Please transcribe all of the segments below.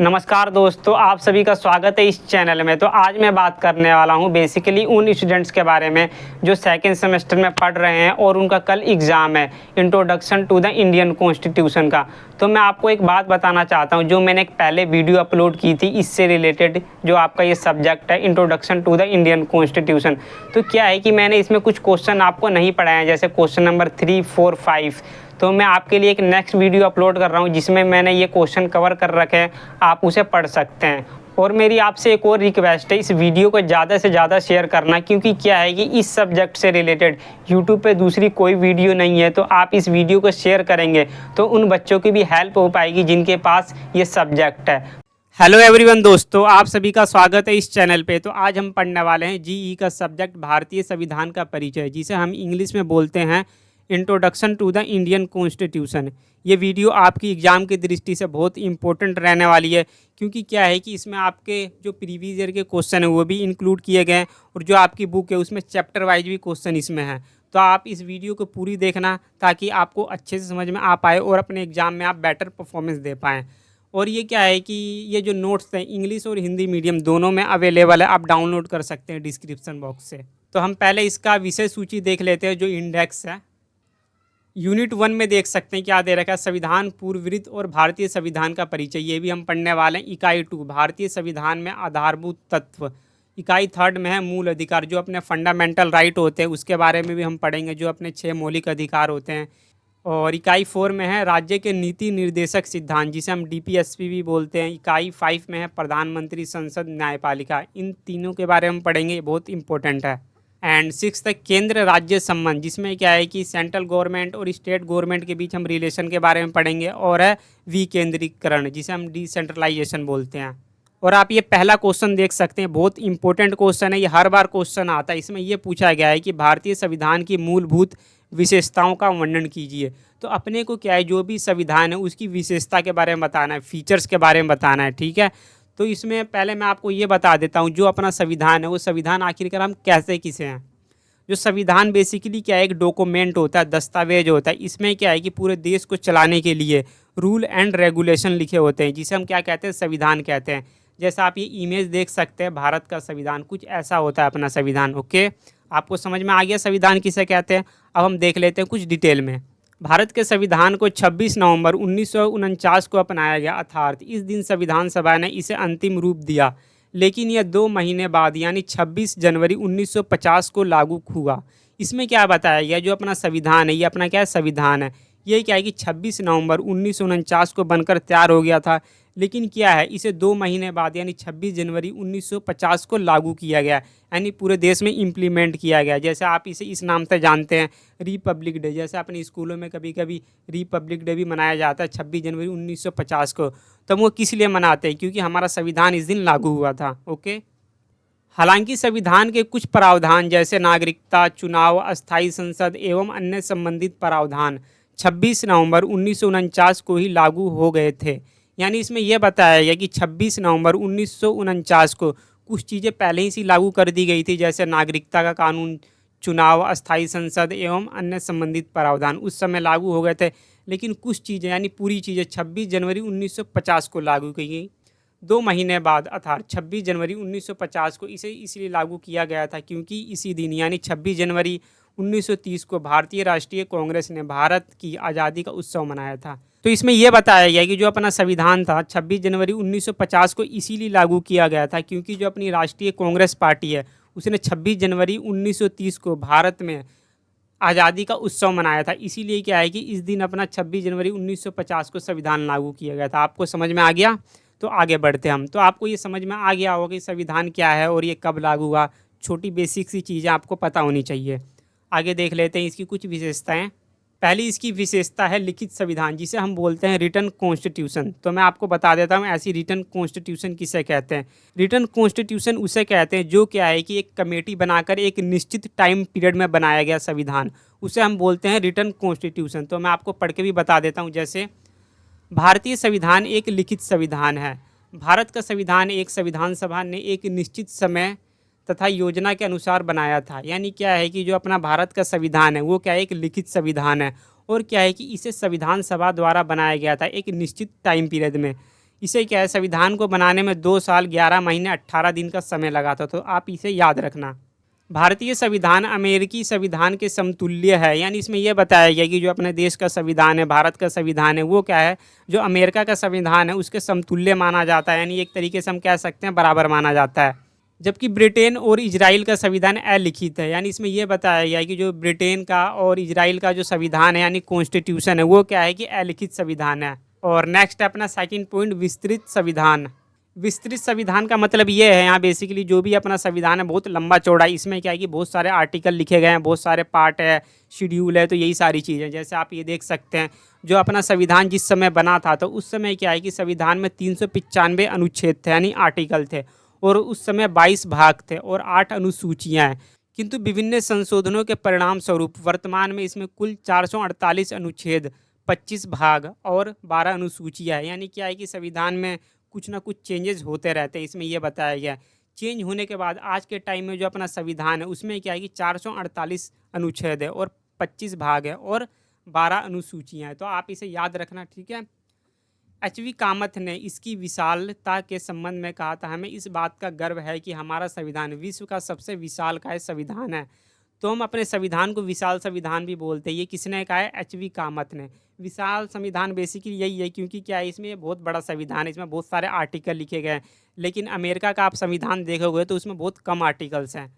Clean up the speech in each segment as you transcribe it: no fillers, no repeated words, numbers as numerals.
नमस्कार दोस्तों, आप सभी का स्वागत है इस चैनल में। तो आज मैं बात करने वाला हूं बेसिकली उन स्टूडेंट्स के बारे में जो सेकंड सेमेस्टर में पढ़ रहे हैं और उनका कल एग्ज़ाम है introduction to the Indian constitution का। तो मैं आपको एक बात बताना चाहता हूं, जो मैंने एक पहले वीडियो अपलोड की थी इससे रिलेटेड, जो आपका ये सब्जेक्ट है introduction to the Indian constitution. तो क्या है कि मैंने इसमें कुछ क्वेश्चन आपको नहीं पढ़ाए हैं, जैसे क्वेश्चन नंबर 3, 4, 5। तो मैं आपके लिए एक नेक्स्ट वीडियो अपलोड कर रहा हूं जिसमें मैंने ये क्वेश्चन कवर कर रखे हैं, आप उसे पढ़ सकते हैं। और मेरी आपसे एक और रिक्वेस्ट है, इस वीडियो को ज़्यादा से ज़्यादा शेयर करना, क्योंकि क्या है कि इस सब्जेक्ट से रिलेटेड यूट्यूब पे दूसरी कोई वीडियो नहीं है। तो आप इस वीडियो को शेयर करेंगे तो उन बच्चों की भी हेल्प हो पाएगी जिनके पास ये सब्जेक्ट है। हेलो एवरीवन दोस्तों, आप सभी का स्वागत है इस चैनल पे। तो आज हम पढ़ने वाले हैं जीई का सब्जेक्ट भारतीय संविधान का परिचय, जिसे हम इंग्लिश में बोलते हैं introduction to the Indian constitution. ये वीडियो आपकी एग्ज़ाम की दृष्टि से बहुत इंपॉर्टेंट रहने वाली है, क्योंकि क्या है कि इसमें आपके जो प्रीवियस ईयर के क्वेश्चन हैं वो भी इंक्लूड किए गए हैं, और जो आपकी बुक है उसमें चैप्टर वाइज भी क्वेश्चन इसमें हैं। तो आप इस वीडियो को पूरी देखना ताकि आपको अच्छे से समझ में आ पाए और अपने एग्ज़ाम में आप बेटर परफॉर्मेंस दे पाएँ। और ये क्या है कि ये जो नोट्स हैं इंग्लिश और हिंदी मीडियम दोनों में अवेलेबल है, आप डाउनलोड कर सकते हैं डिस्क्रिप्शन बॉक्स से। तो हम पहले इसका विषय सूची देख लेते हैं, जो इंडेक्स है। यूनिट 1 में देख सकते हैं क्या दे रखा है, संविधान पूर्ववृत्त और भारतीय संविधान का परिचय, ये भी हम पढ़ने वाले हैं। इकाई 2 भारतीय संविधान में आधारभूत तत्व। इकाई 3 में है मूल अधिकार, जो अपने फंडामेंटल राइट होते हैं उसके बारे में भी हम पढ़ेंगे, जो अपने 6 मौलिक अधिकार होते हैं। और इकाई 4 में है राज्य के नीति निर्देशक सिद्धांत, जिसे हम डीपीएसपी भी बोलते हैं। इकाई 5 में है प्रधानमंत्री, संसद, न्यायपालिका। इन तीनों के बारे में पढ़ेंगे, ये बहुत इंपॉर्टेंट है। एंड 6 केंद्र राज्य संबंध, जिसमें क्या है कि सेंट्रल गवर्नमेंट और स्टेट गवर्नमेंट के बीच हम रिलेशन के बारे में पढ़ेंगे। और है विकेंद्रीकरण, जिसे हम डिसेंट्रलाइजेशन बोलते हैं। और आप ये पहला क्वेश्चन देख सकते हैं, बहुत इंपॉर्टेंट क्वेश्चन है, ये हर बार क्वेश्चन आता है। इसमें यह पूछा गया है कि भारतीय संविधान की मूलभूत विशेषताओं का वर्णन कीजिए। तो अपने को क्या है, जो भी संविधान है उसकी विशेषता के बारे में बताना है, फीचर्स के बारे में बताना है, ठीक है। तो इसमें पहले मैं आपको ये बता देता हूँ, जो अपना संविधान है वो संविधान आखिरकार हम कहते किसे हैं। जो संविधान बेसिकली क्या है, एक डॉक्यूमेंट होता है, दस्तावेज होता है। इसमें क्या है कि पूरे देश को चलाने के लिए रूल एंड रेगुलेशन लिखे होते हैं, जिसे हम क्या कहते हैं, संविधान कहते हैं। जैसा आप ये इमेज देख सकते हैं, भारत का संविधान कुछ ऐसा होता है अपना संविधान। ओके, आपको समझ में आ गया संविधान किसे कहते हैं। अब हम देख लेते हैं कुछ डिटेल में। भारत के संविधान को 26 नवंबर 1949 को अपनाया गया, अर्थात इस दिन संविधान सभा ने इसे अंतिम रूप दिया। लेकिन यह 2 महीने बाद यानी 26 जनवरी 1950 को लागू हुआ। इसमें क्या बताया गया, जो अपना संविधान है, ये अपना क्या है, संविधान है। ये क्या है कि 26 नवंबर 1949 को बनकर तैयार हो गया था, लेकिन क्या है, इसे 2 महीने बाद यानी 26 जनवरी 1950 को लागू किया गया, यानी पूरे देश में इम्प्लीमेंट किया गया। जैसे आप इसे इस नाम से जानते हैं, रिपब्लिक डे। जैसे अपने स्कूलों में कभी कभी रिपब्लिक डे भी मनाया जाता है 26 जनवरी 1950 को। तो वो किस लिए मनाते हैं, क्योंकि हमारा संविधान इस दिन लागू हुआ था। ओके, हालांकि संविधान के कुछ प्रावधान जैसे नागरिकता, चुनाव, अस्थायी संसद एवं अन्य संबंधित प्रावधान 26 नवंबर 1949 को ही लागू हो गए थे। यानी इसमें यह बताया गया कि 26 नवंबर 1949 को कुछ चीज़ें पहले ही से लागू कर दी गई थी, जैसे नागरिकता का कानून, चुनाव, अस्थायी संसद एवं अन्य संबंधित प्रावधान उस समय लागू हो गए थे। लेकिन कुछ चीज़ें यानी पूरी चीज़ें 26 जनवरी 1950 को लागू की गई। 2 महीने बाद अर्थात 26 जनवरी 1950 को इसे इसलिए लागू किया गया था क्योंकि इसी दिन यानी 26 जनवरी 1930 को भारतीय राष्ट्रीय कांग्रेस ने भारत की आज़ादी का उत्सव मनाया था। तो इसमें यह बताया गया कि जो अपना संविधान था 26 जनवरी 1950 को इसीलिए लागू किया गया था क्योंकि जो अपनी राष्ट्रीय कांग्रेस पार्टी है उसने 26 जनवरी 1930 को भारत में आज़ादी का उत्सव मनाया था। इसीलिए क्या है कि इस दिन अपना 26 जनवरी 1950 को संविधान लागू किया गया था। आपको समझ में आ गया। तो आगे बढ़ते हम। तो आपको ये समझ में आ गया होगा कि संविधान क्या है और ये कब लागू हुआ। छोटी बेसिक सी चीज़ें आपको पता होनी चाहिए। आगे देख लेते हैं इसकी कुछ विशेषताएं। पहली इसकी विशेषता है लिखित संविधान, जिसे हम बोलते हैं रिटन कॉन्स्टिट्यूशन। तो मैं आपको बता देता हूँ ऐसी रिटन कॉन्स्टिट्यूशन किसे कहते हैं। रिटन कॉन्स्टिट्यूशन उसे कहते हैं जो क्या है कि एक कमेटी बनाकर एक निश्चित टाइम पीरियड में बनाया गया संविधान, उसे हम बोलते हैं रिटन कॉन्स्टिट्यूशन। तो मैं आपको पढ़ के भी बता देता हूँ। जैसे भारतीय संविधान एक लिखित संविधान है। भारत का संविधान एक संविधान सभा ने एक निश्चित समय तथा योजना के अनुसार बनाया था। यानी क्या है कि जो अपना भारत का संविधान है वो क्या है, एक लिखित संविधान है। और क्या है कि इसे संविधान सभा द्वारा बनाया गया था एक निश्चित टाइम पीरियड में। इसे क्या है, संविधान को बनाने में 2 साल 11 महीने 18 दिन का समय लगा था, तो आप इसे याद रखना। भारतीय संविधान अमेरिकी संविधान के समतुल्य है, यानी इसमें यह बताया गया कि जो अपने देश का संविधान है, भारत का संविधान है, वो क्या है, जो अमेरिका का संविधान है उसके समतुल्य माना जाता है, यानी एक तरीके से हम कह सकते हैं बराबर माना जाता है। जबकि ब्रिटेन और इजराइल का संविधान अलिखित है, यानी इसमें यह बताया गया है कि जो ब्रिटेन का और इजराइल का जो संविधान है यानी कॉन्स्टिट्यूशन है, वो क्या है कि अलिखित संविधान है। और नेक्स्ट है अपना सेकंड पॉइंट, विस्तृत संविधान। विस्तृत संविधान का मतलब ये है, यहाँ बेसिकली जो भी अपना संविधान है बहुत लंबा चौड़ा है, इसमें क्या है कि बहुत सारे आर्टिकल लिखे गए हैं, बहुत सारे पार्ट है, शेड्यूल है, तो यही सारी चीज़ें। जैसे आप ये देख सकते हैं, जो अपना संविधान जिस समय बना था तो उस समय क्या है कि संविधान में 395 अनुच्छेद थे यानी आर्टिकल थे, और उस समय 22 भाग थे और 8 अनुसूचियाँ हैं। किंतु विभिन्न संशोधनों के परिणाम स्वरूप वर्तमान में इसमें कुल 448 अनुच्छेद, 25 भाग और 12 अनुसूचियाँ हैं। यानी क्या है कि संविधान में कुछ ना कुछ चेंजेस होते रहते हैं, इसमें यह बताया गया है। चेंज होने के बाद आज के टाइम में जो अपना संविधान है उसमें क्या है कि 448 अनुच्छेद है और 25 भाग है और 12 अनुसूचियाँ हैं, तो आप इसे याद रखना, ठीक है। एच.वी. कामत ने इसकी विशालता के संबंध में कहा था, हमें इस बात का गर्व है कि हमारा संविधान विश्व का सबसे विशालकाय संविधान है। तो हम अपने संविधान को विशाल संविधान भी बोलते हैं। ये किसने कहा है? एच.वी. कामत ने। विशाल संविधान बेसिकली यही है, क्योंकि क्या है, इसमें बहुत बड़ा संविधान है, इसमें बहुत सारे आर्टिकल लिखे गए हैं। लेकिन अमेरिका का आप संविधान देखोगे तो उसमें बहुत कम आर्टिकल्स हैं,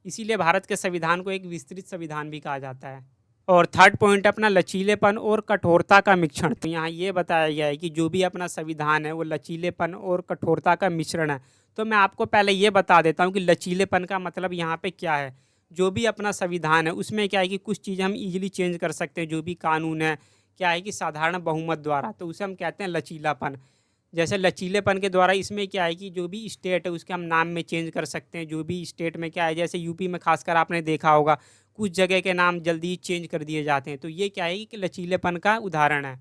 इसीलिए भारत के संविधान को एक विस्तृत संविधान भी कहा जाता है। और थर्ड पॉइंट अपना लचीलेपन और कठोरता का मिश्रण। तो यहाँ ये बताया गया है कि जो भी अपना संविधान है वो लचीलेपन और कठोरता का मिश्रण है। तो मैं आपको पहले ये बता देता हूँ कि लचीलेपन का मतलब यहाँ पे क्या है। जो भी अपना संविधान है उसमें क्या है कि कुछ चीज़ें हम इजीली चेंज कर सकते हैं, जो भी कानून है क्या है कि साधारण बहुमत द्वारा, तो उसे हम कहते हैं लचीलापन। जैसे लचीलेपन के द्वारा इसमें क्या है कि जो भी स्टेट है उसके हम नाम में चेंज कर सकते हैं। जो भी स्टेट में क्या है, जैसे यूपी में खासकर आपने देखा होगा कुछ जगह के नाम जल्दी ही चेंज कर दिए जाते हैं, तो ये क्या है कि लचीलेपन का उदाहरण है।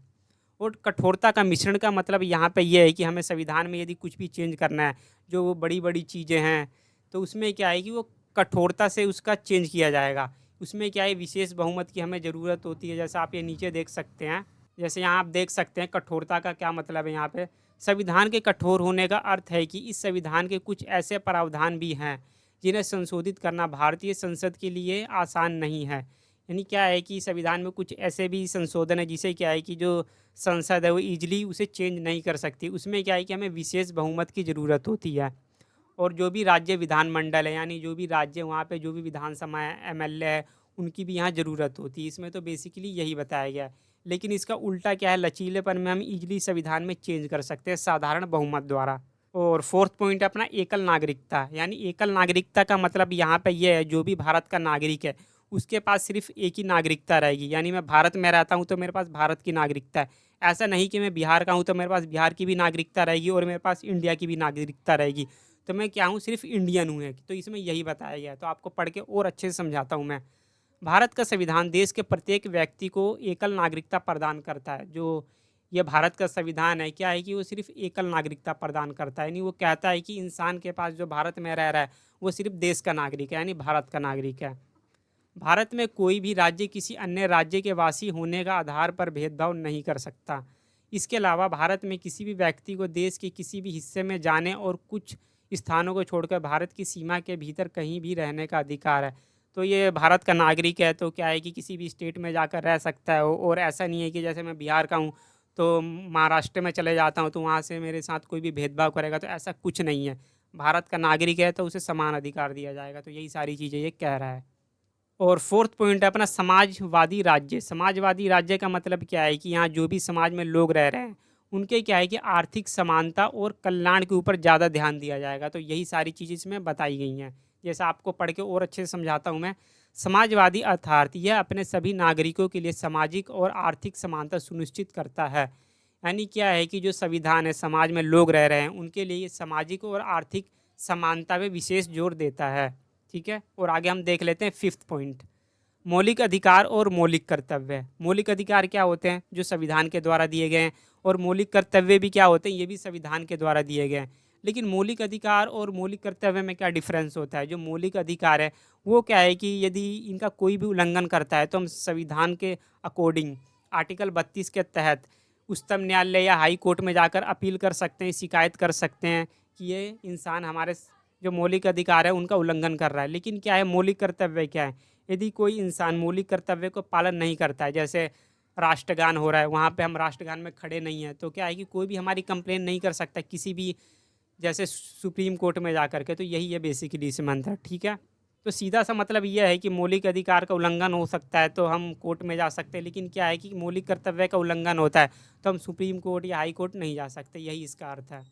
और कठोरता का मिश्रण का मतलब यहाँ पे ये है कि हमें संविधान में यदि कुछ भी चेंज करना है, जो वो बड़ी बड़ी चीज़ें हैं, तो उसमें क्या है कि वो कठोरता से उसका चेंज किया जाएगा। उसमें क्या है, विशेष बहुमत की हमें ज़रूरत होती है। जैसे आप ये नीचे देख सकते हैं, जैसे यहाँ आप देख सकते हैं कठोरता का क्या मतलब है। यहाँ पे संविधान के कठोर होने का अर्थ है कि इस संविधान के कुछ ऐसे प्रावधान भी हैं जिन्हें संशोधित करना भारतीय संसद के लिए आसान नहीं है। यानी क्या है कि संविधान में कुछ ऐसे भी संशोधन है जिसे क्या है कि जो संसद है वो ईजिली उसे चेंज नहीं कर सकती। उसमें क्या है कि हमें विशेष बहुमत की ज़रूरत होती है। और जो भी राज्य विधानमंडल है, यानी जो भी राज्य वहाँ पे जो भी विधानसभा है, एमएलए है, उनकी भी यहाँ ज़रूरत होती है। इसमें तो बेसिकली यही बताया गया है। लेकिन इसका उल्टा क्या है, लचीलेपन में हम ईजिली संविधान में चेंज कर सकते हैं साधारण बहुमत द्वारा। और फोर्थ पॉइंट है अपना एकल नागरिकता। यानी एकल नागरिकता का मतलब यहाँ पे ये है, जो भी भारत का नागरिक है उसके पास सिर्फ एक ही नागरिकता रहेगी। यानी मैं भारत में रहता हूँ तो मेरे पास भारत की नागरिकता है। ऐसा नहीं कि मैं बिहार का हूँ तो मेरे पास बिहार की भी नागरिकता रहेगी और मेरे पास इंडिया की भी नागरिकता रहेगी। तो मैं क्या हूँ, सिर्फ इंडियन हूँ। तो इसमें यही बताया गया है। तो आपको पढ़ के और अच्छे से समझाता हूँ मैं। भारत का संविधान देश के प्रत्येक व्यक्ति को एकल नागरिकता प्रदान करता है। जो ये भारत का संविधान है क्या है कि वो सिर्फ एकल नागरिकता प्रदान करता है, यानी वो कहता है कि इंसान के पास जो भारत में रह रहा है वो सिर्फ देश का नागरिक है, यानी भारत का नागरिक है। भारत में कोई भी राज्य किसी अन्य राज्य के वासी होने का आधार पर भेदभाव नहीं कर सकता। इसके अलावा भारत में किसी भी व्यक्ति को देश के किसी भी हिस्से में जाने और कुछ स्थानों को छोड़कर भारत की सीमा के भीतर कहीं भी रहने का अधिकार है। तो ये भारत का नागरिक है, तो क्या है कि किसी भी स्टेट में जाकर रह सकता है। और ऐसा नहीं है कि जैसे मैं बिहार का हूँ तो महाराष्ट्र में चले जाता हूँ तो वहाँ से मेरे साथ कोई भी भेदभाव करेगा, तो ऐसा कुछ नहीं है। भारत का नागरिक है तो उसे समान अधिकार दिया जाएगा। तो यही सारी चीज़ें ये कह रहा है। और फोर्थ पॉइंट है अपना समाजवादी राज्य। समाजवादी राज्य का मतलब क्या है कि यहाँ जो भी समाज में लोग रह रहे हैं उनके क्या है कि आर्थिक समानता और कल्याण के ऊपर ज़्यादा ध्यान दिया जाएगा। तो यही सारी चीज़ें इसमें बताई गई हैं। जैसा आपको पढ़ के और अच्छे से समझाता हूँ मैं। समाजवादी अर्थात यह अपने सभी नागरिकों के लिए सामाजिक और आर्थिक समानता सुनिश्चित करता है। यानी क्या है कि जो संविधान है, समाज में लोग रह रहे हैं उनके लिए ये सामाजिक और आर्थिक समानता में विशेष जोर देता है। ठीक है, और आगे हम देख लेते हैं फिफ्थ पॉइंट, मौलिक अधिकार और मौलिक कर्तव्य। मौलिक अधिकार क्या होते हैं? जो संविधान के द्वारा दिए गए हैं। और मौलिक कर्तव्य भी क्या होते हैं? ये भी संविधान के द्वारा दिए गए हैं। लेकिन मौलिक अधिकार और मौलिक कर्तव्य में क्या डिफरेंस होता है? जो मौलिक अधिकार है वो क्या है कि यदि इनका कोई भी उल्लंघन करता है तो हम संविधान के अकॉर्डिंग आर्टिकल 32 के तहत उच्चतम न्यायालय या हाई कोर्ट में जाकर अपील कर सकते हैं, शिकायत कर सकते हैं कि ये इंसान हमारे जो मौलिक अधिकार है उनका उल्लंघन कर रहा है। लेकिन क्या है, मौलिक कर्तव्य क्या है? यदि कोई इंसान मौलिक कर्तव्य को पालन नहीं करता है, जैसे राष्ट्रगान हो रहा है, वहाँ पे हम राष्ट्रगान में खड़े नहीं हैं, तो क्या है कि कोई भी हमारी कंप्लेन नहीं कर सकता किसी भी, जैसे सुप्रीम कोर्ट में जा कर के। तो यही है बेसिकली इस मंत्र, ठीक है। तो सीधा सा मतलब यह है कि मौलिक अधिकार का उल्लंघन हो सकता है तो हम कोर्ट में जा सकते हैं, लेकिन क्या है कि मौलिक कर्तव्य का उल्लंघन होता है तो हम सुप्रीम कोर्ट या हाई कोर्ट नहीं जा सकते, यही इसका अर्थ है।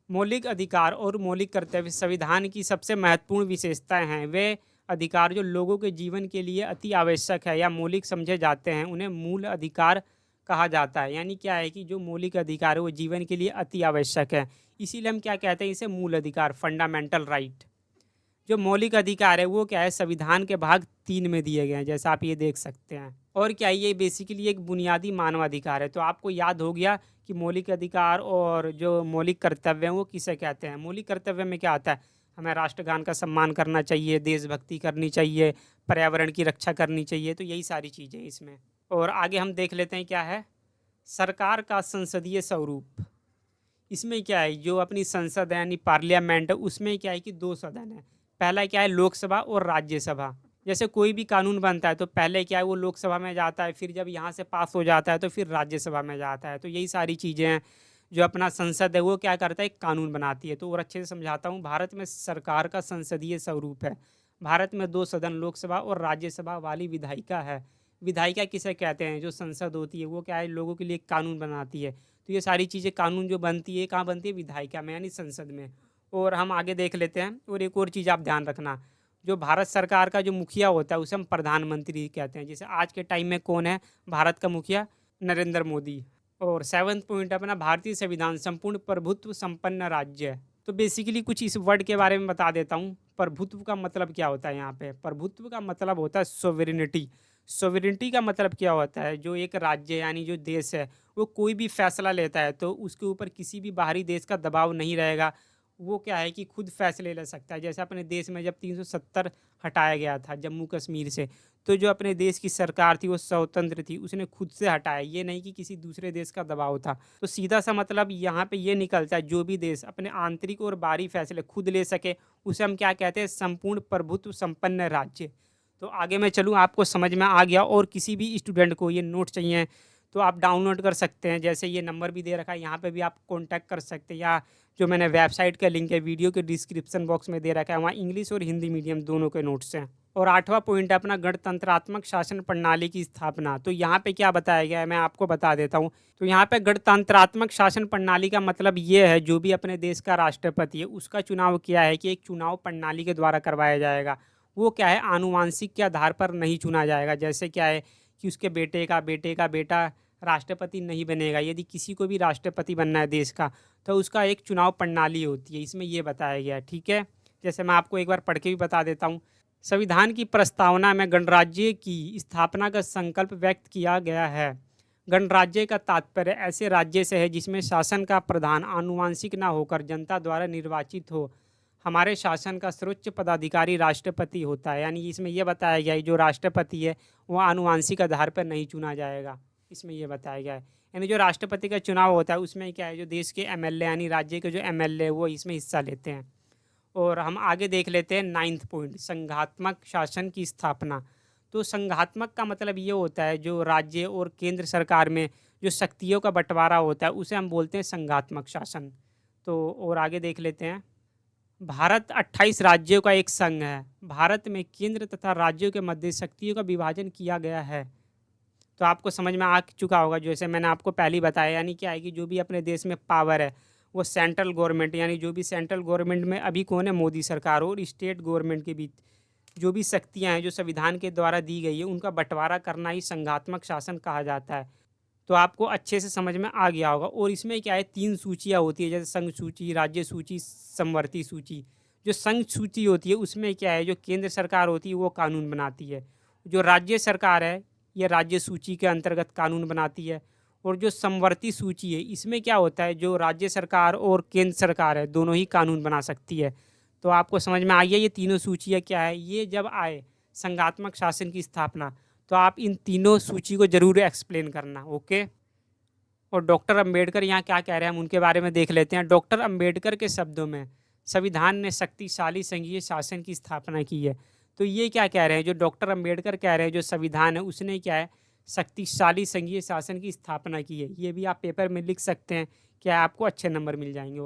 मौलिक अधिकार और मौलिक कर्तव्य संविधान की सबसे महत्वपूर्ण विशेषताएं हैं। वे अधिकार जो लोगों के जीवन के लिए अति आवश्यक है या मौलिक समझे जाते हैं, उन्हें मूल अधिकार कहा जाता है। यानी क्या है कि जो मौलिक अधिकार है वो जीवन के लिए अति आवश्यक है, इसीलिए हम क्या कहते हैं, इसे मूल अधिकार, फंडामेंटल राइट। जो मौलिक अधिकार है वो क्या है, संविधान के भाग 3 में दिए गए हैं, जैसा आप ये देख सकते हैं। और क्या ये बेसिकली एक बुनियादी मानवाधिकार है। तो आपको याद हो गया कि मौलिक अधिकार और जो मौलिक कर्तव्य हैं वो किसे कहते हैं। मौलिक कर्तव्य में क्या आता है, हमें राष्ट्रगान का सम्मान करना चाहिए, देशभक्ति करनी चाहिए, पर्यावरण की रक्षा करनी चाहिए, तो यही सारी चीज़ें इसमें। और आगे हम देख लेते हैं क्या है, सरकार का संसदीय स्वरूप। इसमें क्या है, जो अपनी संसद है यानी पार्लियामेंट है, उसमें क्या है कि 2 सदन है। पहला क्या है, लोकसभा और राज्यसभा। जैसे कोई भी कानून बनता है तो पहले क्या है, वो लोकसभा में जाता है, फिर जब यहाँ से पास हो जाता है तो फिर राज्यसभा में जाता है। तो यही सारी चीज़ें हैं। जो अपना संसद है वो क्या करता है, एक कानून बनाती है। तो और अच्छे से समझाता हूँ, भारत में सरकार का संसदीय स्वरूप है। भारत में 2 सदन, लोकसभा और राज्यसभा वाली विधायिका है। विधायिका किसे कहते हैं, जो संसद होती है वो क्या है, लोगों के लिए एक कानून बनाती है। तो ये सारी चीज़ें, कानून जो बनती है, कहाँ बनती है, विधायिका में यानी संसद में। और हम आगे देख लेते हैं। और एक और चीज़ आप ध्यान रखना, जो भारत सरकार का जो मुखिया होता है उसे हम प्रधानमंत्री कहते हैं। जैसे आज के टाइम में कौन है भारत का मुखिया, नरेंद्र मोदी। और 7वां पॉइंट अपना, भारतीय संविधान संपूर्ण प्रभुत्व संपन्न राज्य है। तो बेसिकली कुछ इस वर्ड के बारे में बता देता हूँ। प्रभुत्व का मतलब क्या होता है, यहाँ पे प्रभुत्व का मतलब होता है सोवेरिनिटी। सोवेरिनिटी का मतलब क्या होता है, जो एक राज्य यानी जो देश है वो कोई भी फैसला लेता है तो उसके ऊपर किसी भी बाहरी देश का दबाव नहीं रहेगा। वो क्या है कि खुद फैसले ले सकता है। जैसे अपने देश में जब 370 हटाया गया था जम्मू कश्मीर से, तो जो अपने देश की सरकार थी वो स्वतंत्र थी, उसने खुद से हटाया, ये नहीं कि किसी दूसरे देश का दबाव था। तो सीधा सा मतलब यहाँ पे ये निकलता है, जो भी देश अपने आंतरिक और बाहरी फैसले खुद ले सके उसे हम क्या कहते हैं, संपूर्ण प्रभुत्व संपन्न राज्य। तो आगे मैं चलूँ, आपको समझ में आ गया। और किसी भी स्टूडेंट को ये नोट चाहिए तो आप डाउनलोड कर सकते हैं। जैसे ये नंबर भी दे रखा है, यहाँ पे भी आप कॉन्टैक्ट कर सकते हैं, या जो मैंने वेबसाइट का लिंक है वीडियो के डिस्क्रिप्शन बॉक्स में दे रखा है, वहाँ इंग्लिश और हिंदी मीडियम दोनों के नोट्स हैं। और 8वां पॉइंट है अपना, गणतंत्रात्मक शासन प्रणाली की स्थापना। तो यहाँ पे क्या बताया गया है मैं आपको बता देता हूँ। तो यहाँ पे गणतंत्रात्मक शासन प्रणाली का मतलब ये है, जो भी अपने देश का राष्ट्रपति है उसका चुनाव किया है कि एक चुनाव प्रणाली के द्वारा करवाया जाएगा। वो क्या है, आनुवांशिक के आधार पर नहीं चुना जाएगा। जैसे क्या है कि उसके बेटे का बेटा राष्ट्रपति नहीं बनेगा। यदि किसी को भी राष्ट्रपति बनना है देश का तो उसका एक चुनाव प्रणाली होती है, इसमें ये बताया गया है, ठीक है। जैसे मैं आपको एक बार पढ़ के भी बता देता हूँ। संविधान की प्रस्तावना में गणराज्य की स्थापना का संकल्प व्यक्त किया गया है। गणराज्य का तात्पर्य ऐसे राज्य से है जिसमें शासन का प्रधान आनुवांशिक ना होकर जनता द्वारा निर्वाचित हो। हमारे शासन का सर्वोच्च पदाधिकारी राष्ट्रपति होता है। यानी इसमें यह बताया गया है जो राष्ट्रपति है वो आनुवांशिक आधार पर नहीं चुना जाएगा, इसमें यह बताया गया है। यानी जो राष्ट्रपति का चुनाव होता है उसमें क्या है, जो देश के एमएलए यानी राज्य के जो एमएलए वो इसमें हिस्सा लेते हैं। और हम आगे देख लेते हैं 9वां पॉइंट, संघात्मक शासन की स्थापना। तो संघात्मक का मतलब ये होता है, जो राज्य और केंद्र सरकार में जो शक्तियों का बंटवारा होता है उसे हम बोलते हैं संघात्मक शासन। तो और आगे देख लेते हैं, भारत 28 राज्यों का एक संघ है। भारत में केंद्र तथा राज्यों के मध्य शक्तियों का विभाजन किया गया है। तो आपको समझ में आ चुका होगा, जैसे मैंने आपको पहले ही बताया। यानी क्या है कि जो भी अपने देश में पावर है वो सेंट्रल गवर्नमेंट, यानी जो भी सेंट्रल गवर्नमेंट में अभी कौन है, मोदी सरकार, और स्टेट गवर्नमेंट के बीच जो भी शक्तियाँ हैं जो संविधान के द्वारा दी गई है उनका बंटवारा करना ही संघात्मक शासन कहा जाता है। तो आपको अच्छे से समझ में आ गया होगा। और इसमें क्या है, 3 सूचियाँ होती है, जैसे संघ सूची, राज्य सूची, समवर्ती सूची। जो संघ सूची होती है उसमें क्या है, जो केंद्र सरकार होती है वो कानून बनाती है। जो राज्य सरकार है ये राज्य सूची के अंतर्गत कानून बनाती है। और जो समवर्ती सूची है इसमें क्या होता है, जो राज्य सरकार और केंद्र सरकार है दोनों ही कानून बना सकती है। तो आपको समझ में आई है ये तीनों सूचियाँ क्या है। ये जब आए संघात्मक शासन की स्थापना तो आप इन तीनों सूची को जरूर एक्सप्लेन करना, ओके। और डॉक्टर अंबेडकर यहाँ क्या कह रहे हैं हम उनके बारे में देख लेते हैं। डॉक्टर अंबेडकर के शब्दों में संविधान ने शक्तिशाली संघीय शासन की स्थापना की है। तो ये क्या कह रहे हैं, जो डॉक्टर अंबेडकर कह रहे हैं जो संविधान है उसने क्या है, शक्तिशाली संघीय शासन की स्थापना की है। ये भी आप पेपर में लिख सकते हैं, क्या आपको अच्छे नंबर मिल जाएंगे।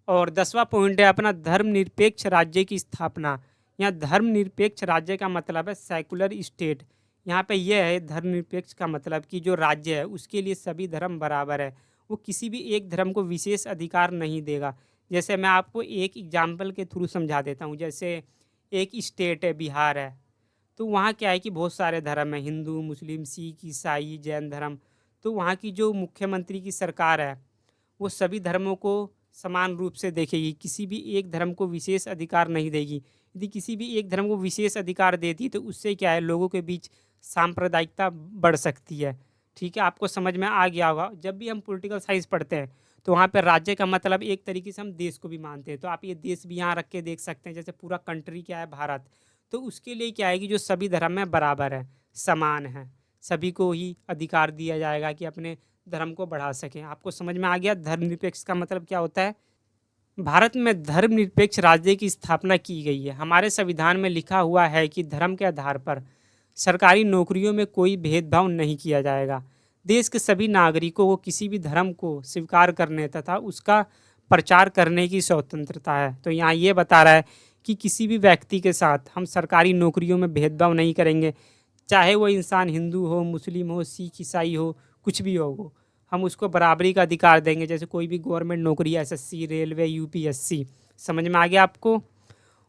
और 10वां पॉइंट है अपना धर्मनिरपेक्ष राज्य की स्थापना। यहाँ धर्मनिरपेक्ष राज्य का मतलब है सेकुलर स्टेट। यहाँ पे यह है धर्मनिरपेक्ष का मतलब कि जो राज्य है उसके लिए सभी धर्म बराबर है, वो किसी भी एक धर्म को विशेष अधिकार नहीं देगा। जैसे मैं आपको एक एग्जाम्पल के थ्रू समझा देता हूँ। जैसे एक स्टेट है बिहार है, तो वहाँ क्या है कि बहुत सारे धर्म हैं, हिंदू, मुस्लिम, सिख, ईसाई, जैन धर्म। तो वहाँ की जो मुख्यमंत्री की सरकार है वो सभी धर्मों को समान रूप से देखेगी, किसी भी एक धर्म को विशेष अधिकार नहीं देगी। यदि किसी भी एक धर्म को विशेष अधिकार देती तो उससे क्या है, लोगों के बीच सांप्रदायिकता बढ़ सकती है। ठीक है, आपको समझ में आ गया होगा। जब भी हम पॉलिटिकल साइंस पढ़ते हैं तो वहाँ पर राज्य का मतलब एक तरीके से हम देश को भी मानते हैं। तो आप ये देश भी यहाँ रख के देख सकते हैं। जैसे पूरा कंट्री क्या है, भारत। तो उसके लिए क्या है कि जो सभी धर्म में बराबर है, समान है, सभी को ही अधिकार दिया जाएगा कि अपने धर्म को बढ़ा सकें। आपको समझ में आ गया धर्मनिरपेक्ष का मतलब क्या होता है। भारत में धर्मनिरपेक्ष राज्य की स्थापना की गई है। हमारे संविधान में लिखा हुआ है कि धर्म के आधार पर सरकारी नौकरियों में कोई भेदभाव नहीं किया जाएगा। देश के सभी नागरिकों को किसी भी धर्म को स्वीकार करने तथा उसका प्रचार करने की स्वतंत्रता है। तो यहाँ ये बता रहा है कि किसी भी व्यक्ति के साथ हम सरकारी नौकरियों में भेदभाव नहीं करेंगे, चाहे वो इंसान हिंदू हो, मुस्लिम हो, सिख, ईसाई हो, कुछ भी हो, वो हम उसको बराबरी का अधिकार देंगे। जैसे कोई भी गवर्नमेंट नौकरी, एसएससी, रेलवे, यूपीएससी, समझ में आ गया आपको।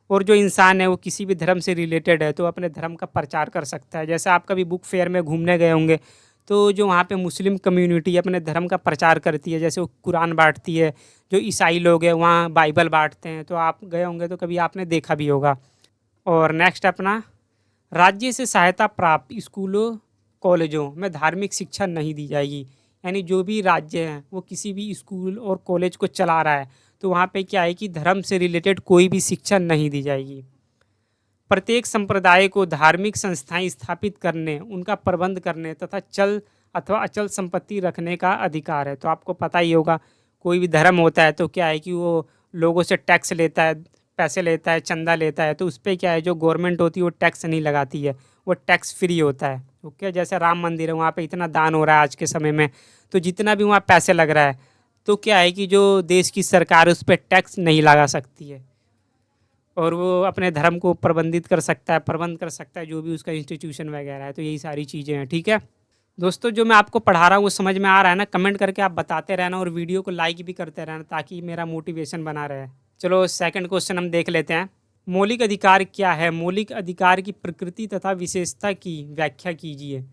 और जो इंसान है वो किसी भी धर्म से रिलेटेड है तो अपने धर्म का प्रचार कर सकता है। जैसे आप कभी बुक फेयर में घूमने गए होंगे तो जो वहाँ पे मुस्लिम कम्युनिटी अपने धर्म का प्रचार करती है, जैसे वो कुरान बांटती है। जो ईसाई लोग हैं वहाँ बाइबल बांटते हैं। तो आप गए होंगे तो कभी आपने देखा भी होगा। और नेक्स्ट अपना राज्य से सहायता प्राप्त स्कूलों, कॉलेजों में धार्मिक शिक्षा नहीं दी जाएगी। यानी जो भी राज्य है वो किसी भी स्कूल और कॉलेज को चला रहा है तो वहाँ पे क्या है कि धर्म से रिलेटेड कोई भी शिक्षा नहीं दी जाएगी। प्रत्येक संप्रदाय को धार्मिक संस्थाएं स्थापित करने, उनका प्रबंध करने तथा चल अथवा अचल संपत्ति रखने का अधिकार है। तो आपको पता ही होगा कोई भी धर्म होता है तो क्या है कि वो लोगों से टैक्स लेता है, पैसे लेता है, चंदा लेता है। तो उस पर क्या है, जो गवर्नमेंट होती है वो टैक्स नहीं लगाती है, वो टैक्स फ्री होता है। ओके, जैसे राम मंदिर है, वहाँ पे इतना दान हो रहा है आज के समय में, तो जितना भी वहाँ पैसे लग रहा है तो क्या है कि जो देश की सरकार उस पर टैक्स नहीं लगा सकती है और वो अपने धर्म को प्रबंधित कर सकता है, प्रबंध कर सकता है, जो भी उसका इंस्टीट्यूशन वगैरह है। तो यही सारी चीज़ें हैं। ठीक है दोस्तों, जो मैं आपको पढ़ा रहा हूँ वो समझ में आ रहा है ना? कमेंट करके आप बताते रहना और वीडियो को लाइक भी करते रहना ताकि मेरा मोटिवेशन बना रहे। चलो सेकंड क्वेश्चन हम देख लेते हैं। मौलिक अधिकार क्या है? मौलिक अधिकार की प्रकृति तथा विशेषता की व्याख्या कीजिए।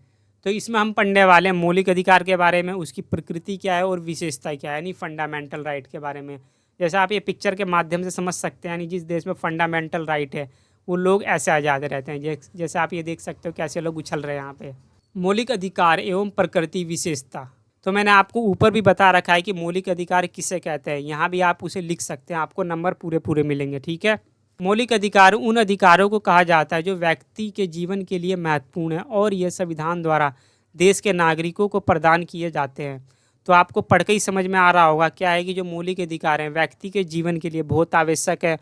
तो इसमें हम पढ़ने वाले हैं मौलिक अधिकार के बारे में, उसकी प्रकृति क्या है और विशेषता क्या है, यानी फंडामेंटल राइट के बारे में। जैसे आप ये पिक्चर के माध्यम से समझ सकते हैं, यानी जिस देश में फंडामेंटल राइट है वो लोग ऐसे आज़ाद रहते हैं। जैसे आप ये देख सकते हो कैसे लोग उछल रहे हैं यहाँ पे। मौलिक अधिकार एवं प्रकृति विशेषता, तो मैंने आपको ऊपर भी बता रखा है कि मौलिक अधिकार किसे कहते हैं। यहाँ भी आप उसे लिख सकते हैं, आपको नंबर पूरे पूरे मिलेंगे। ठीक है, मौलिक अधिकार उन अधिकारों को कहा जाता है जो व्यक्ति के जीवन के लिए महत्वपूर्ण है और यह संविधान द्वारा देश के नागरिकों को प्रदान किए जाते हैं। तो आपको पढ़ के ही समझ में आ रहा होगा क्या है कि जो मौलिक अधिकार हैं व्यक्ति के जीवन के लिए बहुत आवश्यक है।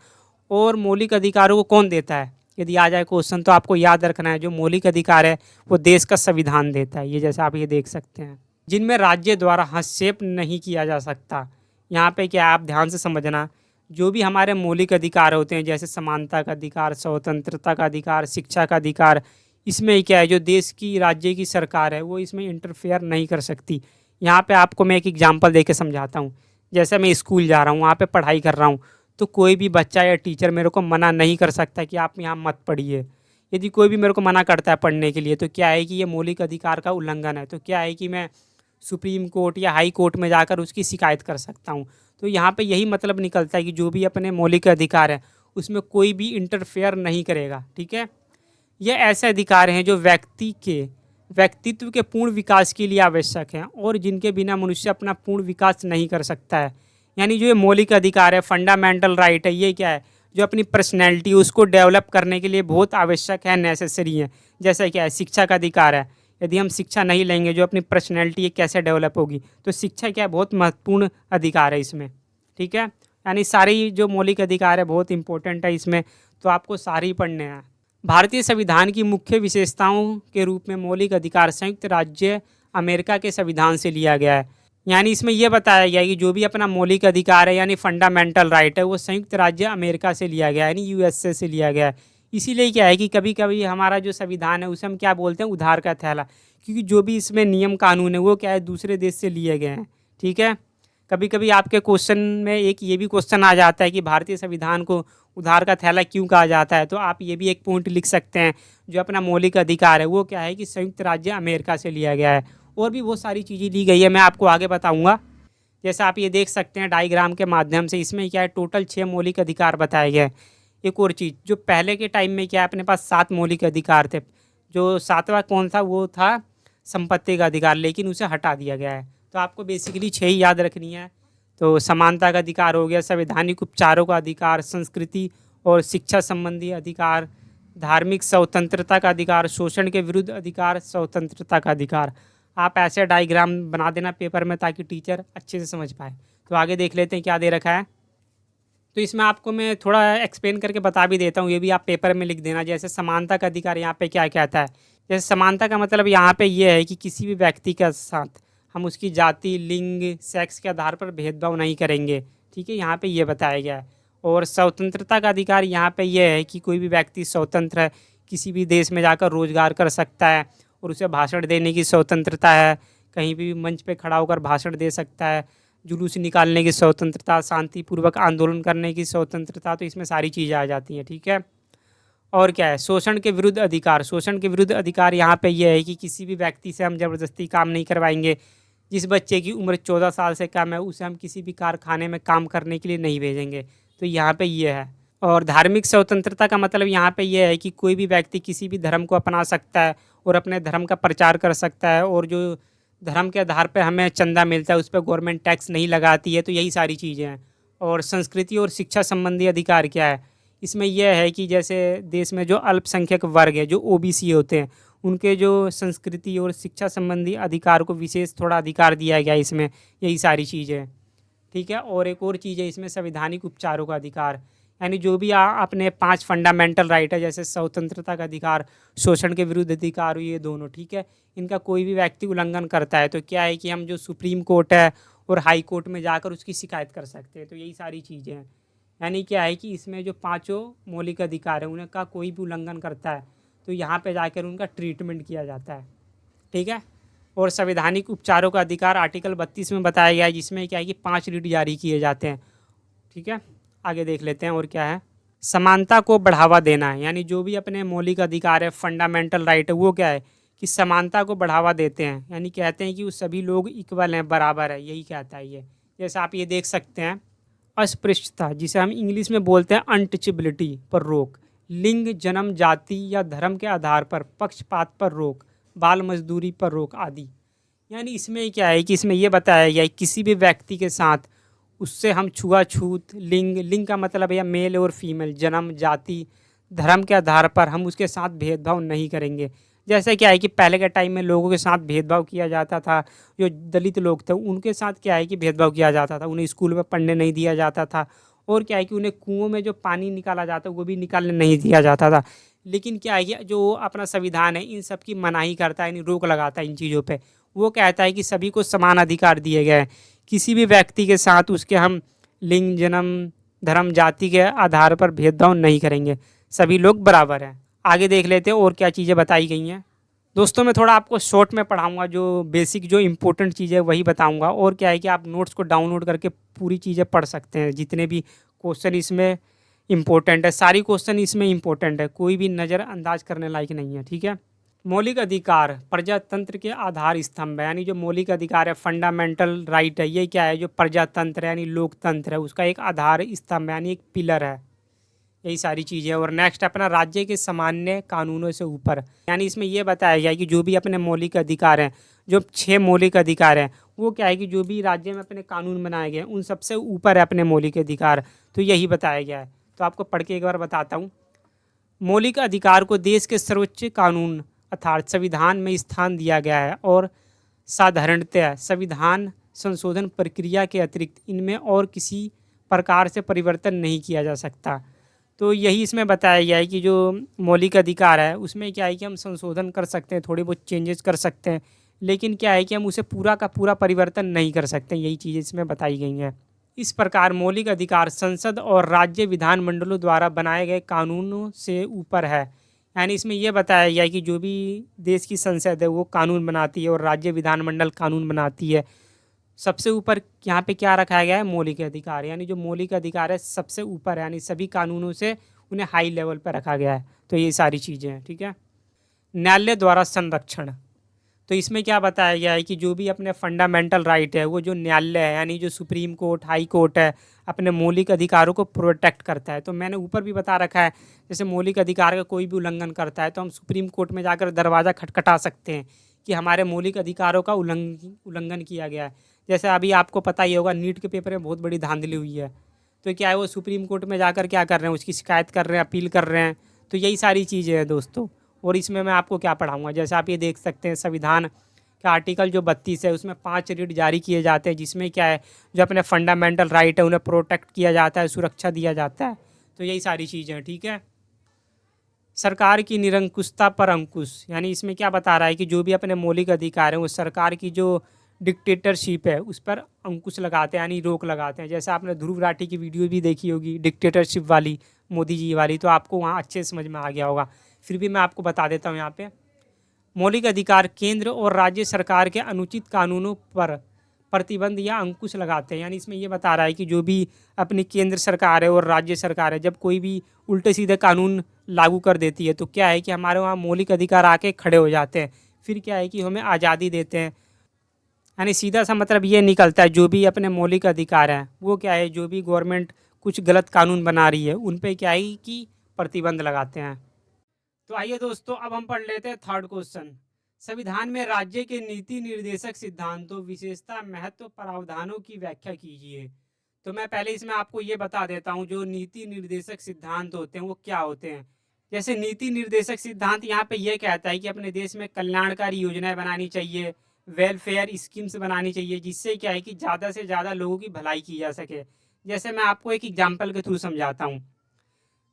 और मौलिक अधिकारों को कौन देता है, यदि आ जाए क्वेश्चन तो आपको याद रखना है जो मौलिक अधिकार है वो देश का संविधान देता है। ये जैसे आप ये देख सकते हैं, जिनमें राज्य द्वारा हस्तक्षेप नहीं किया जा सकता। यहाँ पे क्या आप ध्यान से समझना, जो भी हमारे मौलिक अधिकार होते हैं जैसे समानता का अधिकार, स्वतंत्रता का अधिकार, शिक्षा का अधिकार, इसमें क्या है जो देश की राज्य की सरकार है वो इसमें इंटरफेयर नहीं कर सकती। यहाँ पे आपको मैं एक एग्जांपल दे के समझाता हूँ। जैसे मैं स्कूल जा रहा हूँ, वहाँ पे पढ़ाई कर रहा हूँ, तो कोई भी बच्चा या टीचर मेरे को मना नहीं कर सकता कि आप यहाँ मत पढ़िए। यदि कोई भी मेरे को मना करता है पढ़ने के लिए तो क्या है कि ये मौलिक अधिकार का उल्लंघन है। तो क्या है कि मैं सुप्रीम कोर्ट या हाई कोर्ट में जाकर उसकी शिकायत कर सकता हूँ। तो यहाँ पे यही मतलब निकलता है कि जो भी अपने मौलिक अधिकार है उसमें कोई भी इंटरफेयर नहीं करेगा। ठीक है, ये ऐसे अधिकार हैं जो व्यक्ति के व्यक्तित्व के पूर्ण विकास के लिए आवश्यक हैं और जिनके बिना मनुष्य अपना पूर्ण विकास नहीं कर सकता है। यानी जो ये मौलिक अधिकार है, फंडामेंटल राइट है, ये क्या है जो अपनी पर्सनैलिटी उसको डेवलप करने के लिए बहुत आवश्यक है, नेसेसरी है। जैसे क्या है शिक्षा का अधिकार है, यदि हम शिक्षा नहीं लेंगे, जो अपनी पर्सनैलिटी है कैसे डेवलप होगी। तो शिक्षा क्या है, बहुत महत्वपूर्ण अधिकार है इसमें, ठीक है। यानी सारी जो मौलिक अधिकार है बहुत इंपॉर्टेंट है इसमें, तो आपको सारे ही पढ़ने हैं। भारतीय संविधान की मुख्य विशेषताओं के रूप में मौलिक अधिकार संयुक्त राज्य अमेरिका के संविधान से लिया गया है। यानी इसमें यह बताया गया है कि जो भी अपना मौलिक अधिकार है यानी फंडामेंटल राइट है, वो संयुक्त राज्य अमेरिका से लिया गया है, यानी यूएसए से लिया गया है। इसीलिए क्या है कि कभी कभी हमारा जो संविधान है उसे हम क्या बोलते हैं, उधार का थैला, क्योंकि जो भी इसमें नियम कानून है वो क्या है, दूसरे देश से लिए गए हैं, ठीक है। कभी कभी आपके क्वेश्चन में एक ये भी क्वेश्चन आ जाता है कि भारतीय संविधान को उधार का थैला क्यों कहा जाता है, तो आप ये भी एक पॉइंट लिख सकते हैं। जो अपना मौलिक अधिकार है वो क्या है कि संयुक्त राज्य अमेरिका से लिया गया है। और भी बहुत सारी चीज़ें ली गई है, मैं आपको आगे बताऊंगा। जैसे आप ये देख सकते हैं डायग्राम के माध्यम से, इसमें क्या है टोटल 6 मौलिक अधिकार बताए गए हैं। एक और चीज़, जो पहले के टाइम में क्या है अपने पास 7 मौलिक अधिकार थे, जो 7वां कौन था, वो था संपत्ति का अधिकार, लेकिन उसे हटा दिया गया है। तो आपको बेसिकली 6 ही याद रखनी है। तो समानता का अधिकार हो गया, संवैधानिक उपचारों का अधिकार, संस्कृति और शिक्षा संबंधी अधिकार, धार्मिक स्वतंत्रता का अधिकार, शोषण के विरुद्ध अधिकार, स्वतंत्रता का अधिकार। आप ऐसे डायग्राम बना देना पेपर में ताकि टीचर अच्छे से समझ पाए। तो आगे देख लेते हैं क्या दे रखा है। तो इसमें आपको मैं थोड़ा एक्सप्लेन करके बता भी देता हूँ, ये भी आप पेपर में लिख देना। जैसे समानता का अधिकार यहाँ पे क्या कहता है, जैसे समानता का मतलब यहाँ पे ये है कि किसी भी व्यक्ति के साथ हम उसकी जाति, लिंग, सेक्स के आधार पर भेदभाव नहीं करेंगे, ठीक है, यहाँ पे ये बताया गया है। और स्वतंत्रता का अधिकार यहाँ पे ये है कि कोई भी व्यक्ति स्वतंत्र है, किसी भी देश में जाकर रोजगार कर सकता है और उसे भाषण देने की स्वतंत्रता है, कहीं भी मंच पे खड़ा होकर भाषण दे सकता है, जुलूस निकालने की स्वतंत्रता, शांतिपूर्वक आंदोलन करने की स्वतंत्रता। तो इसमें सारी चीज़ें आ जाती हैं, ठीक है। और क्या है, शोषण के विरुद्ध अधिकार। शोषण के विरुद्ध अधिकार यहाँ पे ये है कि किसी भी व्यक्ति से हम ज़बरदस्ती काम नहीं करवाएंगे। जिस बच्चे की उम्र 14 साल से कम है उसे हम किसी भी कारखाने में काम करने के लिए नहीं भेजेंगे। तो यहाँ पे ये है। और धार्मिक स्वतंत्रता का मतलब यहाँ पे ये है कि कोई भी व्यक्ति किसी भी धर्म को अपना सकता है और अपने धर्म का प्रचार कर सकता है, और जो धर्म के आधार पर हमें चंदा मिलता है उस पर गवर्नमेंट टैक्स नहीं लगाती है। तो यही सारी चीज़ें हैं। और संस्कृति और शिक्षा संबंधी अधिकार क्या है, इसमें यह है कि जैसे देश में जो अल्पसंख्यक वर्ग है, जो ओबीसी होते हैं, उनके जो संस्कृति और शिक्षा संबंधी अधिकार को विशेष थोड़ा अधिकार दिया गया है इसमें। यही सारी चीज़ें हैं, ठीक है। और एक और चीज़ है इसमें संवैधानिक उपचारों का अधिकार, यानी जो भी अपने 5 फंडामेंटल राइट है, जैसे स्वतंत्रता का अधिकार, शोषण के विरुद्ध अधिकार, ये दोनों, ठीक है, इनका कोई भी व्यक्ति उल्लंघन करता है तो क्या है कि हम जो सुप्रीम कोर्ट है और हाई कोर्ट में जाकर उसकी शिकायत कर सकते हैं। तो यही सारी चीज़ें हैं। यानी क्या है कि इसमें जो 5 मौलिक अधिकार है उनका कोई भी उल्लंघन करता है तो यहाँ पे जाकर उनका ट्रीटमेंट किया जाता है, ठीक है। और संवैधानिक उपचारों का अधिकार आर्टिकल 32 में बताया गया है, जिसमें क्या है कि 5 रिट जारी किए जाते हैं, ठीक है। आगे देख लेते हैं और क्या है। समानता को बढ़ावा देना है, यानी जो भी अपने मौलिक अधिकार है, फंडामेंटल राइट है, वो क्या है कि समानता को बढ़ावा देते हैं। यानी कहते हैं कि वो सभी लोग इक्वल हैं, बराबर है, यही कहता है ये। जैसे आप ये देख सकते हैं, अस्पृश्यता, जिसे हम इंग्लिश में बोलते हैं अनटचेबिलिटी, पर रोक, लिंग, जन्म, जाति या धर्म के आधार पर पक्षपात पर रोक, बाल मजदूरी पर रोक आदि। यानी इसमें क्या है कि इसमें यह बताया गया है किसी भी व्यक्ति के साथ उससे हम छुआछूत, लिंग का मतलब है मेल और फीमेल, जन्म, जाति, धर्म के आधार पर हम उसके साथ भेदभाव नहीं करेंगे। जैसे क्या है कि पहले के टाइम में लोगों के साथ भेदभाव किया जाता था, जो दलित लोग थे उनके साथ क्या है कि भेदभाव किया जाता था, उन्हें स्कूल में पढ़ने नहीं दिया जाता था, और क्या है कि उन्हें कुओं में जो पानी निकाला जाता है वो भी निकालने नहीं दिया जाता था। लेकिन क्या है कि जो अपना संविधान है इन सब की मनाही करता है, यानी रोक लगाता है इन चीज़ों पर। वो कहता है कि सभी को समान अधिकार दिए गए हैं, किसी भी व्यक्ति के साथ उसके हम लिंग, जन्म, धर्म, जाति के आधार पर भेदभाव नहीं करेंगे, सभी लोग बराबर हैं। आगे देख लेते हैं और क्या चीज़ें बताई गई हैं। दोस्तों मैं थोड़ा आपको शॉर्ट में पढ़ाऊंगा, जो बेसिक जो इंपॉर्टेंट चीज़ें वही बताऊंगा। और क्या है कि आप नोट्स को डाउनलोड करके पूरी चीज़ें पढ़ सकते हैं, जितने भी क्वेश्चन इसमें इंपॉर्टेंट है, सारी क्वेश्चन इसमें इंपॉर्टेंट है, कोई भी नज़रअंदाज करने लायक नहीं है, ठीक है। मौलिक अधिकार प्रजातंत्र के आधार स्तंभ है, यानी जो मौलिक अधिकार है, फंडामेंटल राइट है, ये क्या है, जो प्रजातंत्र है यानी लोकतंत्र है उसका एक आधार स्तंभ है, यानी एक पिलर है, यही सारी चीज़ें। और नेक्स्ट अपना राज्य के सामान्य कानूनों से ऊपर, यानी इसमें यह बताया गया है कि जो भी अपने मौलिक अधिकार हैं, जो 6 मौलिक अधिकार हैं, वो क्या है कि जो भी राज्य में अपने कानून बनाए गए हैं उन सबसे ऊपर है अपने मौलिक अधिकार। तो यही बताया गया है। तो आपको पढ़ के एक बार बताता हूँ। मौलिक अधिकार को देश के सर्वोच्च कानून अर्थात संविधान में स्थान दिया गया है और साधारणतया संविधान संशोधन प्रक्रिया के अतिरिक्त इनमें और किसी प्रकार से परिवर्तन नहीं किया जा सकता। तो यही इसमें बताया गया है कि जो मौलिक अधिकार है उसमें क्या है कि हम संशोधन कर सकते हैं, थोड़ी बहुत चेंजेस कर सकते हैं, लेकिन क्या है कि हम उसे पूरा का पूरा परिवर्तन नहीं कर सकते। यही चीज़ें इसमें बताई गई हैं। इस प्रकार मौलिक अधिकार संसद और राज्य विधानमंडलों द्वारा बनाए गए कानूनों से ऊपर है। यानी इसमें यह बताया गया है कि जो भी देश की संसद है वो कानून बनाती है और राज्य विधानमंडल कानून बनाती है। सबसे ऊपर यहाँ पे क्या रखा गया है? मौलिक अधिकार। यानी जो मौलिक अधिकार है सबसे ऊपर है, यानी सभी कानूनों से उन्हें हाई लेवल पर रखा गया है। तो ये सारी चीज़ें हैं, ठीक है। न्यायालय द्वारा संरक्षण, तो इसमें क्या बताया गया है कि जो भी अपने फंडामेंटल राइट है वो जो न्यायालय है यानी जो सुप्रीम कोर्ट, हाई कोर्ट है, अपने मौलिक अधिकारों को प्रोटेक्ट करता है। तो मैंने ऊपर भी बता रखा है, जैसे मौलिक अधिकार का कोई भी उल्लंघन करता है तो हम सुप्रीम कोर्ट में जाकर दरवाज़ा खटखटा सकते हैं कि हमारे मौलिक अधिकारों का उल्लंघन किया गया है। जैसे अभी आपको पता ही होगा, नीट के पेपर में बहुत बड़ी धांधली हुई है, तो क्या है वो सुप्रीम कोर्ट में जाकर क्या कर रहे हैं, उसकी शिकायत कर रहे हैं, अपील कर रहे हैं। तो यही सारी चीज़ें हैं दोस्तों। और इसमें मैं आपको क्या पढ़ाऊँगा, जैसे आप ये देख सकते हैं संविधान का आर्टिकल जो 32 है उसमें 5 रिट जारी किए जाते हैं, जिसमें क्या है जो अपने फंडामेंटल राइट है उन्हें प्रोटेक्ट किया जाता है, सुरक्षा दिया जाता है। तो यही सारी चीज़ें हैं, ठीक है। सरकार की निरंकुशता पर अंकुश, यानी इसमें क्या बता रहा है कि जो भी अपने मौलिक अधिकार हैं वो सरकार की जो डिक्टेटरशिप है उस पर अंकुश लगाते हैं, यानी रोक लगाते हैं। जैसे आपने ध्रुव राठी की वीडियो भी देखी होगी डिक्टेटरशिप वाली, मोदी जी वाली, तो आपको वहाँ अच्छे समझ में आ गया होगा। फिर भी मैं आपको बता देता हूँ यहाँ पे। मौलिक अधिकार केंद्र और राज्य सरकार के अनुचित कानूनों पर प्रतिबंध या अंकुश लगाते हैं। यानी इसमें ये बता रहा है कि जो भी अपनी केंद्र सरकार है और राज्य सरकार है जब कोई भी उल्टे सीधे कानून लागू कर देती है तो क्या है कि हमारे वहाँ मौलिक अधिकार आके खड़े हो जाते हैं। फिर क्या है कि हमें आज़ादी देते हैं। यानी सीधा सा मतलब ये निकलता है जो भी अपने मौलिक अधिकार हैं वो क्या है, जो भी गवर्नमेंट कुछ गलत कानून बना रही है उन पे क्या है कि प्रतिबंध लगाते हैं। तो आइए दोस्तों अब हम पढ़ लेते हैं थर्ड क्वेश्चन। संविधान में राज्य के नीति निर्देशक सिद्धांतों, विशेषता, महत्व, प्रावधानों की व्याख्या कीजिए। तो मैं पहले इसमें आपको ये बता देता हूँ जो नीति निर्देशक सिद्धांत होते हैं वो क्या होते हैं। जैसे नीति निर्देशक सिद्धांत यहाँ पे ये कहता है कि अपने देश में कल्याणकारी योजनाएं बनानी चाहिए, वेलफेयर स्कीम्स बनानी चाहिए, जिससे क्या है कि ज़्यादा से ज़्यादा लोगों की भलाई की जा सके। जैसे मैं आपको एक एग्जाम्पल के थ्रू समझाता हूँ।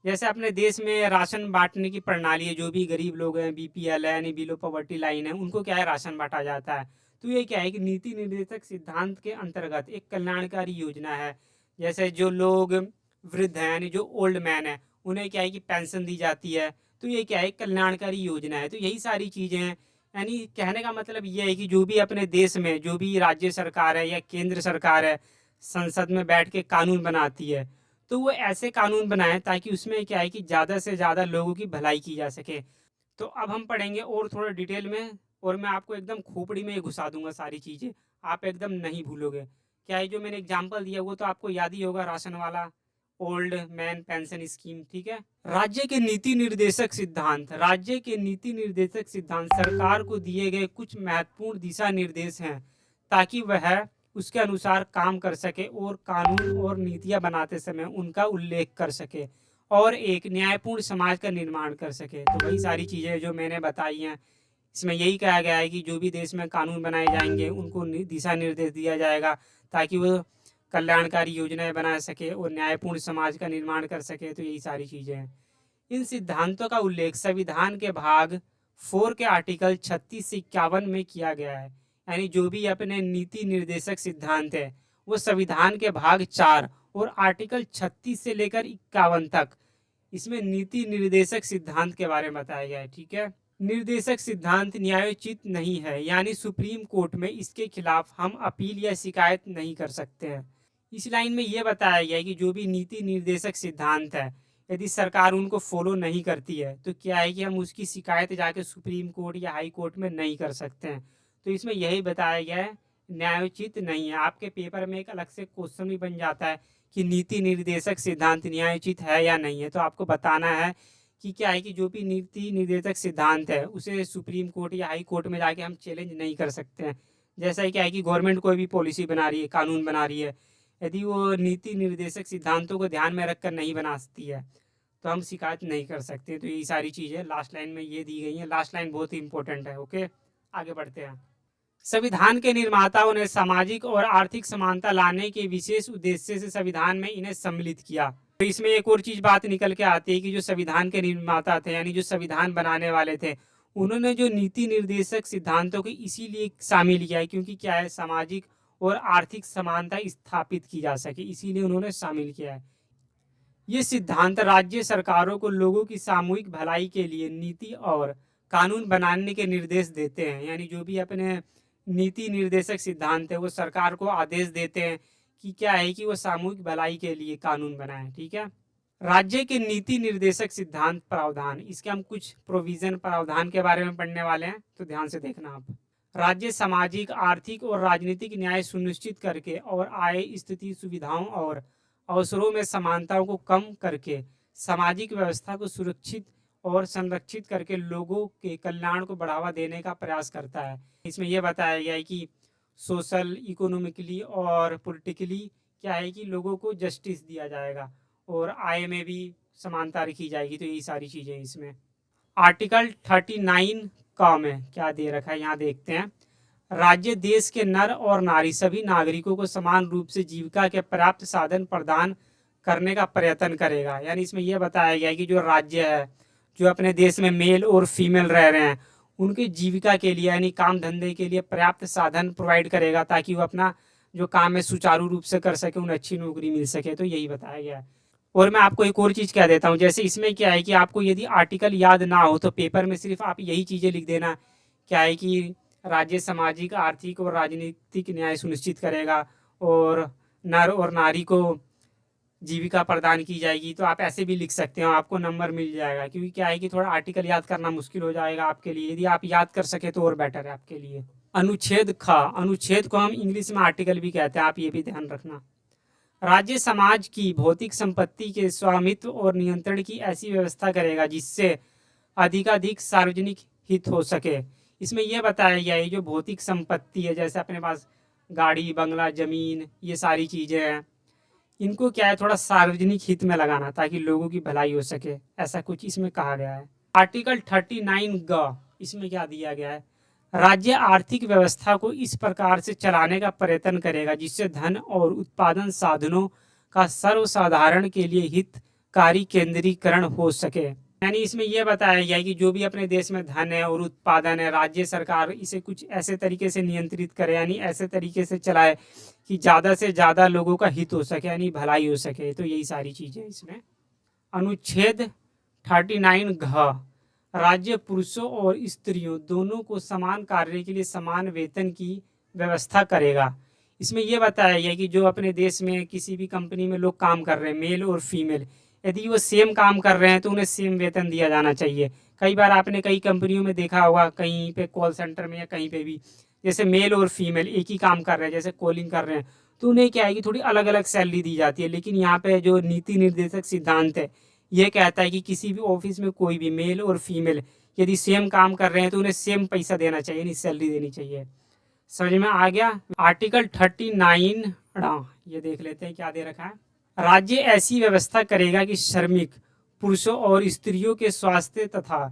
जैसे अपने देश में राशन बांटने की प्रणाली है, जो भी गरीब लोग हैं, बीपीएल है यानी बिलो पॉवर्टी लाइन है, उनको क्या है राशन बांटा जाता है। तो ये क्या है कि नीति निर्देशक सिद्धांत के अंतर्गत एक कल्याणकारी योजना है। जैसे जो लोग वृद्ध हैं यानी जो ओल्ड मैन है उन्हें क्या है कि पेंशन दी जाती है। तो ये क्या है, कल्याणकारी योजना है। तो यही सारी चीज़ें हैं। यानी कहने का मतलब ये है कि जो भी अपने देश में जो भी राज्य सरकार है या केंद्र सरकार है संसद में बैठ के कानून बनाती है तो वो ऐसे कानून बनाएं ताकि उसमें क्या है कि ज़्यादा से ज़्यादा लोगों की भलाई की जा सके। तो अब हम पढ़ेंगे और थोड़ा डिटेल में, और मैं आपको एकदम खोपड़ी में घुसा दूंगा सारी चीज़ें, आप एकदम नहीं भूलोगे। क्या है जो मैंने एग्जाम्पल दिया वो तो आपको याद ही होगा, राशन वाला, ओल्ड मैन पेंशन स्कीम, ठीक है। राज्य के नीति निर्देशक सिद्धांत, राज्य के नीति निर्देशक सिद्धांत सरकार को दिए गए कुछ महत्वपूर्ण दिशा निर्देश हैं ताकि वह उसके अनुसार काम कर सके और कानून और नीतियां बनाते समय उनका उल्लेख कर सके और एक न्यायपूर्ण समाज का निर्माण कर सके। तो वही सारी चीज़ें जो मैंने बताई हैं, इसमें यही कहा गया है कि जो भी देश में कानून बनाए जाएंगे उनको दिशा निर्देश दिया जाएगा ताकि वो कल्याणकारी योजनाएं बना सके और न्यायपूर्ण समाज का निर्माण कर सके। तो यही सारी चीज़ें हैं। इन सिद्धांतों का उल्लेख संविधान के भाग 4 के आर्टिकल 36 से 51 में किया गया है। यानी जो भी अपने नीति निर्देशक सिद्धांत है वो संविधान के भाग 4 और आर्टिकल 36 से लेकर 51 तक इसमें नीति निर्देशक सिद्धांत के बारे में बताया गया है, ठीक है। निर्देशक सिद्धांत न्यायोचित नहीं है, यानी सुप्रीम कोर्ट में इसके खिलाफ हम अपील या शिकायत नहीं कर सकते हैं। इस लाइन में यह बताया गया है कि जो भी नीति निर्देशक सिद्धांत है यदि सरकार उनको फॉलो नहीं करती है तो क्या है कि हम उसकी शिकायत जाके सुप्रीम कोर्ट या हाई कोर्ट में नहीं कर सकते हैं। तो इसमें यही बताया गया है, न्यायोचित नहीं है। आपके पेपर में एक अलग से क्वेश्चन भी बन जाता है कि नीति निर्देशक सिद्धांत न्यायोचित है या नहीं है। तो आपको बताना है कि क्या है कि जो भी नीति निर्देशक सिद्धांत है उसे सुप्रीम कोर्ट या हाई कोर्ट में जाके हम चैलेंज नहीं कर सकते हैं। जैसा क्या है कि गवर्नमेंट कोई भी पॉलिसी बना रही है, कानून बना रही है, यदि वो नीति निर्देशक सिद्धांतों को ध्यान में रखकर नहीं बनाती है तो हम शिकायत नहीं कर सकते। तो यही सारी चीज़ें लास्ट लाइन में ये दी गई हैं। लास्ट लाइन बहुत ही इंपॉर्टेंट है। ओके, आगे बढ़ते हैं। संविधान के निर्माताओं ने सामाजिक और आर्थिक समानता लाने के विशेष उद्देश्य से संविधान में इन्हें सम्मिलित किया। तो इसमें एक और चीज बात निकल के आती है कि जो संविधान के निर्माता थे, यानी जो संविधान बनाने वाले थे, उन्होंने जो नीति निर्देशक सिद्धांतों को इसीलिए शामिल किया है क्योंकि क्या है, सामाजिक और आर्थिक समानता स्थापित की जा सके, इसीलिए उन्होंने शामिल किया है। ये सिद्धांत राज्य सरकारों को लोगों की सामूहिक भलाई के लिए नीति और कानून बनाने के निर्देश देते हैं। यानी जो भी अपने नीति निर्देशक सिद्धांत है वो सरकार को आदेश देते हैं कि क्या है कि वो सामूहिक भलाई के लिए कानून बनाए। ठीक है, राज्य के नीति निर्देशक सिद्धांत प्रावधान, इसके हम कुछ प्रोविजन प्रावधान के बारे में पढ़ने वाले हैं, तो ध्यान से देखना आप। राज्य सामाजिक, आर्थिक और राजनीतिक न्याय सुनिश्चित करके और आय, स्थिति, सुविधाओं और अवसरों में समानताओं को कम करके सामाजिक व्यवस्था को सुरक्षित और संरक्षित करके लोगों के कल्याण को बढ़ावा देने का प्रयास करता है। इसमें यह बताया गया है कि सोशल, इकोनॉमिकली और पॉलिटिकली क्या है कि लोगों को जस्टिस दिया जाएगा और आय में भी समानता रखी जाएगी। तो यही सारी चीज़ें इसमें। आर्टिकल 39 का में क्या दे रखा है, यहाँ देखते हैं। राज्य देश के नर और नारी सभी नागरिकों को समान रूप से जीविका के पर्याप्त साधन प्रदान करने का प्रयत्न करेगा। यानी इसमें यह बताया गया है कि जो राज्य है, जो अपने देश में मेल और फीमेल रह रहे हैं, उनके जीविका के लिए यानी काम धंधे के लिए पर्याप्त साधन प्रोवाइड करेगा ताकि वो अपना जो काम है सुचारू रूप से कर सके, उन्हें अच्छी नौकरी मिल सके। तो यही बताया गया है। और मैं आपको एक और चीज़ कह देता हूँ, जैसे इसमें क्या है कि आपको यदि आर्टिकल याद ना हो तो पेपर में सिर्फ आप यही चीज़ें लिख देना, क्या है कि राज्य सामाजिक, आर्थिक और राजनीतिक न्याय सुनिश्चित करेगा और नर और नारी को जीविका प्रदान की जाएगी। तो आप ऐसे भी लिख सकते हो, आपको नंबर मिल जाएगा। क्योंकि क्या है कि थोड़ा आर्टिकल याद करना मुश्किल हो जाएगा आपके लिए, यदि आप याद कर सके तो और बेटर है आपके लिए। अनुच्छेद ख, अनुच्छेद को हम इंग्लिश में आर्टिकल भी कहते हैं, आप ये भी ध्यान रखना। राज्य समाज की भौतिक संपत्ति के स्वामित्व और नियंत्रण की ऐसी व्यवस्था करेगा जिससे अधिकाधिक सार्वजनिक हित हो सके। इसमें यह बताया गया है जो भौतिक संपत्ति है, जैसे अपने पास गाड़ी, बंगला, जमीन, ये सारी चीज़ें हैं, इनको क्या है थोड़ा सार्वजनिक हित में लगाना ताकि लोगों की भलाई हो सके, ऐसा कुछ इसमें कहा गया है। आर्टिकल 39 ग, इसमें क्या दिया गया है, राज्य आर्थिक व्यवस्था को इस प्रकार से चलाने का प्रयत्न करेगा जिससे धन और उत्पादन साधनों का सर्वसाधारण के लिए हितकारी केंद्रीकरण हो सके। यानी इसमें यह बताया गया है कि जो भी अपने देश में धन है और उत्पादन है, राज्य सरकार इसे कुछ ऐसे तरीके से नियंत्रित करे, यानी ऐसे तरीके से चलाए कि ज़्यादा से ज़्यादा लोगों का हित हो सके, यानी भलाई हो सके। तो यही सारी चीज़ें इसमें। अनुच्छेद 39 घ, राज्य पुरुषों और स्त्रियों दोनों को समान कार्य के लिए समान वेतन की व्यवस्था करेगा। इसमें यह बताया गया कि जो अपने देश में किसी भी कंपनी में लोग काम कर रहे हैं, मेल और फीमेल, यदि वो सेम काम कर रहे हैं तो उन्हें सेम वेतन दिया जाना चाहिए। कई बार आपने कई कंपनियों में देखा होगा, कहीं पे कॉल सेंटर में या कहीं पे भी, जैसे मेल और फीमेल एक ही काम कर रहे हैं, जैसे कॉलिंग कर रहे हैं, तो उन्हें क्या है कि थोड़ी अलग अलग सैलरी दी जाती है। लेकिन यहाँ पे जो नीति निर्देशक सिद्धांत है ये कहता है कि किसी भी ऑफिस में कोई भी मेल और फीमेल यदि सेम काम कर रहे हैं तो उन्हें सेम पैसा देना चाहिए, यानी सैलरी देनी चाहिए। समझ में आ गया। आर्टिकल 39 ये देख लेते हैं क्या दे रखा है। राज्य ऐसी व्यवस्था करेगा कि श्रमिक पुरुषों और स्त्रियों के स्वास्थ्य तथा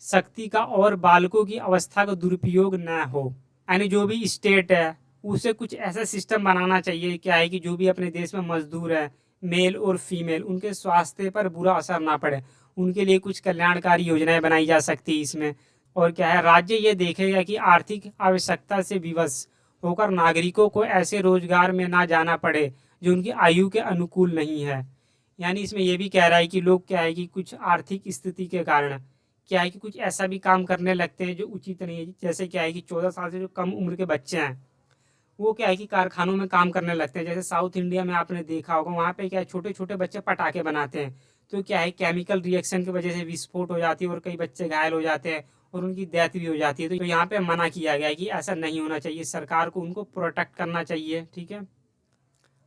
शक्ति का और बालकों की अवस्था का दुरुपयोग न हो। यानी जो भी स्टेट है उसे कुछ ऐसा सिस्टम बनाना चाहिए, क्या है कि जो भी अपने देश में मजदूर है, मेल और फीमेल, उनके स्वास्थ्य पर बुरा असर ना पड़े, उनके लिए कुछ कल्याणकारी योजनाएं बनाई जा सकती है इसमें। और क्या है, राज्य ये देखेगा कि आर्थिक आवश्यकता से विवश होकर नागरिकों को ऐसे रोजगार में ना जाना पड़े जो उनकी आयु के अनुकूल नहीं है। यानी इसमें यह भी कह रहा है कि लोग क्या है कि कुछ आर्थिक स्थिति के कारण क्या है कि कुछ ऐसा भी काम करने लगते हैं जो उचित नहीं है। जैसे क्या है कि 14 साल से जो कम उम्र के बच्चे हैं वो क्या है कि कारखानों में काम करने लगते हैं। जैसे साउथ इंडिया में आपने देखा होगा, वहाँ पे क्या है छोटे छोटे बच्चे पटाखे बनाते हैं, तो क्या है केमिकल रिएक्शन की वजह से विस्फोट हो जाती है और कई बच्चे घायल हो जाते हैं और उनकी डेथ भी हो जाती है। तो यहाँ पे मना किया गया है कि ऐसा नहीं होना चाहिए, सरकार को उनको प्रोटेक्ट करना चाहिए। ठीक है।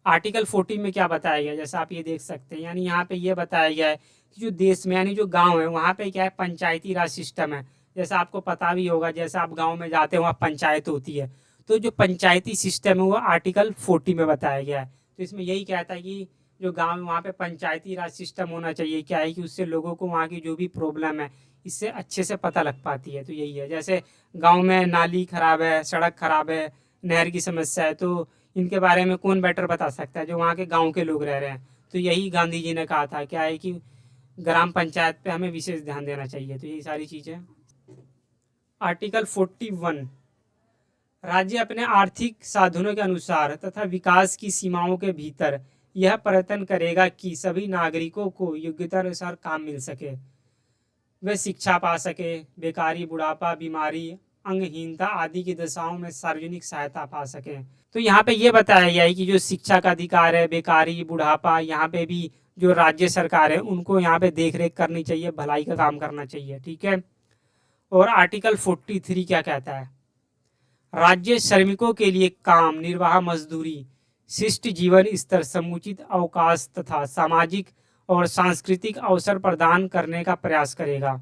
आर्टिकल 40 में क्या बताया गया, जैसा आप ये देख सकते हैं, यानी यहाँ पे ये बताया गया है कि जो देश में यानी जो गांव है वहाँ पे क्या है पंचायती राज सिस्टम है। जैसा आपको पता भी होगा, जैसे आप गांव में जाते हैं वहाँ पंचायत होती है, तो जो पंचायती सिस्टम है वो आर्टिकल 40 में बताया गया है। तो इसमें यही कहता है कि जो गांव है वहाँ पे पंचायती राज सिस्टम होना चाहिए। क्या है कि उससे लोगों को वहाँ की जो भी प्रॉब्लम है इससे अच्छे से पता लग पाती है। तो यही है, जैसे गांव में नाली खराब है, सड़क खराब है, नहर की समस्या है, तो इनके बारे में कौन बेटर बता सकता है, जो वहाँ के गांव के लोग रह रहे हैं। तो यही गांधी जी ने कहा था, क्या है कि ग्राम पंचायत पे हमें विशेष ध्यान देना चाहिए। तो यही सारी चीज़ें। आर्टिकल 41, राज्य अपने आर्थिक साधनों के अनुसार तथा विकास की सीमाओं के भीतर यह प्रयत्न करेगा कि सभी नागरिकों को योग्यता अनुसार काम मिल सके, वे शिक्षा पा सके, बेकारी, बुढ़ापा, बीमारी, अंगहीनता आदि की दशाओं में सार्वजनिक सहायता पा सकें। तो यहाँ पे ये बताया गया है कि जो शिक्षा का अधिकार है, बेकारी, बुढ़ापा, यहाँ पे भी जो राज्य सरकार है उनको यहाँ पे देख रेख करनी चाहिए, भलाई का काम करना चाहिए। ठीक है। और आर्टिकल 43 क्या कहता है, राज्य श्रमिकों के लिए काम, निर्वाह, मजदूरी, शिष्ट जीवन स्तर, समुचित अवकाश तथा सामाजिक और सांस्कृतिक अवसर प्रदान करने का प्रयास करेगा।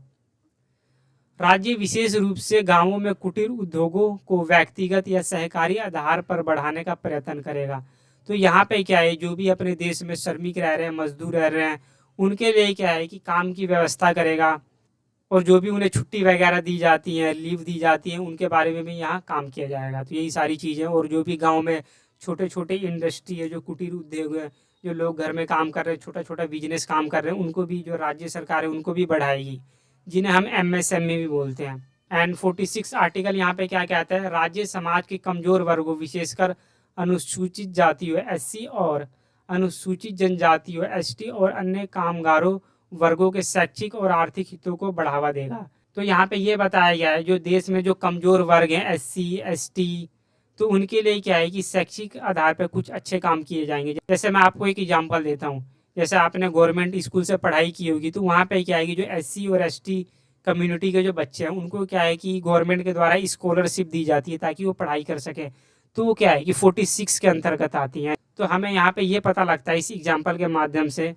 राज्य विशेष रूप से गांवों में कुटीर उद्योगों को व्यक्तिगत या सहकारी आधार पर बढ़ाने का प्रयत्न करेगा। तो यहाँ पे क्या है, जो भी अपने देश में श्रमिक रह रहे हैं, मजदूर रह रहे हैं, उनके लिए क्या है कि काम की व्यवस्था करेगा, और जो भी उन्हें छुट्टी वगैरह दी जाती है, लीव दी जाती है, उनके बारे में भी यहाँ काम किया जाएगा। तो यही सारी चीज़ें। और जो भी गांव में छोटे छोटे इंडस्ट्री है, जो कुटीर उद्योग है, जो लोग घर में काम कर रहे हैं, छोटा छोटा बिजनेस काम कर रहे हैं, उनको भी जो राज्य सरकार है उनको भी बढ़ाएगी, जिन्हें हम MSME भी बोलते हैं। एंड 46 आर्टिकल यहाँ पे क्या कहता है, राज्य समाज के कमजोर वर्गों, विशेषकर अनुसूचित जातियों SC और अनुसूचित जनजातियों ST और अन्य कामगारों वर्गों के शैक्षिक और आर्थिक हितों को बढ़ावा देगा। तो यहाँ पे ये बताया गया है, जो देश में जो कमजोर वर्ग हैं SC ST, तो उनके लिए क्या है कि शैक्षिक आधार पर कुछ अच्छे काम किए जाएंगे। जैसे मैं आपको एक एग्जांपल देता हूँ, जैसे आपने गवर्नमेंट स्कूल से पढ़ाई की होगी, तो वहाँ पे क्या है कि जो SC और ST कम्युनिटी के जो बच्चे हैं उनको क्या है कि गवर्नमेंट के द्वारा स्कॉलरशिप दी जाती है ताकि वो पढ़ाई कर सकें। तो वो क्या है कि 46 के अंतर्गत आती हैं। तो हमें यहाँ पे ये पता लगता है इस एग्जाम्पल के माध्यम से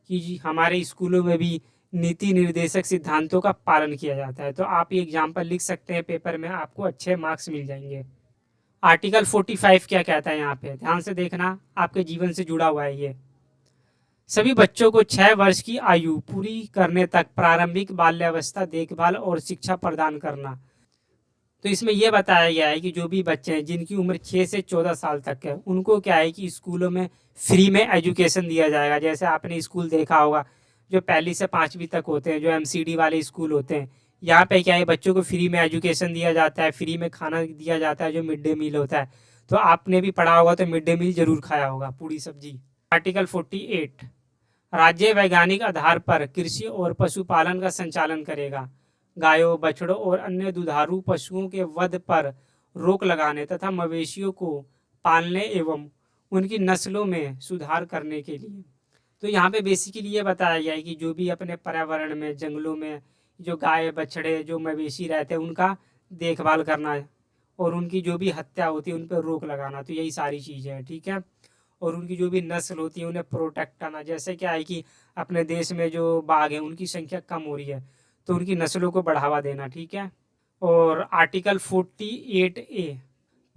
कि हमारे स्कूलों में भी नीति निर्देशक सिद्धांतों का पालन किया जाता है। तो आप ये एग्जाम्पल लिख सकते हैं पेपर में, आपको अच्छे मार्क्स मिल जाएंगे। आर्टिकल 45 क्या कहता है, यहाँ पे ध्यान से देखना, आपके जीवन से जुड़ा हुआ है ये। सभी बच्चों को 6 वर्ष की आयु पूरी करने तक प्रारंभिक बाल्यावस्था देखभाल और शिक्षा प्रदान करना। तो इसमें यह बताया गया है कि जो भी बच्चे हैं जिनकी उम्र 6 से 14 साल तक है, उनको क्या है कि स्कूलों में फ्री में एजुकेशन दिया जाएगा। जैसे आपने स्कूल देखा होगा जो 1ली से 5वीं तक होते हैं, जो MCD वाले स्कूल होते हैं, यहाँ पे क्या है बच्चों को फ्री में एजुकेशन दिया जाता है, फ्री में खाना दिया जाता है, जो मिड डे मील होता है। तो आपने भी पढ़ा होगा, तो मिड डे मील जरूर खाया होगा, पूरी सब्जी। आर्टिकल 48, राज्य वैज्ञानिक आधार पर कृषि और पशुपालन का संचालन करेगा। गायों, बछड़ों और अन्य दुधारू पशुओं के वध पर रोक लगाने तथा मवेशियों को पालने एवं उनकी नस्लों में सुधार करने के लिए। तो यहाँ पे बेसिकली ये बताया गया है कि जो भी अपने पर्यावरण में, जंगलों में जो गाय, बछड़े, जो मवेशी रहते हैं, उनका देखभाल करना है और उनकी जो भी हत्या होती है उन पर रोक लगाना। तो यही सारी चीज़ें हैं। ठीक है। और उनकी जो भी नस्ल होती है उन्हें प्रोटेक्ट करना। जैसे क्या है कि अपने देश में जो बाघ हैं उनकी संख्या कम हो रही है, तो उनकी नस्लों को बढ़ावा देना। ठीक है। और आर्टिकल 48A,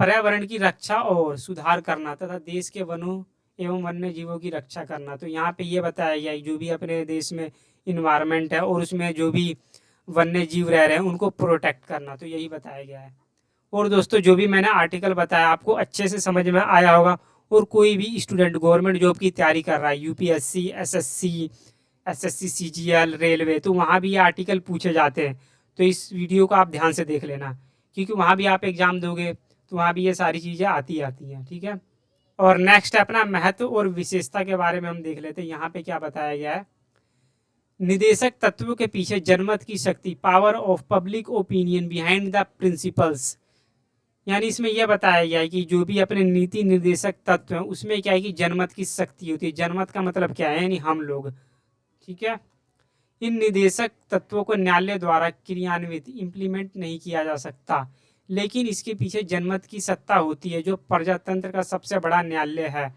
पर्यावरण की रक्षा और सुधार करना तथा देश के वनों एवं वन्य जीवों की रक्षा करना। तो यहाँ पे ये बताया गया है जो भी अपने देश में इन्वायरमेंट है और उसमें जो भी वन्य जीव रह रहे हैं उनको प्रोटेक्ट करना। तो यही बताया गया है। और दोस्तों, जो भी मैंने आर्टिकल बताया आपको अच्छे से समझ में आया होगा। और कोई भी स्टूडेंट गवर्नमेंट जॉब की तैयारी कर रहा है, UPSC, SSC, SSC, CGL, railway, तो वहाँ भी ये आर्टिकल पूछे जाते हैं। तो इस वीडियो को आप ध्यान से देख लेना, क्योंकि वहाँ भी आप एग्जाम दोगे तो वहाँ भी ये सारी चीज़ें आती हैं। ठीक है। और नेक्स्ट अपना महत्व और विशेषता के बारे में हम देख लेते हैं। यहाँ पे क्या बताया गया है, निदेशक तत्वों के पीछे जनमत की शक्ति, power of public opinion behind the principles. यानी इसमें यह बताया गया है कि जो भी अपने नीति निर्देशक तत्व हैं उसमें क्या है कि जनमत की शक्ति होती है। जनमत का मतलब क्या है, यानी हम लोग। ठीक है। इन निर्देशक तत्वों को न्यायालय द्वारा क्रियान्वित, इम्प्लीमेंट नहीं किया जा सकता, लेकिन इसके पीछे जनमत की सत्ता होती है, जो प्रजातंत्र का सबसे बड़ा न्यायालय है।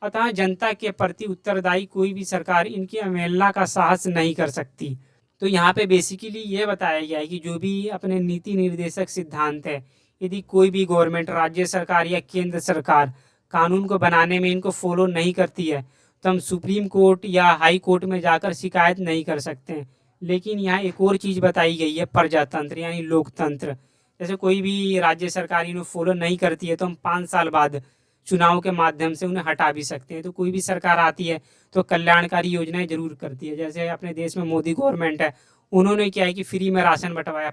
अतः जनता के प्रति उत्तरदायी कोई भी सरकार इनकी अवहेलना का साहस नहीं कर सकती। तो यहाँ पे बेसिकली ये बताया गया है कि जो भी अपने नीति निर्देशक सिद्धांत है, यदि कोई भी गवर्नमेंट, राज्य सरकार या केंद्र सरकार कानून को बनाने में इनको फॉलो नहीं करती है, तो हम सुप्रीम कोर्ट या हाई कोर्ट में जाकर शिकायत नहीं कर सकते हैं। लेकिन यहाँ एक और चीज़ बताई गई है, प्रजातंत्र यानी लोकतंत्र। जैसे कोई भी राज्य सरकार इन्हें फॉलो नहीं करती है तो हम 5 साल बाद चुनाव के माध्यम से उन्हें हटा भी सकते हैं। तो कोई भी सरकार आती है तो कल्याणकारी योजनाएं जरूर करती है। जैसे अपने देश में मोदी गवर्नमेंट है, उन्होंने क्या है कि फ्री में राशन बंटवाया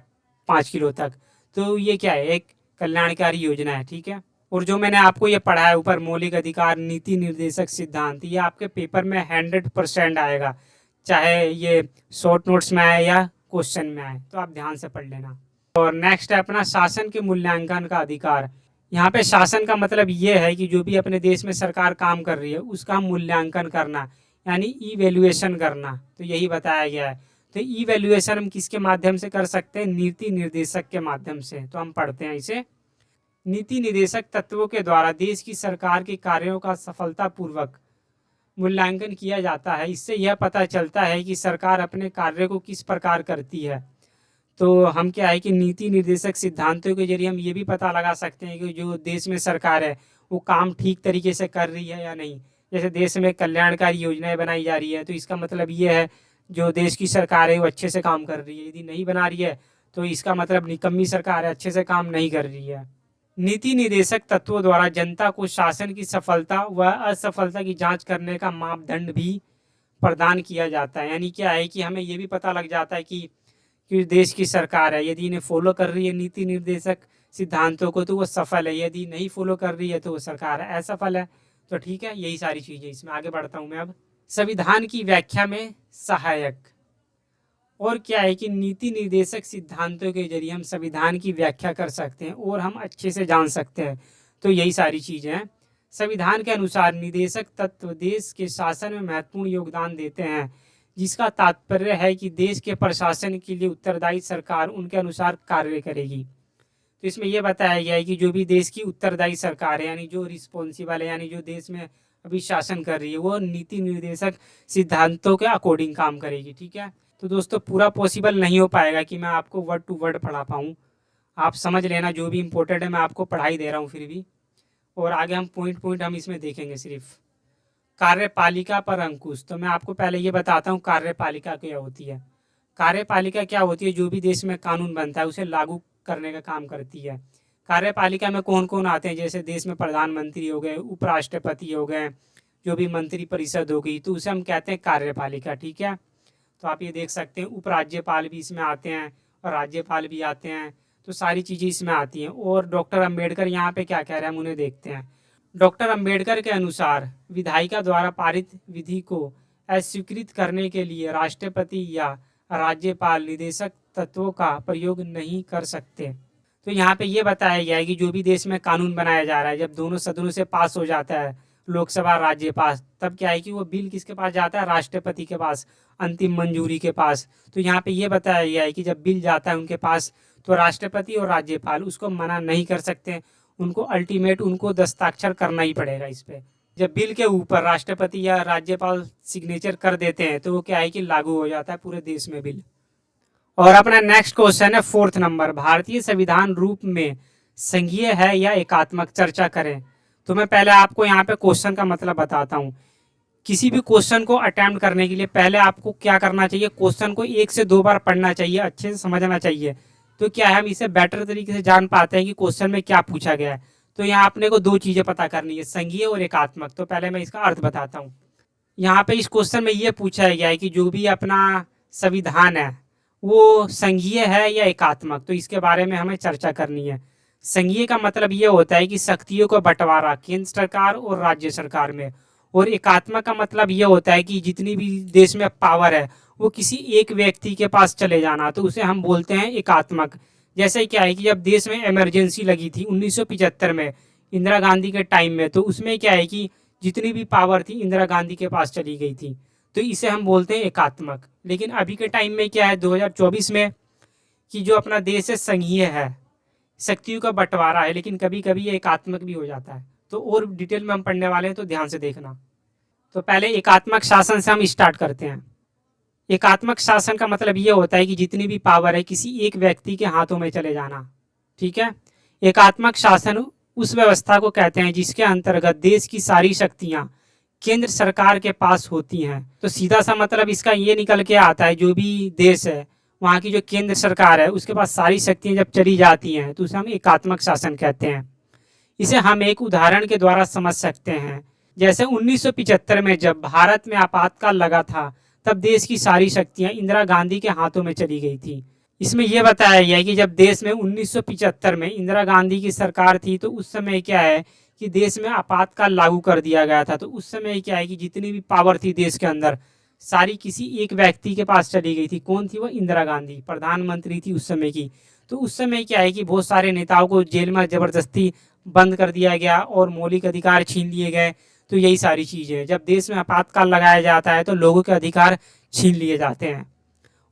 5 किलो तक। तो ये क्या है, एक कल्याणकारी योजना है, ठीक है। और जो मैंने आपको ये पढ़ा है ऊपर, मौलिक अधिकार नीति निर्देशक सिद्धांत, ये आपके पेपर में 100% आएगा, चाहे ये शॉर्ट नोट्स में आए या क्वेश्चन में आए, तो आप ध्यान से पढ़ लेना। और नेक्स्ट है अपना शासन के मूल्यांकन का अधिकार। यहाँ पे शासन का मतलब ये है कि जो भी अपने देश में सरकार काम कर रही है उसका मूल्यांकन करना, यानी इवेल्युएशन करना। तो यही बताया गया है। तो इवेल्युएशन हम किसके माध्यम से कर सकते हैं, नीति निर्देशक के माध्यम से। तो हम पढ़ते हैं इसे। नीति निर्देशक तत्वों के द्वारा देश की सरकार के कार्यों का सफलतापूर्वक मूल्यांकन किया जाता है। इससे यह पता चलता है कि सरकार अपने कार्य को किस प्रकार करती है। तो हम क्या है कि नीति निर्देशक सिद्धांतों के जरिए हम ये भी पता लगा सकते हैं कि जो देश में सरकार है वो काम ठीक तरीके से कर रही है या नहीं। जैसे देश में कल्याणकारी योजनाएं बनाई जा रही है तो इसका मतलब ये है जो देश की सरकार है वो अच्छे से काम कर रही है। यदि नहीं बना रही है तो इसका मतलब निकम्मी सरकार है, अच्छे से काम नहीं कर रही है। नीति निर्देशक तत्वों द्वारा जनता को शासन की सफलता व असफलता की जांच करने का मापदंड भी प्रदान किया जाता है। यानी क्या है कि हमें ये भी पता लग जाता है कि देश की सरकार है, यदि इन्हें फॉलो कर रही है नीति निर्देशक सिद्धांतों को तो वो सफल है, यदि नहीं फॉलो कर रही है तो वो सरकार असफल है। तो ठीक है, यही सारी चीज़ें। इसमें आगे बढ़ता हूँ मैं अब। संविधान की व्याख्या में सहायक। और क्या है कि नीति निर्देशक सिद्धांतों के जरिए हम संविधान की व्याख्या कर सकते हैं और हम अच्छे से जान सकते हैं। तो यही सारी चीज़ें हैं। संविधान के अनुसार निदेशक तत्व देश के शासन में महत्वपूर्ण योगदान देते हैं, जिसका तात्पर्य है कि देश के प्रशासन के लिए उत्तरदायी सरकार उनके अनुसार कार्य करेगी। तो इसमें यह बताया गया है कि जो भी देश की उत्तरदायी सरकार है, यानी जो रिस्पॉन्सिबल है, यानी जो देश में अभी शासन कर रही है, वो नीति निर्देशक सिद्धांतों के अकॉर्डिंग काम करेगी, ठीक है। तो दोस्तों पूरा पॉसिबल नहीं हो पाएगा कि मैं आपको वर्ड टू वर्ड पढ़ा पाऊँ। आप समझ लेना, जो भी इम्पोर्टेंट है मैं आपको पढ़ाई दे रहा हूँ फिर भी। और आगे हम पॉइंट हम इसमें देखेंगे सिर्फ। कार्यपालिका पर अंकुश। तो मैं आपको पहले ये बताता हूँ कार्यपालिका क्या होती है। कार्यपालिका क्या होती है, जो भी देश में कानून बनता है उसे लागू करने का काम करती है। कार्यपालिका में कौन कौन आते हैं, जैसे देश में प्रधानमंत्री हो गए, उपराष्ट्रपति हो गए, जो भी मंत्री परिषद हो गई, तो उसे हम कहते हैं कार्यपालिका, ठीक है। तो आप ये देख सकते हैं उपराज्यपाल भी इसमें आते हैं और राज्यपाल भी आते हैं। तो सारी चीज़ें इसमें आती हैं। और डॉक्टर अंबेडकर यहाँ पे क्या कह रहे हैं हम उन्हें देखते हैं। डॉक्टर अंबेडकर के अनुसार विधायिका द्वारा पारित विधि को अस्वीकृत करने के लिए राष्ट्रपति या राज्यपाल निदेशक तत्वों का प्रयोग नहीं कर सकते। तो यहाँ पे ये बताया गया है कि जो भी देश में कानून बनाया जा रहा है, जब दोनों सदनों से पास हो जाता है, लोकसभा राज्य पास, तब क्या है कि वो बिल किसके पास जाता है, राष्ट्रपति के पास, अंतिम मंजूरी के पास। तो यहाँ पे ये बताया गया है कि जब बिल जाता है उनके पास तो राष्ट्रपति और राज्यपाल उसको मना नहीं कर सकते, उनको अल्टीमेट उनको दस्ताक्षर करना ही पड़ेगा इस पर। जब बिल के ऊपर राष्ट्रपति या राज्यपाल सिग्नेचर कर देते हैं तो वो क्या है कि लागू हो जाता है पूरे देश में बिल। और अपना नेक्स्ट क्वेश्चन है 4th नंबर, भारतीय संविधान रूप में संघीय है या एकात्मक, चर्चा करें। तो मैं पहले आपको यहाँ पे क्वेश्चन का मतलब बताता हूँ। किसी भी क्वेश्चन को अटेम्प्ट करने के लिए पहले आपको क्या करना चाहिए, क्वेश्चन को 1 से 2 बार पढ़ना चाहिए, अच्छे से समझना चाहिए। तो क्या है, हम इसे बेटर तरीके से जान पाते हैं कि क्वेश्चन में क्या पूछा गया है। तो यहाँ अपने को 2 चीज़ें पता करनी है, संघीय और एकात्मक। तो पहले मैं इसका अर्थ बताता हूँ। यहाँ पे इस क्वेश्चन में ये पूछा गया है कि जो भी अपना संविधान है वो संघीय है या एकात्मक। तो इसके बारे में हमें चर्चा करनी है। संघीय का मतलब ये होता है कि शक्तियों का बंटवारा केंद्र सरकार और राज्य सरकार में। और एकात्मक का मतलब ये होता है कि जितनी भी देश में पावर है वो किसी एक व्यक्ति के पास चले जाना, तो उसे हम बोलते हैं एकात्मक। जैसे क्या है कि जब देश में इमरजेंसी लगी थी 1975 में इंदिरा गांधी के टाइम में, तो उसमें क्या है कि जितनी भी पावर थी इंदिरा गांधी के पास चली गई थी, तो इसे हम बोलते हैं एकात्मक। लेकिन अभी के टाइम में क्या है 2024 में कि जो अपना देश है संघीय है, शक्तियों का बंटवारा है, लेकिन कभी कभी ये एकात्मक भी हो जाता है। तो और डिटेल में हम पढ़ने वाले हैं, तो ध्यान से देखना। तो पहले एकात्मक शासन से हम स्टार्ट करते हैं। एकात्मक शासन का मतलब ये होता है कि जितनी भी पावर है किसी एक व्यक्ति के हाथों में चले जाना, ठीक है। एकात्मक शासन उस व्यवस्था को कहते हैं जिसके अंतर्गत देश की सारी शक्तियां केंद्र सरकार के पास होती हैं। तो सीधा सा मतलब इसका ये निकल के आता है, जो भी देश है वहाँ की जो केंद्र सरकार है उसके पास सारी शक्तियाँ जब चली जाती हैं तो उसे हम एकात्मक शासन कहते हैं। इसे हम एक उदाहरण के द्वारा समझ सकते हैं। जैसे 1975 में जब भारत में आपातकाल लगा था, तब देश की सारी शक्तियां इंदिरा गांधी के हाथों में चली गई थी। इसमें यह बताया गया है कि जब देश में 1975 में इंदिरा गांधी की सरकार थी, तो उस समय क्या है कि देश में आपातकाल लागू कर दिया गया था। तो उस समय क्या है कि जितनी भी पावर थी देश के अंदर, सारी किसी एक व्यक्ति के पास चली गई थी। कौन थी वो? इंदिरा गांधी, प्रधानमंत्री थी उस समय की। तो उस समय क्या है कि बहुत सारे नेताओं को जेल में ज़बरदस्ती बंद कर दिया गया और मौलिक अधिकार छीन लिए गए। तो यही सारी चीज़ें, जब देश में आपातकाल लगाया जाता है तो लोगों के अधिकार छीन लिए जाते हैं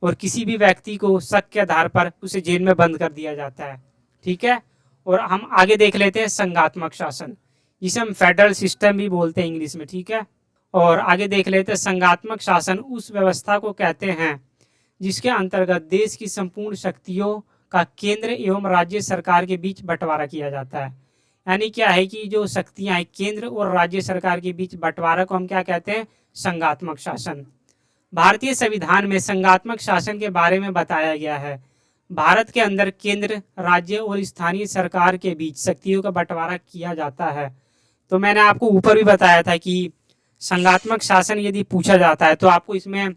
और किसी भी व्यक्ति को शक के आधार पर उसे जेल में बंद कर दिया जाता है। ठीक है। और हम आगे देख लेते हैं संघात्मक शासन, जिसे हम फेडरल सिस्टम भी बोलते हैं इंग्लिश में। ठीक है। और आगे देख लेते हैं संघात्मक शासन उस व्यवस्था को कहते हैं जिसके अंतर्गत देश की संपूर्ण शक्तियों का केंद्र एवं राज्य सरकार के बीच बंटवारा किया जाता है। यानी क्या है कि जो शक्तियां हैं केंद्र और राज्य सरकार के बीच बंटवारा को हम क्या कहते हैं? संघात्मक शासन। भारतीय संविधान में संघात्मक शासन के बारे में बताया गया है। भारत के अंदर केंद्र, राज्य और स्थानीय सरकार के बीच शक्तियों का बंटवारा किया जाता है। तो मैंने आपको ऊपर भी बताया था कि संघात्मक शासन यदि पूछा जाता है तो आपको इसमें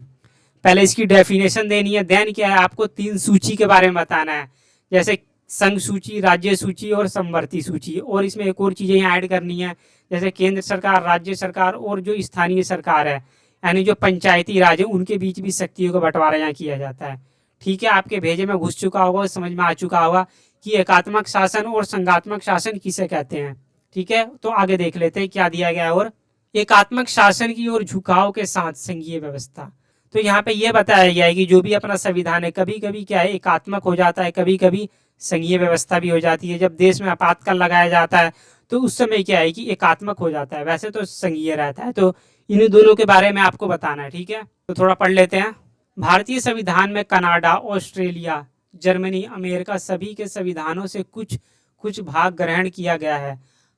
पहले इसकी डेफिनेशन देनी है, देन क्या है आपको 3 सूची के बारे में बताना है, जैसे संघ सूची, राज्य सूची और समवर्ती सूची। और इसमें एक और चीज़ें यहाँ ऐड करनी है, जैसे केंद्र सरकार, राज्य सरकार और जो स्थानीय सरकार है यानी जो पंचायती राज है, उनके बीच भी शक्तियों का बंटवारा यहाँ किया जाता है। ठीक है। आपके भेजे में घुस चुका होगा, समझ में आ चुका होगा कि एकात्मक शासन और संघात्मक शासन किसे कहते हैं। ठीक है। तो आगे देख लेते हैं क्या दिया गया है। और एकात्मक शासन की ओर झुकाव के साथ संघीय व्यवस्था। तो यहाँ पे ये बताया गया है कि जो भी अपना संविधान है कभी कभी क्या है एकात्मक हो जाता है, कभी कभी संघीय व्यवस्था भी हो जाती है। जब देश में आपातकाल लगाया जाता है तो उस समय क्या है कि एकात्मक हो जाता है, वैसे तो संघीय रहता है। तो इन दोनों के बारे में आपको बताना है। ठीक है। तो थोड़ा पढ़ लेते हैं। भारतीय संविधान में कनाडा, ऑस्ट्रेलिया, जर्मनी, अमेरिका सभी के संविधानों से कुछ कुछ भाग ग्रहण किया गया है।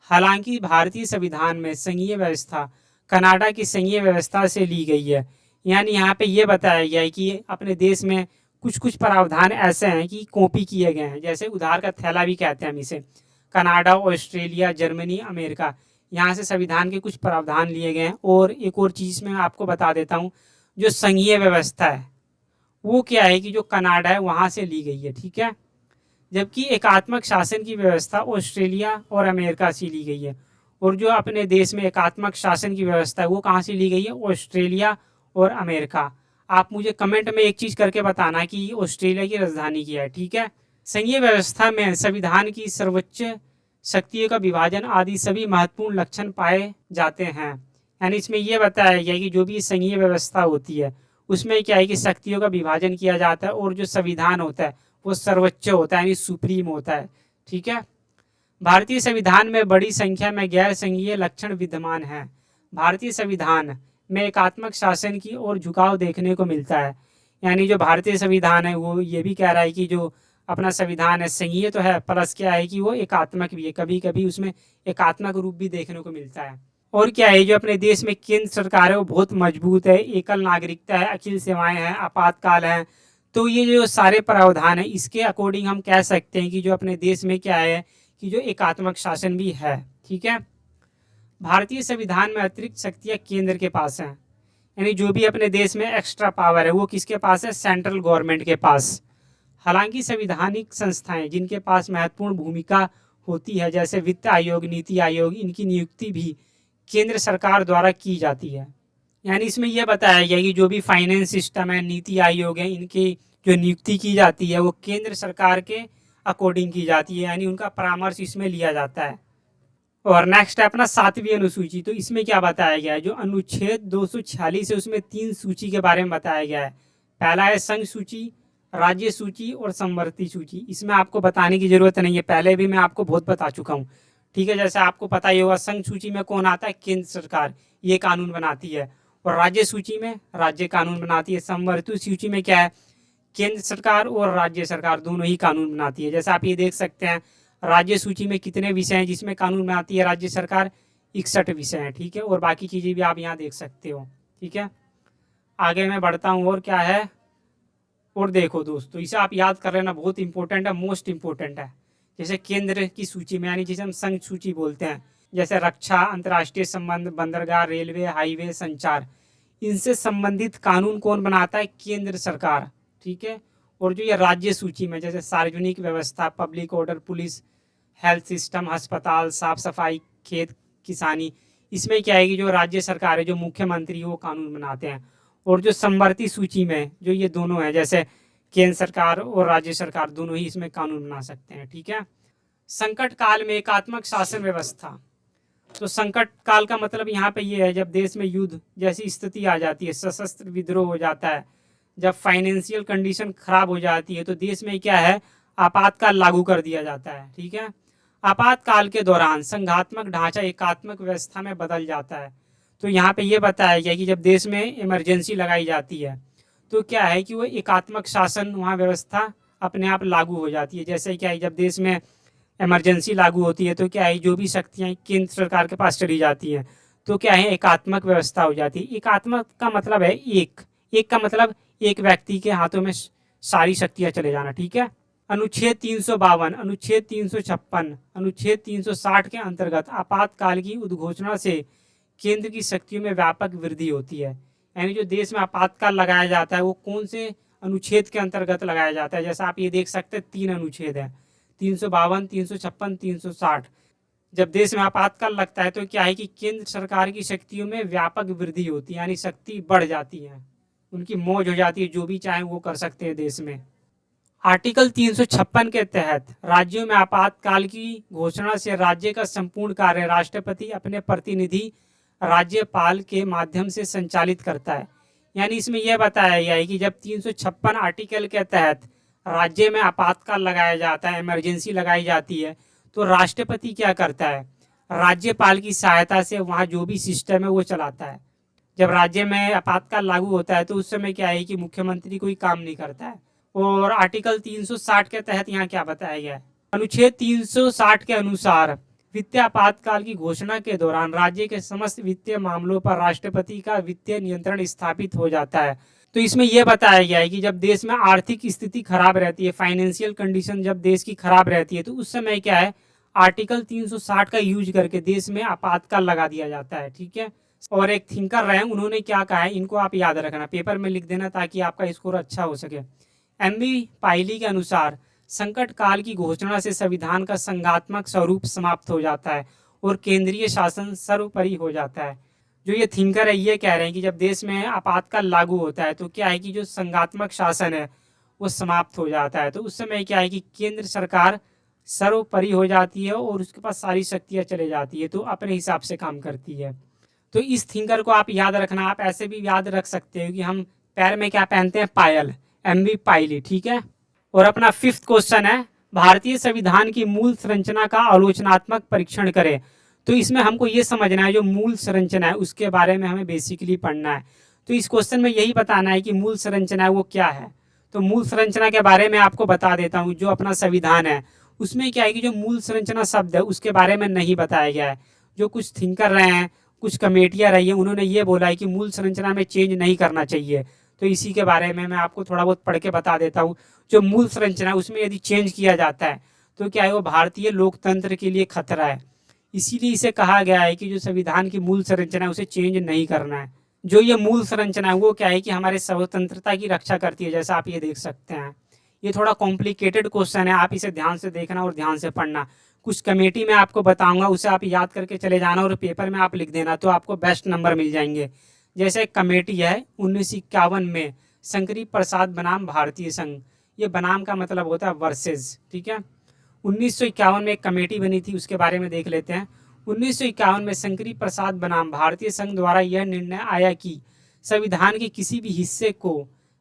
हालांकि भारतीय संविधान में संघीय व्यवस्था कनाडा की संघीय व्यवस्था से ली गई है। यानी यहाँ पे ये बताया गया है कि अपने देश में कुछ कुछ प्रावधान ऐसे हैं कि कॉपी किए गए हैं, जैसे उधार का थैला भी कहते हैं हम इसे। कनाडा, ऑस्ट्रेलिया, जर्मनी, अमेरिका, यहाँ से संविधान के कुछ प्रावधान लिए गए हैं। और एक और चीज़ मैं आपको बता देता हूँ, जो संघीय व्यवस्था है वो क्या है कि जो कनाडा है वहाँ से ली गई है। ठीक है। जबकि एकात्मक शासन की व्यवस्था ऑस्ट्रेलिया और अमेरिका से ली गई है। और जो अपने देश में एकात्मक शासन की व्यवस्था है वो कहाँ से ली गई है? ऑस्ट्रेलिया और अमेरिका। आप मुझे कमेंट में एक चीज़ करके बताना कि ऑस्ट्रेलिया की राजधानी क्या है। ठीक है। संघीय व्यवस्था में संविधान की सर्वोच्च शक्तियों का विभाजन आदि सभी महत्वपूर्ण लक्षण पाए जाते हैं। यानी इसमें यह बताया गया कि जो भी संघीय व्यवस्था होती है उसमें क्या है कि शक्तियों का विभाजन किया जाता है और जो संविधान होता है वो सर्वोच्च होता है यानी सुप्रीम होता है। ठीक है। भारतीय संविधान में बड़ी संख्या में गैर संघीय लक्षण विद्यमान हैं। भारतीय संविधान में एकात्मक शासन की ओर झुकाव देखने को मिलता है। यानी जो भारतीय संविधान है वो ये भी कह रहा है कि जो अपना संविधान है संघीय तो है, प्लस क्या है कि वो एकात्मक भी है, कभी कभी उसमें एकात्मक रूप भी देखने को मिलता है। और क्या है, जो अपने देश में केंद्र सरकार है वो बहुत मजबूत है, एकल नागरिकता है, अखिल सेवाएं हैं, आपातकाल है। तो ये जो सारे प्रावधान है इसके अकॉर्डिंग हम कह सकते हैं कि जो अपने देश में क्या है कि जो एकात्मक शासन भी है। ठीक है। भारतीय संविधान में अतिरिक्त शक्तियाँ केंद्र के पास हैं। यानी जो भी अपने देश में एक्स्ट्रा पावर है वो किसके पास है? सेंट्रल गवर्नमेंट के पास। हालांकि संविधानिक संस्थाएं जिनके पास महत्वपूर्ण भूमिका होती है, जैसे वित्त आयोग, नीति आयोग, इनकी नियुक्ति भी केंद्र सरकार द्वारा की जाती है। यानी इसमें यह बताया गया कि जो भी फाइनेंस सिस्टम है, नीति आयोग है, इनकी जो नियुक्ति की जाती है वो केंद्र सरकार के अकॉर्डिंग की जाती है, यानी उनका परामर्श इसमें लिया जाता है। और नेक्स्ट है अपना 7वीं अनुसूची। तो इसमें क्या बताया गया है? जो अनुच्छेद 246 है उसमें 3 सूची के बारे में बताया गया है। पहला है संघ सूची, राज्य सूची और समवर्ती सूची। इसमें आपको बताने की जरूरत नहीं है, पहले भी मैं आपको बहुत बता चुका हूँ। ठीक है। जैसे आपको पता ही होगा संघ सूची में कौन आता है? केंद्र सरकार, ये कानून बनाती है। और राज्य सूची में राज्य कानून बनाती है। समवर्ती सूची में क्या है? केंद्र सरकार और राज्य सरकार दोनों ही कानून बनाती है। जैसे आप ये देख सकते हैं राज्य सूची में कितने विषय हैं जिसमें कानून बनाती है राज्य सरकार? 61 विषय हैं, ठीक है। और बाकी चीज़ें भी आप यहाँ देख सकते हो, ठीक है। आगे मैं बढ़ता हूँ, और क्या है, और देखो दोस्तों, इसे आप याद कर लेना, बहुत इंपॉर्टेंट है, मोस्ट इंपॉर्टेंट है। जैसे केंद्र की सूची में, यानी जिसे हम संघ सूची बोलते हैं, जैसे रक्षा, अंतर्राष्ट्रीय संबंध, बंदरगाह, रेलवे, हाईवे, संचार, इनसे संबंधित कानून कौन बनाता है? केंद्र सरकार, ठीक है। और जो ये राज्य सूची में, जैसे सार्वजनिक व्यवस्था, public order, police, health system, अस्पताल, साफ सफाई, खेत किसानी, इसमें क्या है कि जो राज्य सरकार है, जो मुख्यमंत्री वो कानून बनाते हैं। और जो समवर्ती सूची में जो ये दोनों हैं, जैसे केंद्र सरकार और राज्य सरकार, दोनों ही इसमें कानून बना सकते हैं, ठीक है। संकट काल में एकात्मक शासन व्यवस्था, तो संकट काल का मतलब यहाँ पे ये है जब देश में युद्ध जैसी स्थिति आ जाती है, सशस्त्र विद्रोह हो जाता है, जब फाइनेंशियल कंडीशन खराब हो जाती है, तो देश में क्या है, आपातकाल लागू कर दिया जाता है, ठीक है। आपातकाल के दौरान संघात्मक ढांचा एकात्मक व्यवस्था में बदल जाता है। तो यहाँ पे ये बताया गया कि जब देश में इमरजेंसी लगाई जाती है तो क्या है कि वो एकात्मक शासन वहाँ व्यवस्था अपने आप लागू हो जाती है। जैसे क्या है, जब देश में इमरजेंसी लागू होती है तो क्या है, जो भी शक्तियाँ केंद्र सरकार के पास चली जाती हैं, तो क्या है, एकात्मक व्यवस्था हो जाती है। एकात्मक का मतलब है एक का मतलब एक व्यक्ति के हाथों में सारी शक्तियाँ चले जाना, ठीक है। अनुच्छेद 352, अनुच्छेद 356, अनुच्छेद 360 के अंतर्गत आपातकाल की उद्घोषणा से केंद्र की शक्तियों में व्यापक वृद्धि होती है। यानी जो देश में आपातकाल लगाया जाता है वो कौन से अनुच्छेद के अंतर्गत लगाया जाता है? जैसा आप ये देख सकते हैं, 3 अनुच्छेद है, 352, 356, 360। जब देश में आपातकाल लगता है तो क्या है कि केंद्र सरकार की शक्तियों में व्यापक वृद्धि होती है, यानी शक्ति बढ़ जाती है, उनकी मौज हो जाती है, जो भी चाहे वो कर सकते हैं देश में। आर्टिकल 356 के तहत राज्यों में आपातकाल की घोषणा से राज्य का संपूर्ण कार्य राष्ट्रपति अपने प्रतिनिधि राज्यपाल के माध्यम से संचालित करता है। यानी इसमें यह बताया गया है कि जब 356 आर्टिकल के तहत राज्य में आपातकाल लगाया जाता है, इमरजेंसी लगाई जाती है, तो राष्ट्रपति क्या करता है, राज्यपाल की सहायता से वहाँ जो भी सिस्टम है वो चलाता है। जब राज्य में आपातकाल लागू होता है तो उस समय क्या है कि मुख्यमंत्री कोई काम नहीं करता है। और आर्टिकल 360 के तहत यहाँ क्या बताया गया है, अनुच्छेद 360 के अनुसार वित्तीय आपातकाल की घोषणा के दौरान राज्य के समस्त वित्तीय मामलों पर राष्ट्रपति का वित्तीय नियंत्रण स्थापित हो जाता है। तो इसमें यह बताया गया है कि जब देश में आर्थिक स्थिति खराब रहती है, फाइनेंशियल कंडीशन जब देश की खराब रहती है, तो उस समय क्या है, आर्टिकल 360 का यूज करके देश में आपातकाल लगा दिया जाता है, ठीक है। और एक थिंकर रहे, उन्होंने क्या कहा है, इनको आप याद रखना, पेपर में लिख देना ताकि आपका स्कोर अच्छा हो सके। एमबी पाइली के अनुसार संकट काल की घोषणा से संविधान का संघात्मक स्वरूप समाप्त हो जाता है और केंद्रीय शासन सर्वोपरि हो जाता है। जो ये थिंकर है ये कह रहे हैं कि जब देश में आपातकाल लागू होता है तो क्या है कि जो संघात्मक शासन है वो समाप्त हो जाता है। तो उस समय क्या है कि केंद्र सरकार सर्वोपरि हो जाती है और उसके पास सारी शक्तियाँ चले जाती है, तो अपने हिसाब से काम करती है। तो इस थिंकर को आप याद रखना। आप ऐसे भी याद रख सकते हो कि हम पैर में क्या पहनते हैं, पायल, एमबी पाइली, ठीक है। और अपना 5th क्वेश्चन है, भारतीय संविधान की मूल संरचना का आलोचनात्मक परीक्षण करें। तो इसमें हमको ये समझना है जो मूल संरचना है उसके बारे में हमें बेसिकली पढ़ना है। तो इस क्वेश्चन में यही बताना है कि मूल संरचना है वो क्या है। तो मूल संरचना के बारे में आपको बता देता हूँ। जो अपना संविधान है उसमें क्या है कि जो मूल संरचना शब्द है उसके बारे में नहीं बताया गया है। जो कुछ थिंकर रहे हैं, कुछ कमेटियाँ रही हैं, उन्होंने ये बोला है कि मूल संरचना में चेंज नहीं करना चाहिए। तो इसी के बारे में मैं आपको थोड़ा बहुत पढ़ के बता देता हूँ। जो मूल संरचना है उसमें यदि चेंज किया जाता है तो क्या है, वो भारतीय लोकतंत्र के लिए खतरा है। इसीलिए इसे कहा गया है कि जो संविधान की मूल संरचना है उसे चेंज नहीं करना है। जो ये मूल संरचना है वो क्या है कि हमारे स्वतंत्रता की रक्षा करती है, जैसा आप ये देख सकते हैं। ये थोड़ा कॉम्प्लिकेटेड क्वेश्चन है, आप इसे ध्यान से देखना और ध्यान से पढ़ना। कुछ कमेटी में आपको बताऊंगा, उसे आप याद करके चले जाना और पेपर में आप लिख देना, तो आपको बेस्ट नंबर मिल जाएंगे। जैसे कमेटी है 1951 में शंकरी प्रसाद बनाम भारतीय संघ, ये बनाम का मतलब होता है वर्सेस, ठीक है। 1951 में एक कमेटी बनी थी, उसके बारे में देख लेते हैं। 1951 में शंकरी प्रसाद बनाम भारतीय संघ द्वारा यह निर्णय आया कि संविधान के किसी भी हिस्से को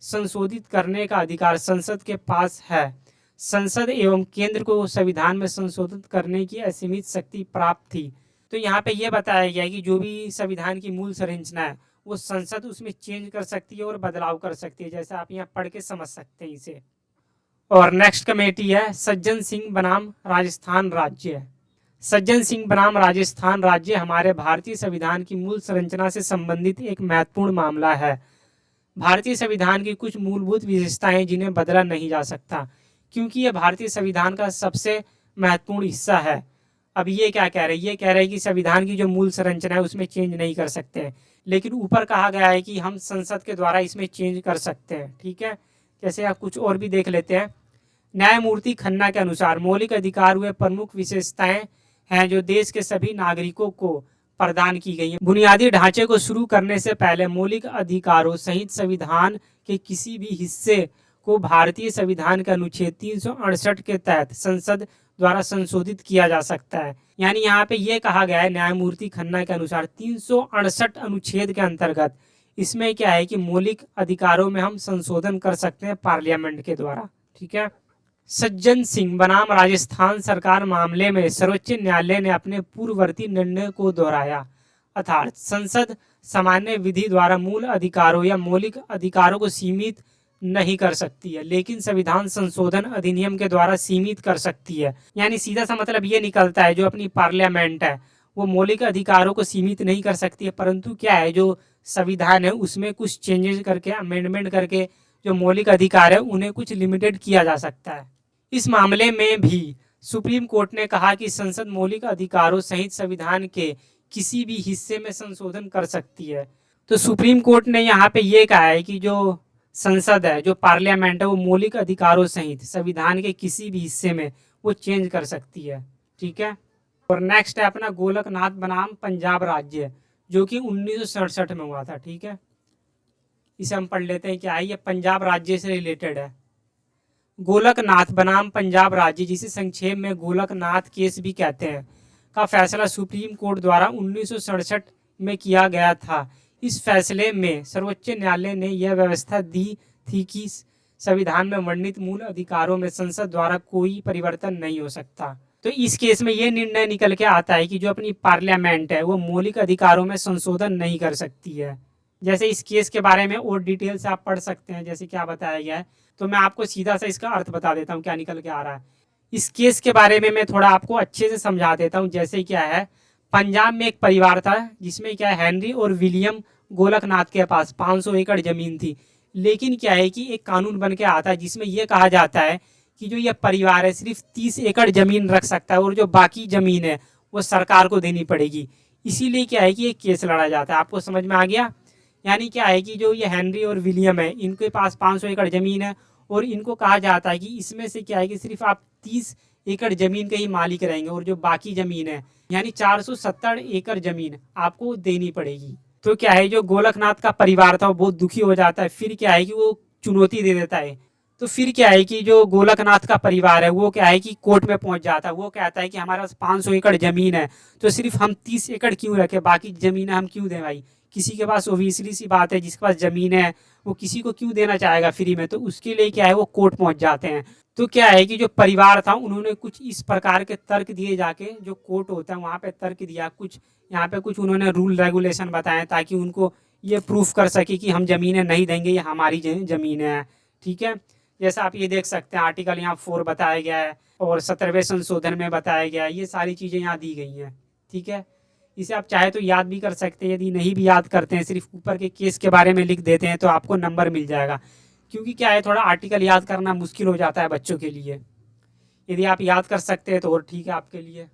संशोधित करने का अधिकार संसद के पास है। संसद एवं केंद्र को संविधान में संशोधित करने की असीमित शक्ति प्राप्त थी। तो यहाँ पे ये बताया गया है कि जो भी संविधान की मूल संरचना है वो संसद उसमें चेंज कर सकती है और बदलाव कर सकती है, जैसा आप यहाँ पढ़ के समझ सकते हैं इसे। और नेक्स्ट कमेटी है सज्जन सिंह बनाम राजस्थान राज्य। सज्जन सिंह बनाम राजस्थान राज्य हमारे भारतीय संविधान की मूल संरचना से संबंधित एक महत्वपूर्ण मामला है। भारतीय संविधान की कुछ मूलभूत विशेषताएं जिन्हें बदला नहीं जा सकता, क्योंकि यह भारतीय संविधान का सबसे महत्वपूर्ण हिस्सा है। अब ये क्या कह रहे हैं, ये कह रहे हैं कि संविधान की जो मूल संरचना है उसमें चेंज नहीं कर सकते, लेकिन ऊपर कहा गया है कि हम संसद के द्वारा इसमें चेंज कर सकते हैं। ठीक है, जैसे आप कुछ और भी देख लेते हैं। न्यायमूर्ति खन्ना के अनुसार मौलिक अधिकार वे प्रमुख विशेषताएं हैं जो देश के सभी नागरिकों को प्रदान की गई हैं। बुनियादी ढांचे को शुरू करने से पहले मौलिक अधिकारों सहित संविधान के किसी भी हिस्से को भारतीय संविधान के अनुच्छेद 368 के तहत संसद द्वारा संशोधित किया जा सकता है। यानी यहाँ पे ये कहा गया है न्यायमूर्ति खन्ना के अनुसार 368 अनुच्छेद के अंतर्गत इसमें क्या है कि मौलिक अधिकारों में हम संशोधन कर सकते हैं पार्लियामेंट के द्वारा। ठीक है। सज्जन सिंह बनाम राजस्थान सरकार मामले में सर्वोच्च न्यायालय ने अपने पूर्ववर्ती निर्णय को दोहराया, अर्थात संसद सामान्य विधि द्वारा मूल अधिकारों या मौलिक अधिकारों को सीमित नहीं कर सकती है, लेकिन संविधान संशोधन अधिनियम के द्वारा सीमित कर सकती है। यानी सीधा सा मतलब ये निकलता है जो अपनी पार्लियामेंट है वो मौलिक अधिकारों को सीमित नहीं कर सकती है, परंतु क्या है जो संविधान है उसमें कुछ चेंजेस करके अमेंडमेंट करके जो मौलिक अधिकार है उन्हें कुछ लिमिटेड किया जा सकता है। इस मामले में भी सुप्रीम कोर्ट ने कहा कि संसद मौलिक अधिकारों सहित संविधान के किसी भी हिस्से में संशोधन कर सकती है। तो सुप्रीम कोर्ट ने यहाँ पे ये कहा है कि जो संसद है, जो पार्लियामेंट है, वो मौलिक अधिकारों सहित संविधान के किसी भी हिस्से में वो चेंज कर सकती है। ठीक है। और नेक्स्ट है अपना गोलकनाथ बनाम पंजाब राज्य, जो कि 1967 में हुआ था। ठीक है, इसे हम पढ़ लेते हैं क्या है, ये पंजाब राज्य से रिलेटेड है। गोलकनाथ बनाम पंजाब राज्य, जिसे संक्षेप में गोलकनाथ केस भी कहते हैं, का फैसला सुप्रीम कोर्ट द्वारा 1967 में किया गया था। इस फैसले में सर्वोच्च न्यायालय ने यह व्यवस्था दी थी कि संविधान में वर्णित मूल अधिकारों में संसद द्वारा कोई परिवर्तन नहीं हो सकता। तो इस केस में यह निर्णय निकल के आता है कि जो अपनी पार्लियामेंट है वो मौलिक अधिकारों में संशोधन नहीं कर सकती है। जैसे इस केस के बारे में और डिटेल से आप पढ़ सकते हैं, जैसे क्या बताया गया है, तो मैं आपको सीधा सा इसका अर्थ बता देता हूँ क्या निकल के आ रहा है। इस केस के बारे में मैं थोड़ा आपको अच्छे से समझा देता हूँ। जैसे क्या है, पंजाब में एक परिवार था जिसमें क्या है हेनरी और विलियम गोलकनाथ के पास 500 एकड़ जमीन थी। लेकिन क्या है कि एक कानून बन के आता है जिसमें यह कहा जाता है कि जो यह परिवार है सिर्फ 30 एकड़ जमीन रख सकता है और जो बाकी जमीन है वो सरकार को देनी पड़ेगी। इसीलिए क्या है कि एक केस लड़ा जाता है। आपको समझ में आ गया? यानी क्या है कि जो ये हेनरी और विलियम है इनके पास 500 एकड़ ज़मीन है और इनको कहा जाता है कि इसमें से क्या है कि सिर्फ आप 30 एकड़ ज़मीन के ही मालिक रहेंगे और जो बाकी ज़मीन है यानी 470 एकड़ ज़मीन आपको देनी पड़ेगी। तो क्या है, जो गोलकनाथ का परिवार था वो बहुत दुखी हो जाता है। फिर क्या है कि वो चुनौती दे देता है। तो फिर क्या है कि जो गोलकनाथ का परिवार है वो क्या है कि कोर्ट में पहुंच जाता है। वो कहता है कि हमारे पास 500 एकड़ ज़मीन है तो सिर्फ हम 30 एकड़ क्यों रखें, बाकी ज़मीन हम क्यों दें भाई। किसी के पास ओबियसली सी बात है जिसके पास ज़मीन है वो किसी को क्यों देना चाहेगा फ्री में। तो उसके लिए क्या है वो कोर्ट पहुंच जाते हैं। तो क्या है कि जो परिवार था उन्होंने कुछ इस प्रकार के तर्क दिए, जाके जो कोर्ट होता है वहाँ पे तर्क दिया, कुछ यहाँ पे कुछ उन्होंने रूल रेगुलेशन बताए ताकि उनको ये प्रूफ कर सके कि हम ज़मीनें नहीं देंगे, ये हमारी ज़मीनें हैं। ठीक है, जैसा आप ये देख सकते हैं आर्टिकल यहाँ 4 बताया गया है और 17वें संशोधन में बताया गया है। ये सारी चीज़ें यहाँ दी गई हैं। ठीक है, इसे आप चाहे तो याद भी कर सकते हैं। यदि नहीं भी याद करते हैं, सिर्फ ऊपर के केस के बारे में लिख देते हैं तो आपको नंबर मिल जाएगा। क्योंकि क्या है थोड़ा आर्टिकल याद करना मुश्किल हो जाता है बच्चों के लिए। यदि आप याद कर सकते हैं तो और ठीक है आपके लिए।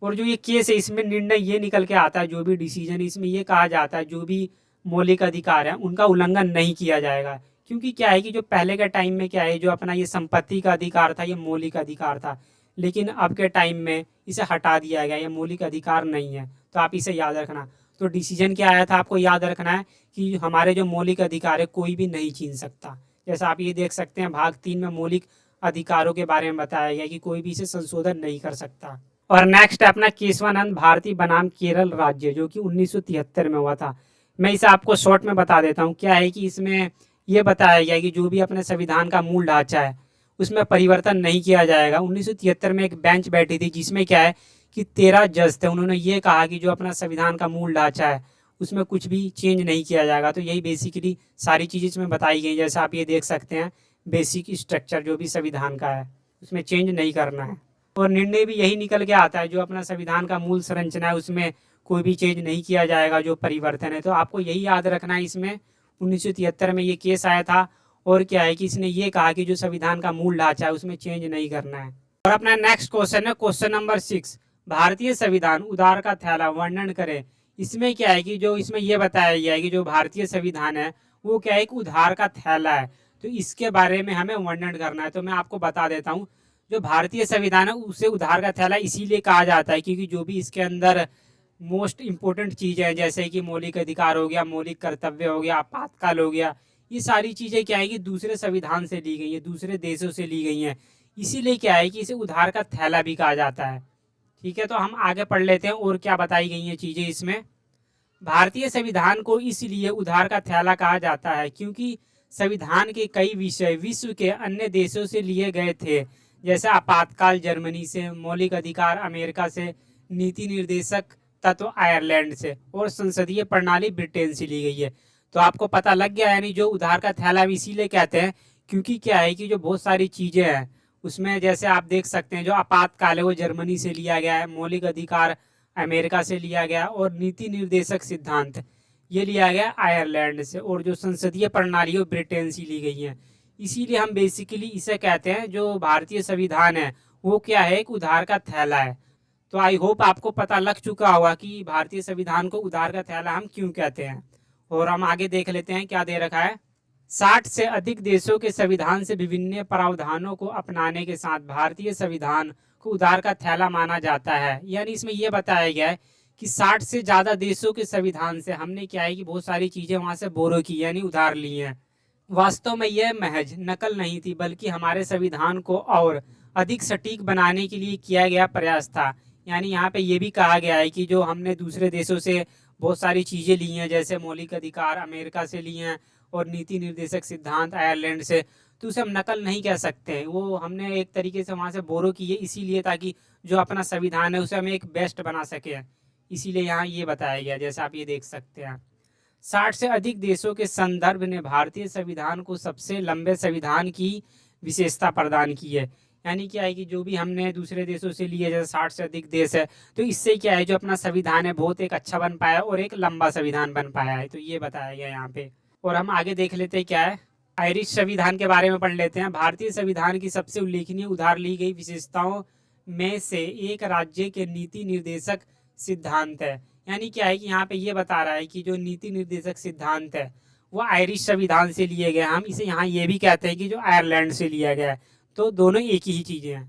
और जो ये केस है इसमें निर्णय ये निकल के आता है, जो भी डिसीजन इसमें ये कहा जाता है जो भी मौलिक अधिकार है उनका उल्लंघन नहीं किया जाएगा। क्योंकि क्या है कि जो पहले के टाइम में क्या है जो अपना ये संपत्ति का अधिकार था ये मौलिक अधिकार था, लेकिन अब के टाइम में इसे हटा दिया गया, ये मौलिक अधिकार नहीं है। तो आप इसे याद रखना। तो डिसीजन क्या आया था आपको याद रखना है कि हमारे जो मौलिक अधिकार है कोई भी नहीं छीन सकता। जैसा आप ये देख सकते हैं भाग 3 में मौलिक अधिकारों के बारे में बताया गया कि कोई भी इसे संशोधन नहीं कर सकता। और नेक्स्ट है अपना केशवानंद भारती बनाम केरल राज्य, जो कि 1973 में हुआ था। मैं इसे आपको शॉर्ट में बता देता हूँ। क्या है कि इसमें यह बताया गया कि जो भी अपने संविधान का मूल ढांचा है उसमें परिवर्तन नहीं किया जाएगा। 1973 में एक बेंच बैठी थी जिसमें क्या है कि 13 जज थे। उन्होंने ये कहा कि जो अपना संविधान का मूल ढांचा है उसमें कुछ भी चेंज नहीं किया जाएगा। तो यही बेसिकली सारी चीज़ें इसमें बताई गई। जैसा आप ये देख सकते हैं बेसिक स्ट्रक्चर जो भी संविधान का है उसमें चेंज नहीं करना है। और निर्णय भी यही निकल के आता है, जो अपना संविधान का मूल संरचना है उसमें कोई भी चेंज नहीं किया जाएगा, जो परिवर्तन है। तो आपको यही याद रखना है। इसमें 1973 में ये केस आया था, और क्या है कि इसने ये कहा कि जो संविधान का मूल ढांचा है उसमें चेंज नहीं करना है। और अपना नेक्स्ट क्वेश्चन है क्वेश्चन नंबर 6, भारतीय संविधान उधार का थैला वर्णन करें। इसमें क्या है कि जो इसमें ये बताया गया है कि जो भारतीय संविधान है वो क्या है, एक उधार का थैला है। तो इसके बारे में हमें वर्णन करना है। तो मैं आपको बता देता हूँ, जो भारतीय संविधान है उसे उधार का थैला इसीलिए कहा जाता है क्योंकि जो भी इसके अंदर मोस्ट इंपॉर्टेंट चीज़ें हैं, जैसे कि मौलिक अधिकार हो गया, मौलिक कर्तव्य हो गया, आपातकाल हो गया, ये सारी चीज़ें क्या है कि दूसरे संविधान से ली गई है, दूसरे देशों से ली गई हैं। इसीलिए क्या है कि इसे उधार का थैला भी कहा जाता है। ठीक है, तो हम आगे पढ़ लेते हैं और क्या बताई गई हैं चीज़ें इसमें। भारतीय संविधान को इसलिए उधार का थैला कहा जाता है क्योंकि संविधान के कई विषय विश्व के अन्य देशों से लिए गए थे, जैसे आपातकाल जर्मनी से, मौलिक अधिकार अमेरिका से, नीति निर्देशक तत्व आयरलैंड से, और संसदीय प्रणाली ब्रिटेन से ली गई है। तो आपको पता लग गया, यानी जो उधार का थैला हम इसीलिए कहते हैं क्योंकि क्या है कि जो बहुत सारी चीज़ें हैं उसमें, जैसे आप देख सकते हैं, जो आपातकाल है वो जर्मनी से लिया गया है, मौलिक अधिकार अमेरिका से लिया गया, और नीति निर्देशक सिद्धांत ये लिया गया आयरलैंड से, और जो संसदीय प्रणाली वो ब्रिटेन से ली गई है। इसीलिए हम बेसिकली इसे कहते हैं, जो भारतीय संविधान है वो क्या है, एक उधार का थैला है। तो आई होप आपको पता लग चुका होगा कि भारतीय संविधान को उधार का थैला हम क्यों कहते हैं। और हम आगे देख लेते हैं क्या दे रखा है। 60 से अधिक देशों के संविधान से विभिन्न प्रावधानों को अपनाने के साथ भारतीय संविधान को उधार का थैला माना जाता है। यानी इसमें यह बताया गया है कि 60 से ज़्यादा देशों के संविधान से हमने क्या है कि बहुत सारी चीज़ें वहाँ से बोरो की, यानी उधार ली हैं। वास्तव में यह महज नकल नहीं थी, बल्कि हमारे संविधान को और अधिक सटीक बनाने के लिए किया गया प्रयास था। यानी यहाँ पे ये भी कहा गया है कि जो हमने दूसरे देशों से बहुत सारी चीज़ें ली हैं, जैसे मौलिक अधिकार अमेरिका से ली हैं और नीति निर्देशक सिद्धांत आयरलैंड से, तो उसे हम नकल नहीं कह सकते हैं। वो हमने एक तरीके से वहाँ से बोरो की है, इसीलिए ताकि जो अपना संविधान है उसे हम एक बेस्ट बना सके। इसीलिए यहाँ ये बताया गया, जैसे आप ये देख सकते हैं। 60 से अधिक देशों के संदर्भ ने भारतीय संविधान को सबसे लंबे संविधान की विशेषता प्रदान की है। यानी क्या है कि जो भी हमने दूसरे देशों से लिए, जैसे 60 से अधिक देश है, तो इससे क्या है जो अपना संविधान है बहुत एक अच्छा बन पाया और एक लंबा संविधान बन पाया है। तो ये बताया गया यहाँ पे। और हम आगे देख लेते हैं क्या है, आयरिश संविधान के बारे में पढ़ लेते हैं। भारतीय संविधान की सबसे उल्लेखनीय उधार ली गई विशेषताओं में से एक राज्य के नीति निर्देशक सिद्धांत है। यानी क्या है कि यहाँ पे ये बता रहा है कि जो नीति निर्देशक सिद्धांत है वो आयरिश संविधान से लिए गए। हम इसे यहाँ ये भी कहते हैं कि जो आयरलैंड से लिया गया है, तो दोनों एक ही चीज़ें हैं।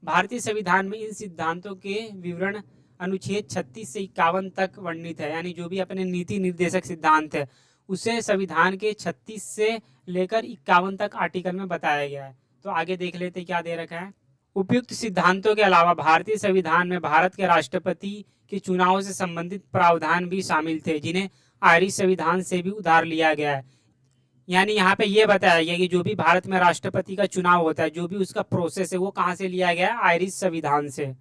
भारतीय संविधान में इन सिद्धांतों के विवरण अनुच्छेद 36 से 51 तक वर्णित है। यानी जो भी अपने नीति निर्देशक सिद्धांत है उसे संविधान के 36 से लेकर 51 तक आर्टिकल में बताया गया है। तो आगे देख लेते क्या दे रखा है। उपयुक्त सिद्धांतों के अलावा भारतीय संविधान में भारत के राष्ट्रपति के चुनाव से संबंधित प्रावधान भी शामिल थे, जिन्हें आयरिश संविधान से भी उधार लिया गया है। यानी यहाँ पे ये बताया गया कि जो भी भारत में राष्ट्रपति का चुनाव होता है, जो भी उसका प्रोसेस है, वो कहाँ से लिया गया है, आयरिश संविधान से।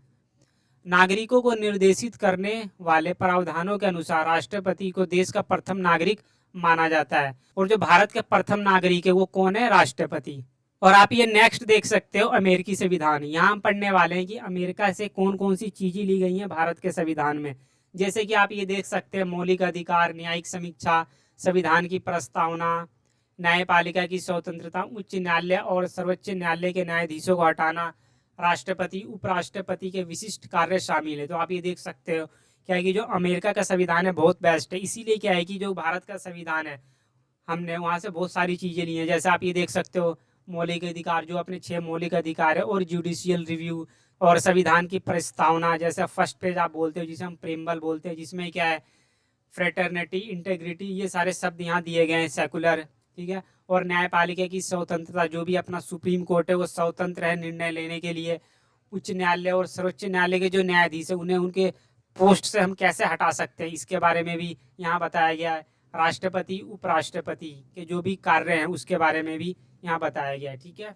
नागरिकों को निर्देशित करने वाले प्रावधानों के अनुसार राष्ट्रपति को देश का प्रथम नागरिक माना जाता है, और जो भारत के प्रथम नागरिक है वो कौन है, राष्ट्रपति। और आप ये नेक्स्ट देख सकते हो अमेरिकी संविधान। यहाँ हम पढ़ने वाले हैं कि अमेरिका से कौन कौन सी चीजें ली गई हैं भारत के संविधान में। जैसे कि आप ये देख सकते हैं, मौलिक अधिकार, न्यायिक समीक्षा, संविधान की प्रस्तावना, न्यायपालिका की स्वतंत्रता, उच्च न्यायालय और सर्वोच्च न्यायालय के न्यायाधीशों को हटाना, राष्ट्रपति उपराष्ट्रपति के विशिष्ट कार्य शामिल है। तो आप ये देख सकते हो क्या है कि जो अमेरिका का संविधान है बहुत बेस्ट है। इसीलिए क्या है कि जो भारत का संविधान है हमने वहाँ से बहुत सारी चीज़ें ली हैं। जैसे आप ये देख सकते हो, मौलिक अधिकार, जो अपने 6 मौलिक अधिकार है, और जुडिशियल रिव्यू, और संविधान की प्रस्तावना, जैसे फर्स्ट पेज आप बोलते हो जिसे हम प्रेम्बल बोलते हैं, जिसमें क्या है फ्रेटर्निटी, इंटेग्रिटी, ये सारे शब्द यहाँ दिए गए हैं, सेकुलर, ठीक है। और न्यायपालिका की स्वतंत्रता, जो भी अपना सुप्रीम कोर्ट है वो स्वतंत्र है निर्णय लेने के लिए। उच्च न्यायालय और सर्वोच्च न्यायालय के जो न्यायाधीश है उन्हें उनके पोस्ट से हम कैसे हटा सकते हैं, इसके बारे में भी यहाँ बताया गया है। राष्ट्रपति उपराष्ट्रपति के जो भी कार्य हैं उसके बारे में भी यहाँ बताया गया है, ठीक है।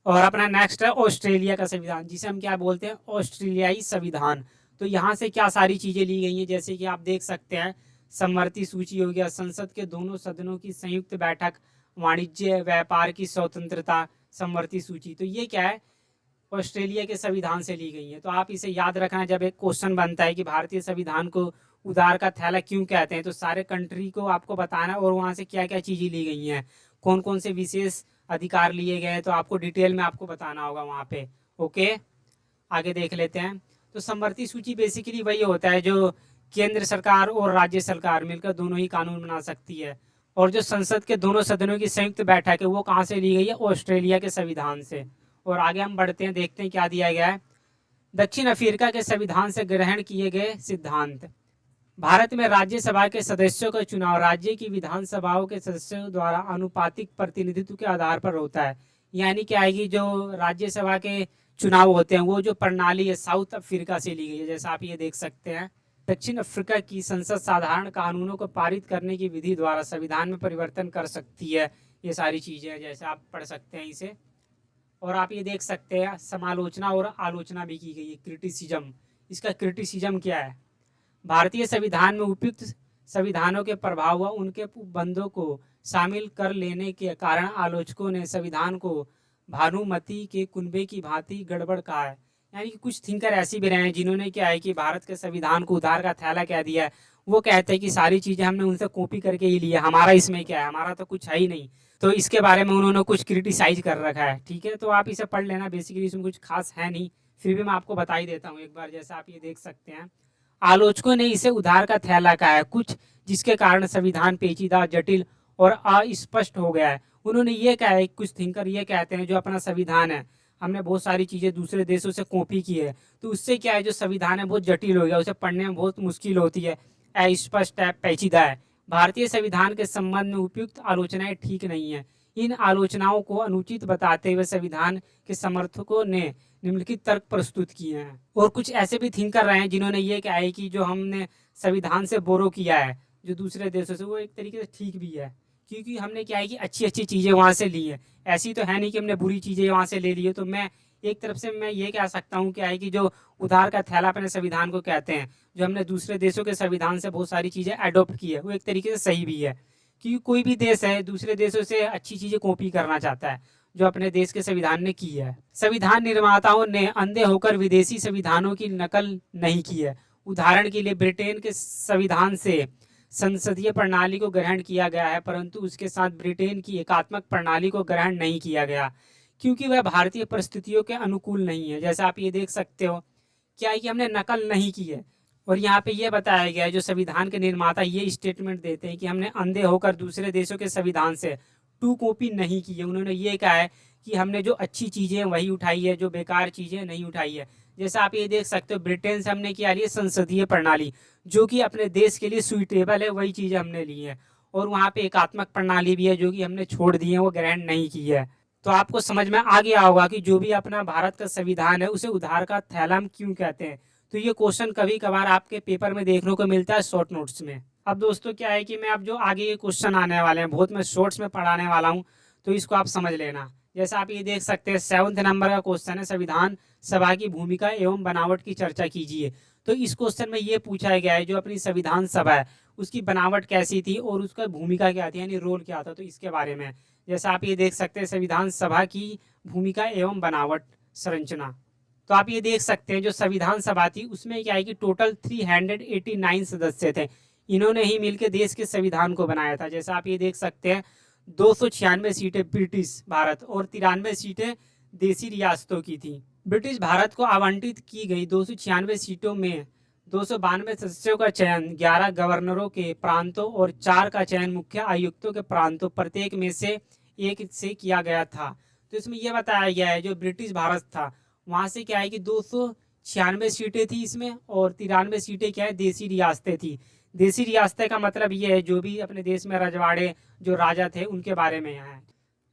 और अपना नेक्स्ट है ऑस्ट्रेलिया का संविधान, जिसे हम क्या बोलते हैं, ऑस्ट्रेलियाई संविधान। तो यहाँ से क्या सारी चीज़ें ली गई हैं, जैसे कि आप देख सकते हैं, समवर्ती सूची हो गया, संसद के दोनों सदनों की संयुक्त बैठक, वाणिज्य व्यापार की स्वतंत्रता, समवर्ती सूची। तो ये क्या है, ऑस्ट्रेलिया के संविधान से ली गई हैं। तो आप इसे याद रखना जब एक क्वेश्चन बनता है कि भारतीय संविधान को उधार का थैला क्यों कहते हैं, तो सारे कंट्री को आपको बताना और वहाँ से क्या क्या चीज़ें ली गई हैं, कौन कौन से विशेष अधिकार लिए गए हैं, तो आपको डिटेल में आपको बताना होगा वहाँ पे। ओके, आगे देख लेते हैं। तो समवर्ती सूची बेसिकली वही होता है जो केंद्र सरकार और राज्य सरकार मिलकर दोनों ही कानून बना सकती है। और जो संसद के दोनों सदनों की संयुक्त बैठक है वो कहाँ से ली गई है, ऑस्ट्रेलिया के संविधान से। और आगे हम बढ़ते हैं, देखते हैं क्या दिया गया है। दक्षिण अफ्रीका के संविधान से ग्रहण किए गए सिद्धांत। भारत में राज्यसभा के सदस्यों का चुनाव राज्य की विधानसभाओं के सदस्यों द्वारा आनुपातिक प्रतिनिधित्व के आधार पर होता है। यानी क्या आएगी, जो राज्यसभा के चुनाव होते हैं वो जो प्रणाली है साउथ अफ्रीका से ली गई है, जैसा आप ये देख सकते हैं। दक्षिण अफ्रीका की संसद साधारण कानूनों को पारित करने की विधि द्वारा संविधान में परिवर्तन कर सकती है। ये सारी चीज़ें हैं, जैसे आप पढ़ सकते हैं इसे। और आप ये देख सकते हैं समालोचना और आलोचना भी की गई है, क्रिटिसिज्म। इसका क्रिटिसिज्म क्या है, भारतीय संविधान में उपयुक्त संविधानों के प्रभाव व उनके उपबंधों को शामिल कर लेने के कारण आलोचकों ने संविधान को भानुमति के कुनबे की भांति गड़बड़ कहा है। यानी कि कुछ थिंकर ऐसे भी रहे हैं जिन्होंने क्या है कि भारत के संविधान को उधार का थैला कह दिया है। वो कहते हैं कि सारी चीज़ें हमने उनसे कॉपी करके ही लिया, हमारा इसमें क्या है, हमारा तो कुछ है ही नहीं। तो इसके बारे में उन्होंने कुछ क्रिटिसाइज कर रखा है। ठीक है, तो आप इसे पढ़ लेना, बेसिकली इसमें कुछ खास है नहीं, फिर भी मैं आपको बता ही देता हूँ एक बार। जैसा आप ये देख सकते हैं, आलोचकों ने इसे उधार का थैला कहा है कुछ जिसके कारण संविधान पेचीदा, जटिल और अस्पष्ट हो गया है। उन्होंने ये कहा है, कुछ थिंकर ये कहते हैं जो अपना संविधान है हमने बहुत सारी चीज़ें दूसरे देशों से कॉपी की है, तो उससे क्या है जो संविधान है बहुत जटिल हो गया, उसे पढ़ने में बहुत मुश्किल होती है, अस्पष्ट है, पेचीदा है। भारतीय संविधान के संबंध में उपयुक्त आलोचनाएं ठीक नहीं है। इन आलोचनाओं को अनुचित बताते हुए संविधान के समर्थकों ने निम्नलिखित तर्क प्रस्तुत किए हैं। और कुछ ऐसे भी थिंकर रहे हैं जिन्होंने ये कहा है कि जो हमने संविधान से बोरो किया है जो दूसरे देशों से, वो एक तरीके से ठीक भी है, क्योंकि हमने क्या है कि अच्छी अच्छी चीज़ें वहाँ से ली है। ऐसी तो है नहीं कि हमने बुरी चीज़ें वहाँ से ले ली है। तो मैं एक तरफ से मैं ये कह सकता हूँ क्या है कि जो उधार का थैला अपने संविधान को कहते हैं, जो हमने दूसरे देशों के संविधान से बहुत सारी चीज़ें अडोप्ट की है, वो एक तरीके से सही भी है। क्योंकि कोई भी देश है दूसरे देशों से अच्छी चीज़ें कॉपी करना चाहता है जो अपने देश के संविधान ने की है। संविधान निर्माताओं ने अंधे होकर विदेशी संविधानों की नकल नहीं की है। उदाहरण के लिए ब्रिटेन के संविधान से संसदीय प्रणाली को ग्रहण किया गया है, परंतु उसके साथ ब्रिटेन की एकात्मक प्रणाली को ग्रहण नहीं किया गया क्योंकि वह भारतीय परिस्थितियों के अनुकूल नहीं है। जैसा आप ये देख सकते हो क्या है कि हमने नकल नहीं की है। और यहाँ पे ये बताया गया है, जो संविधान के निर्माता ये स्टेटमेंट देते हैं कि हमने अंधे होकर दूसरे देशों के संविधान से टू कॉपी नहीं की है। उन्होंने ये कहा है कि हमने जो अच्छी चीज़ें वही उठाई है, जो बेकार चीज़ें नहीं उठाई है। जैसा आप ये देख सकते हो ब्रिटेन से हमने क्या लिया, संसदीय प्रणाली, जो कि अपने देश के लिए सुइटेबल है, वही चीज़ें हमने ली है। और वहाँ पे एकात्मक प्रणाली भी है जो कि हमने छोड़ दी है, वो ग्रहण नहीं की है। तो आपको समझ में आ गया होगा कि जो भी अपना भारत का संविधान है उसे उधार का थैला हम क्यों कहते हैं। तो ये क्वेश्चन कभी कभार आपके पेपर में देखने को मिलता है शॉर्ट नोट्स में। अब दोस्तों क्या है कि मैं अब जो आगे ये क्वेश्चन आने वाले हैं बहुत मैं शॉर्ट्स में पढ़ाने वाला हूँ, तो इसको आप समझ लेना। जैसा आप ये देख सकते हैं 7th नंबर का क्वेश्चन है, संविधान सभा की भूमिका एवं बनावट की चर्चा कीजिए। तो इस क्वेश्चन में ये पूछा गया है जो अपनी संविधान सभा है उसकी बनावट कैसी थी और उसका भूमिका क्या थी, यानी रोल क्या था, तो इसके बारे में। जैसा आप ये देख सकते हैं संविधान सभा की भूमिका एवं बनावट संरचना। तो आप ये देख सकते हैं जो संविधान सभा थी उसमें क्या है कि टोटल 389 सदस्य थे। इन्होंने ही मिलकर देश के संविधान को बनाया था। जैसा आप ये देख सकते हैं 296 सीटें ब्रिटिश भारत और 93 सीटें देसी रियासतों की थी। ब्रिटिश भारत को आवंटित की गई 296 सीटों में 292 सदस्यों का चयन 11 गवर्नरों के प्रांतों और 4 का चयन मुख्य आयुक्तों के प्रांतों प्रत्येक में से एक से किया गया था। तो इसमें यह बताया गया है जो ब्रिटिश भारत था वहाँ से क्या है कि 296 सीटें थी इसमें और 93 सीटें क्या है देसी रियासतें थी। देसी रियासतें का मतलब ये है जो भी अपने देश में रजवाड़े जो राजा थे उनके बारे में यहाँ है।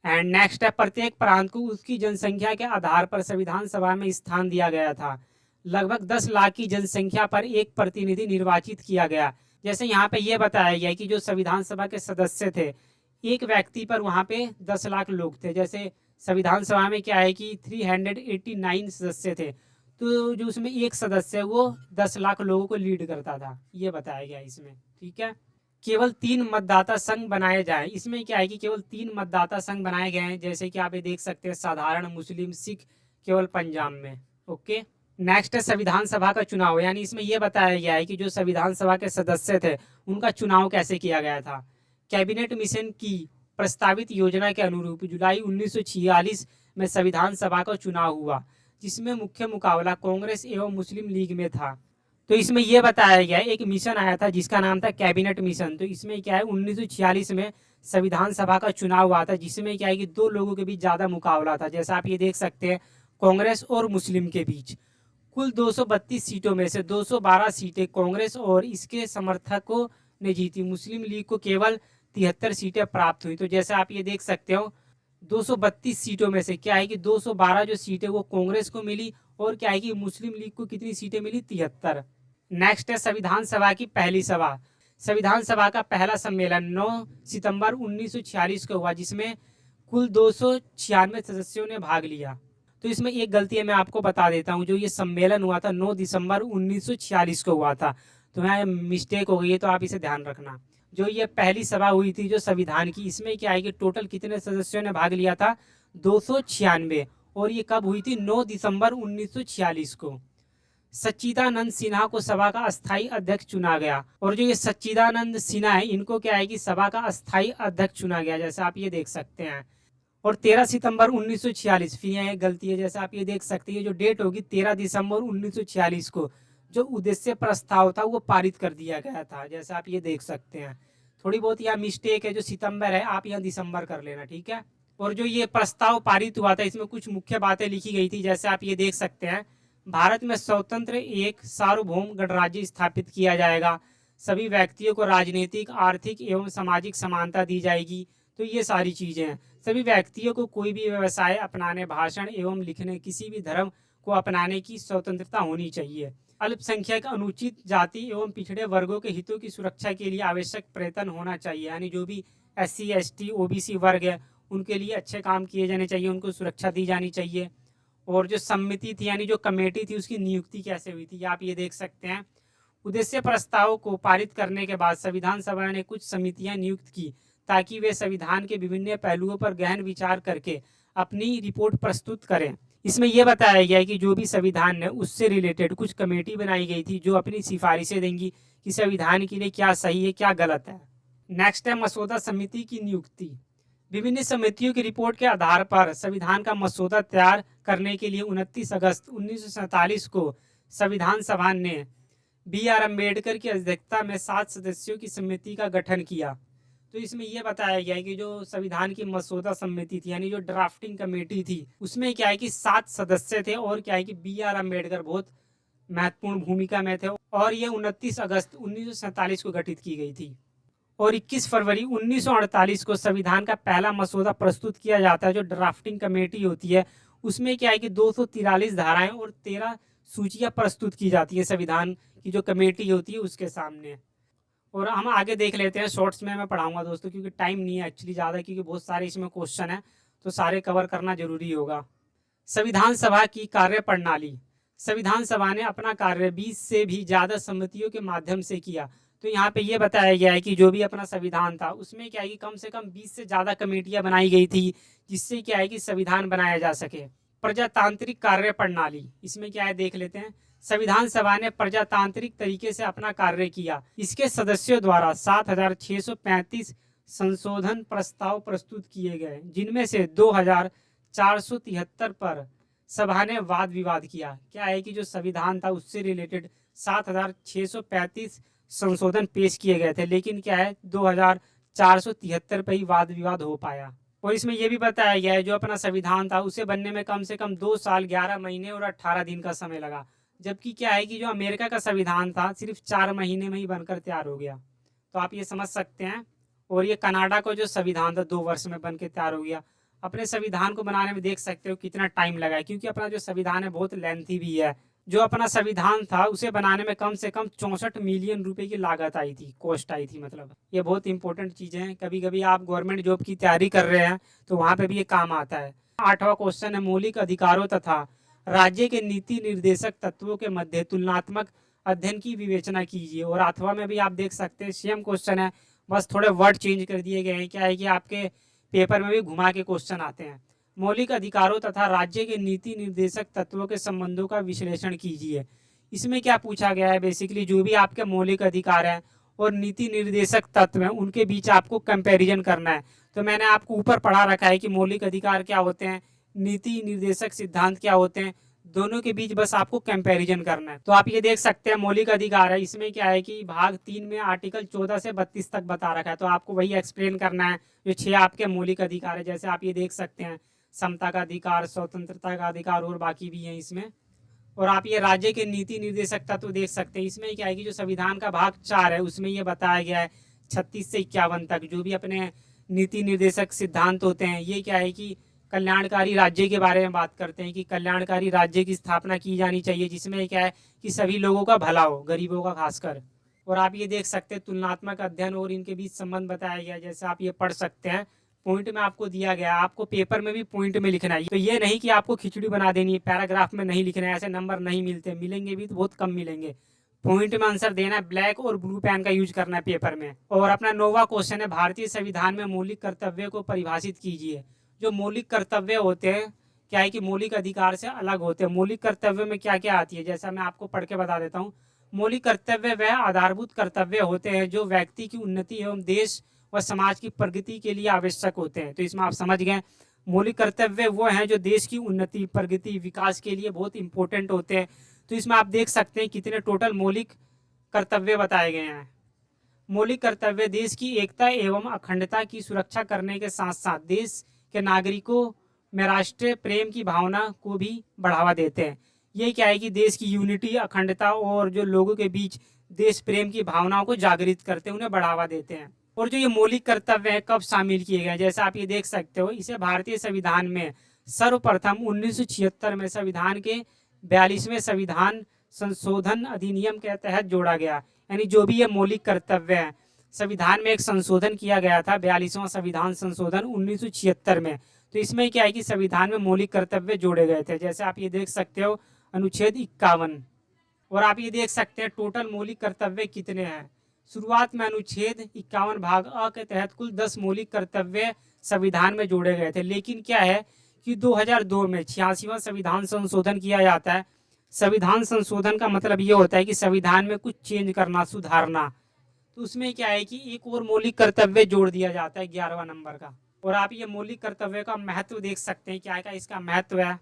एंड नेक्स्ट है प्रत्येक प्रांत को उसकी जनसंख्या के आधार पर संविधान सभा में स्थान दिया गया था। लगभग 10 लाख की जनसंख्या पर एक प्रतिनिधि निर्वाचित किया गया। जैसे यहाँ पे ये बताया गया कि जो संविधान सभा के सदस्य थे एक व्यक्ति पर वहाँ पे 10 लाख लोग थे। जैसे संविधान सभा में क्या है कि 389 सदस्य थे, तो जो उसमें एक सदस्य वो 10 लाख लोगों को लीड करता था, ये बताया गया इसमें। ठीक है, केवल 3 मतदाता संघ बनाए जाएं। इसमें क्या है कि केवल 3 मतदाता संघ बनाए गए हैं। जैसे कि आप ये देख सकते हैं साधारण, मुस्लिम, सिख केवल पंजाब में। ओके, नेक्स्ट है संविधान सभा का चुनाव, यानी इसमें यह बताया गया है कि जो संविधान सभा के सदस्य थे उनका चुनाव कैसे किया गया था। कैबिनेट मिशन की प्रस्तावित योजना के अनुरूप जुलाई 1946 में संविधान सभा का चुनाव हुआ, जिसमें मुख्य मुकाबला कांग्रेस एवं मुस्लिम लीग में था। तो इसमें यह बताया गया एक मिशन आया था जिसका नाम था कैबिनेट मिशन। तो इसमें क्या है 1946 में संविधान सभा का चुनाव हुआ था, जिसमें क्या है कि दो लोगों के बीच ज़्यादा मुकाबला था, जैसा आप ये देख सकते हैं कांग्रेस और मुस्लिम के बीच। कुल 232 सीटों में से 212 सीटें कांग्रेस और इसके समर्थकों ने जीती, मुस्लिम लीग को केवल 73 सीटें प्राप्त हुई। तो जैसे आप ये देख सकते हो 232 सीटों में से क्या है कि 212 जो सीटें वो कांग्रेस को मिली और क्या है कि मुस्लिम लीग को कितनी सीटें मिली, 73। नेक्स्ट है संविधान सभा की पहली सभा। संविधान सभा का पहला सम्मेलन 9 सितंबर 1946 को हुआ, जिसमें कुल 296 सदस्यों ने भाग लिया। तो इसमें एक गलती है, मैं आपको बता देता हूँ, जो ये सम्मेलन हुआ था 9 दिसंबर 1946 को हुआ था, तो यहाँ मिस्टेक हो गई है, तो आप इसे ध्यान रखना। जो ये पहली सभा हुई थी जो संविधान की, इसमें क्या है कि टोटल कितने सदस्यों ने भाग लिया था, 296, और ये कब हुई थी, 9 दिसंबर 1946 को। सच्चिदानंद सिन्हा को सभा का अस्थायी अध्यक्ष चुना गया, और जो ये सच्चिदानंद सिन्हा है इनको क्या है कि सभा का अस्थायी अध्यक्ष चुना गया, जैसे आप ये देख सकते हैं। और 13 सितंबर 1946, फिर यहाँ एक गलती है, जैसे आप ये देख सकते हैं, जो डेट होगी 13 दिसंबर 1946 को जो उद्देश्य प्रस्ताव था वो पारित कर दिया गया था, जैसे आप ये देख सकते हैं। थोड़ी बहुत यहाँ मिस्टेक है, जो सितंबर है आप यहाँ दिसंबर कर लेना, ठीक है। और जो ये प्रस्ताव पारित हुआ था इसमें कुछ मुख्य बातें लिखी गई थी, जैसे आप ये देख सकते हैं। भारत में स्वतंत्र एक सार्वभौम गणराज्य स्थापित किया जाएगा, सभी व्यक्तियों को राजनीतिक, आर्थिक एवं सामाजिक समानता दी जाएगी। तो ये सारी चीज़ें हैं। सभी व्यक्तियों को कोई भी व्यवसाय अपनाने, भाषण एवं लिखने, किसी भी धर्म को अपनाने की स्वतंत्रता होनी चाहिए। अल्पसंख्यक, अनुचित जाति एवं पिछड़े वर्गों के हितों की सुरक्षा के लिए आवश्यक प्रयत्न होना चाहिए, यानी जो भी SC ST OBC वर्ग है उनके लिए अच्छे काम किए जाने चाहिए, उनको सुरक्षा दी जानी चाहिए। और जो समिति थी यानी जो कमेटी थी उसकी नियुक्ति कैसे हुई थी, आप ये देख सकते हैं। उद्देश्य प्रस्ताव को पारित करने के बाद संविधान सभा ने कुछ समितियां नियुक्त की ताकि वे संविधान के विभिन्न पहलुओं पर गहन विचार करके अपनी रिपोर्ट प्रस्तुत करें। इसमें यह बताया गया है कि जो भी संविधान है उससे रिलेटेड कुछ कमेटी बनाई गई थी जो अपनी सिफारिशें देंगी कि संविधान के लिए क्या सही है क्या गलत है। नेक्स्ट है मसौदा समिति की नियुक्ति। विभिन्न समितियों की रिपोर्ट के आधार पर संविधान का मसौदा तैयार करने के लिए 29 अगस्त 1947 को संविधान सभा ने BR अम्बेडकर की अध्यक्षता में 7 सदस्यों की समिति का गठन किया। तो इसमें यह बताया गया है कि जो संविधान की मसौदा समिति थी यानी जो ड्राफ्टिंग कमेटी थी उसमें क्या है कि 7 सदस्य थे, और क्या है कि BR अम्बेडकर बहुत महत्वपूर्ण भूमिका में थे, और ये 29 अगस्त 1947 को गठित की गई थी। और 21 फरवरी 1948 को संविधान का पहला मसौदा प्रस्तुत किया जाता है। जो ड्राफ्टिंग कमेटी होती है उसमें क्या है कि 243 धाराएं और 13 सूचियां प्रस्तुत की जाती है संविधान की जो कमेटी होती है उसके सामने। और हम आगे देख लेते हैं, शॉर्ट्स में मैं पढ़ाऊंगा दोस्तों क्योंकि टाइम नहीं है एक्चुअली ज़्यादा, क्योंकि बहुत सारे इसमें क्वेश्चन है तो सारे कवर करना जरूरी होगा। संविधान सभा की कार्य प्रणाली। संविधान सभा ने अपना कार्य 20 से भी ज़्यादा समितियों के माध्यम से किया। तो यहाँ पे ये बताया गया है कि जो भी अपना संविधान था उसमें क्या है कि कम से कम 20 से ज़्यादा कमेटियाँ बनाई गई थी, जिससे क्या है कि संविधान बनाया जा सके। प्रजातांत्रिक कार्य प्रणाली, इसमें क्या है देख लेते हैं। संविधान सभा ने प्रजातांत्रिक तरीके से अपना कार्य किया। इसके सदस्यों द्वारा 7,635 संशोधन प्रस्ताव प्रस्तुत किए गए, जिनमें से 2,473 पर सभा ने वाद विवाद किया। क्या है कि जो संविधान था उससे रिलेटेड 7,635 संशोधन पेश किए गए थे, लेकिन क्या है 2,473 पे ही वाद विवाद हो पाया। और इसमें यह भी बताया गया है जो अपना संविधान था उसे बनने में कम से कम 2 साल 11 महीने और 18 दिन का समय लगा, जबकि क्या है कि जो अमेरिका का संविधान था सिर्फ 4 महीने में ही बनकर तैयार हो गया। तो आप ये समझ सकते हैं। और ये कनाडा का जो संविधान था 2 वर्ष में बन के तैयार हो गया। अपने संविधान को बनाने में देख सकते हो कितना टाइम लगा है, क्योंकि अपना जो संविधान है बहुत लेंथी भी है। जो अपना संविधान था उसे बनाने में कम से कम 64 मिलियन रुपए की लागत आई थी, कॉस्ट आई थी। मतलब ये बहुत इंपॉर्टेंट चीजें हैं, कभी कभी आप गवर्नमेंट जॉब की तैयारी कर रहे हैं तो वहाँ पे भी ये काम आता है। 8वां क्वेश्चन है मौलिक अधिकारों तथा राज्य के नीति निर्देशक तत्वों के मध्य तुलनात्मक अध्ययन की विवेचना कीजिए। और 8वां में भी आप देख सकते हैं सेम क्वेश्चन है, बस थोड़े वर्ड चेंज कर दिए गए हैं। क्या है कि आपके पेपर में भी घुमा के क्वेश्चन आते हैं। मौलिक अधिकारों तथा राज्य के नीति निर्देशक तत्वों के संबंधों का विश्लेषण कीजिए। इसमें क्या पूछा गया है, बेसिकली जो भी आपके मौलिक अधिकार हैं और नीति निर्देशक तत्व हैं उनके बीच आपको कंपैरिजन करना है। तो मैंने आपको ऊपर पढ़ा रखा है कि मौलिक अधिकार क्या होते हैं, नीति निर्देशक सिद्धांत क्या होते हैं, दोनों के बीच बस आपको कंपैरिजन करना है। तो आप ये देख सकते हैं मौलिक अधिकार है, इसमें क्या है कि भाग 3 में आर्टिकल 14 से 32 तक बता रखा है। तो आपको वही एक्सप्लेन करना है जो 6 आपके मौलिक अधिकार है। जैसे आप ये देख सकते हैं समता का अधिकार, स्वतंत्रता का अधिकार और बाकी भी है इसमें। और आप ये राज्य के नीति निर्देशक तत्व देख सकते हैं। इसमें क्या है कि जो संविधान का भाग 4 है उसमें ये बताया गया है 36 से 51 तक जो भी अपने नीति निर्देशक सिद्धांत होते हैं, ये क्या है कि कल्याणकारी राज्य के बारे में बात करते हैं कि कल्याणकारी राज्य की स्थापना की जानी चाहिए, जिसमें क्या है कि सभी लोगों का भला हो, गरीबों का खासकर। और आप ये देख सकते हैं तुलनात्मक अध्ययन और इनके बीच संबंध बताया गया है। जैसे आप ये पढ़ सकते हैं, पॉइंट में आपको दिया गया है, आपको पेपर में भी पॉइंट में लिखना है। तो ये नहीं कि आपको खिचड़ी बना देनी है, पैराग्राफ में नहीं लिखना है, ऐसे नंबर नहीं मिलते, मिलेंगे भी तो बहुत कम मिलेंगे। पॉइंट में आंसर देना है, ब्लैक और ब्लू पेन का यूज करना है पेपर में। और अपना 9वां क्वेश्चन है, भारतीय संविधान में मौलिक कर्तव्य को परिभाषित कीजिए। जो मौलिक कर्तव्य होते हैं क्या है कि मौलिक अधिकार से अलग होते हैं। मौलिक कर्तव्य में क्या क्या आती है, जैसा मैं आपको पढ़ के बता देता हूँ। मौलिक कर्तव्य वह आधारभूत कर्तव्य होते हैं जो व्यक्ति की उन्नति एवं देश व समाज की प्रगति के लिए आवश्यक होते हैं। तो इसमें आप समझ गए, मौलिक कर्तव्य वो हैं जो देश की उन्नति, प्रगति, विकास के लिए बहुत इंपॉर्टेंट होते हैं। तो इसमें आप देख सकते हैं कितने टोटल मौलिक कर्तव्य बताए गए हैं। मौलिक कर्तव्य देश की एकता एवं अखंडता की सुरक्षा करने के साथ साथ देश के नागरिकों में राष्ट्रीय प्रेम की भावना को भी बढ़ावा देते हैं। ये क्या है कि देश की यूनिटी, अखंडता और जो लोगों के बीच देश प्रेम की भावनाओं को जागृत करते हैं, उन्हें बढ़ावा देते हैं। और जो ये मौलिक कर्तव्य है कब शामिल किए गए, जैसे आप ये देख सकते हो, इसे भारतीय संविधान में सर्वप्रथम 1976 में संविधान के 42वें संविधान संशोधन अधिनियम के तहत जोड़ा गया। यानी जो भी ये मौलिक कर्तव्य है, संविधान में एक संशोधन किया गया था, 42वां संविधान संशोधन 1976 में। तो इसमें क्या है कि संविधान में मौलिक कर्तव्य जोड़े गए थे। जैसे आप ये देख सकते हो अनुच्छेद 51। और आप ये देख सकते हैं टोटल मौलिक कर्तव्य कितने हैं। शुरुआत में अनुच्छेद 51 भाग अ के तहत कुल 10 मौलिक कर्तव्य संविधान में जोड़े गए थे। लेकिन क्या है कि 2002 में 86वां संविधान संशोधन किया जाता है। संविधान संशोधन का मतलब ये होता है कि संविधान में कुछ चेंज करना, सुधारना। तो उसमें क्या है कि एक और मौलिक कर्तव्य जोड़ दिया जाता है 11वां नंबर का। और आप ये मौलिक कर्तव्य का महत्व देख सकते हैं, क्या क्या इसका महत्व है।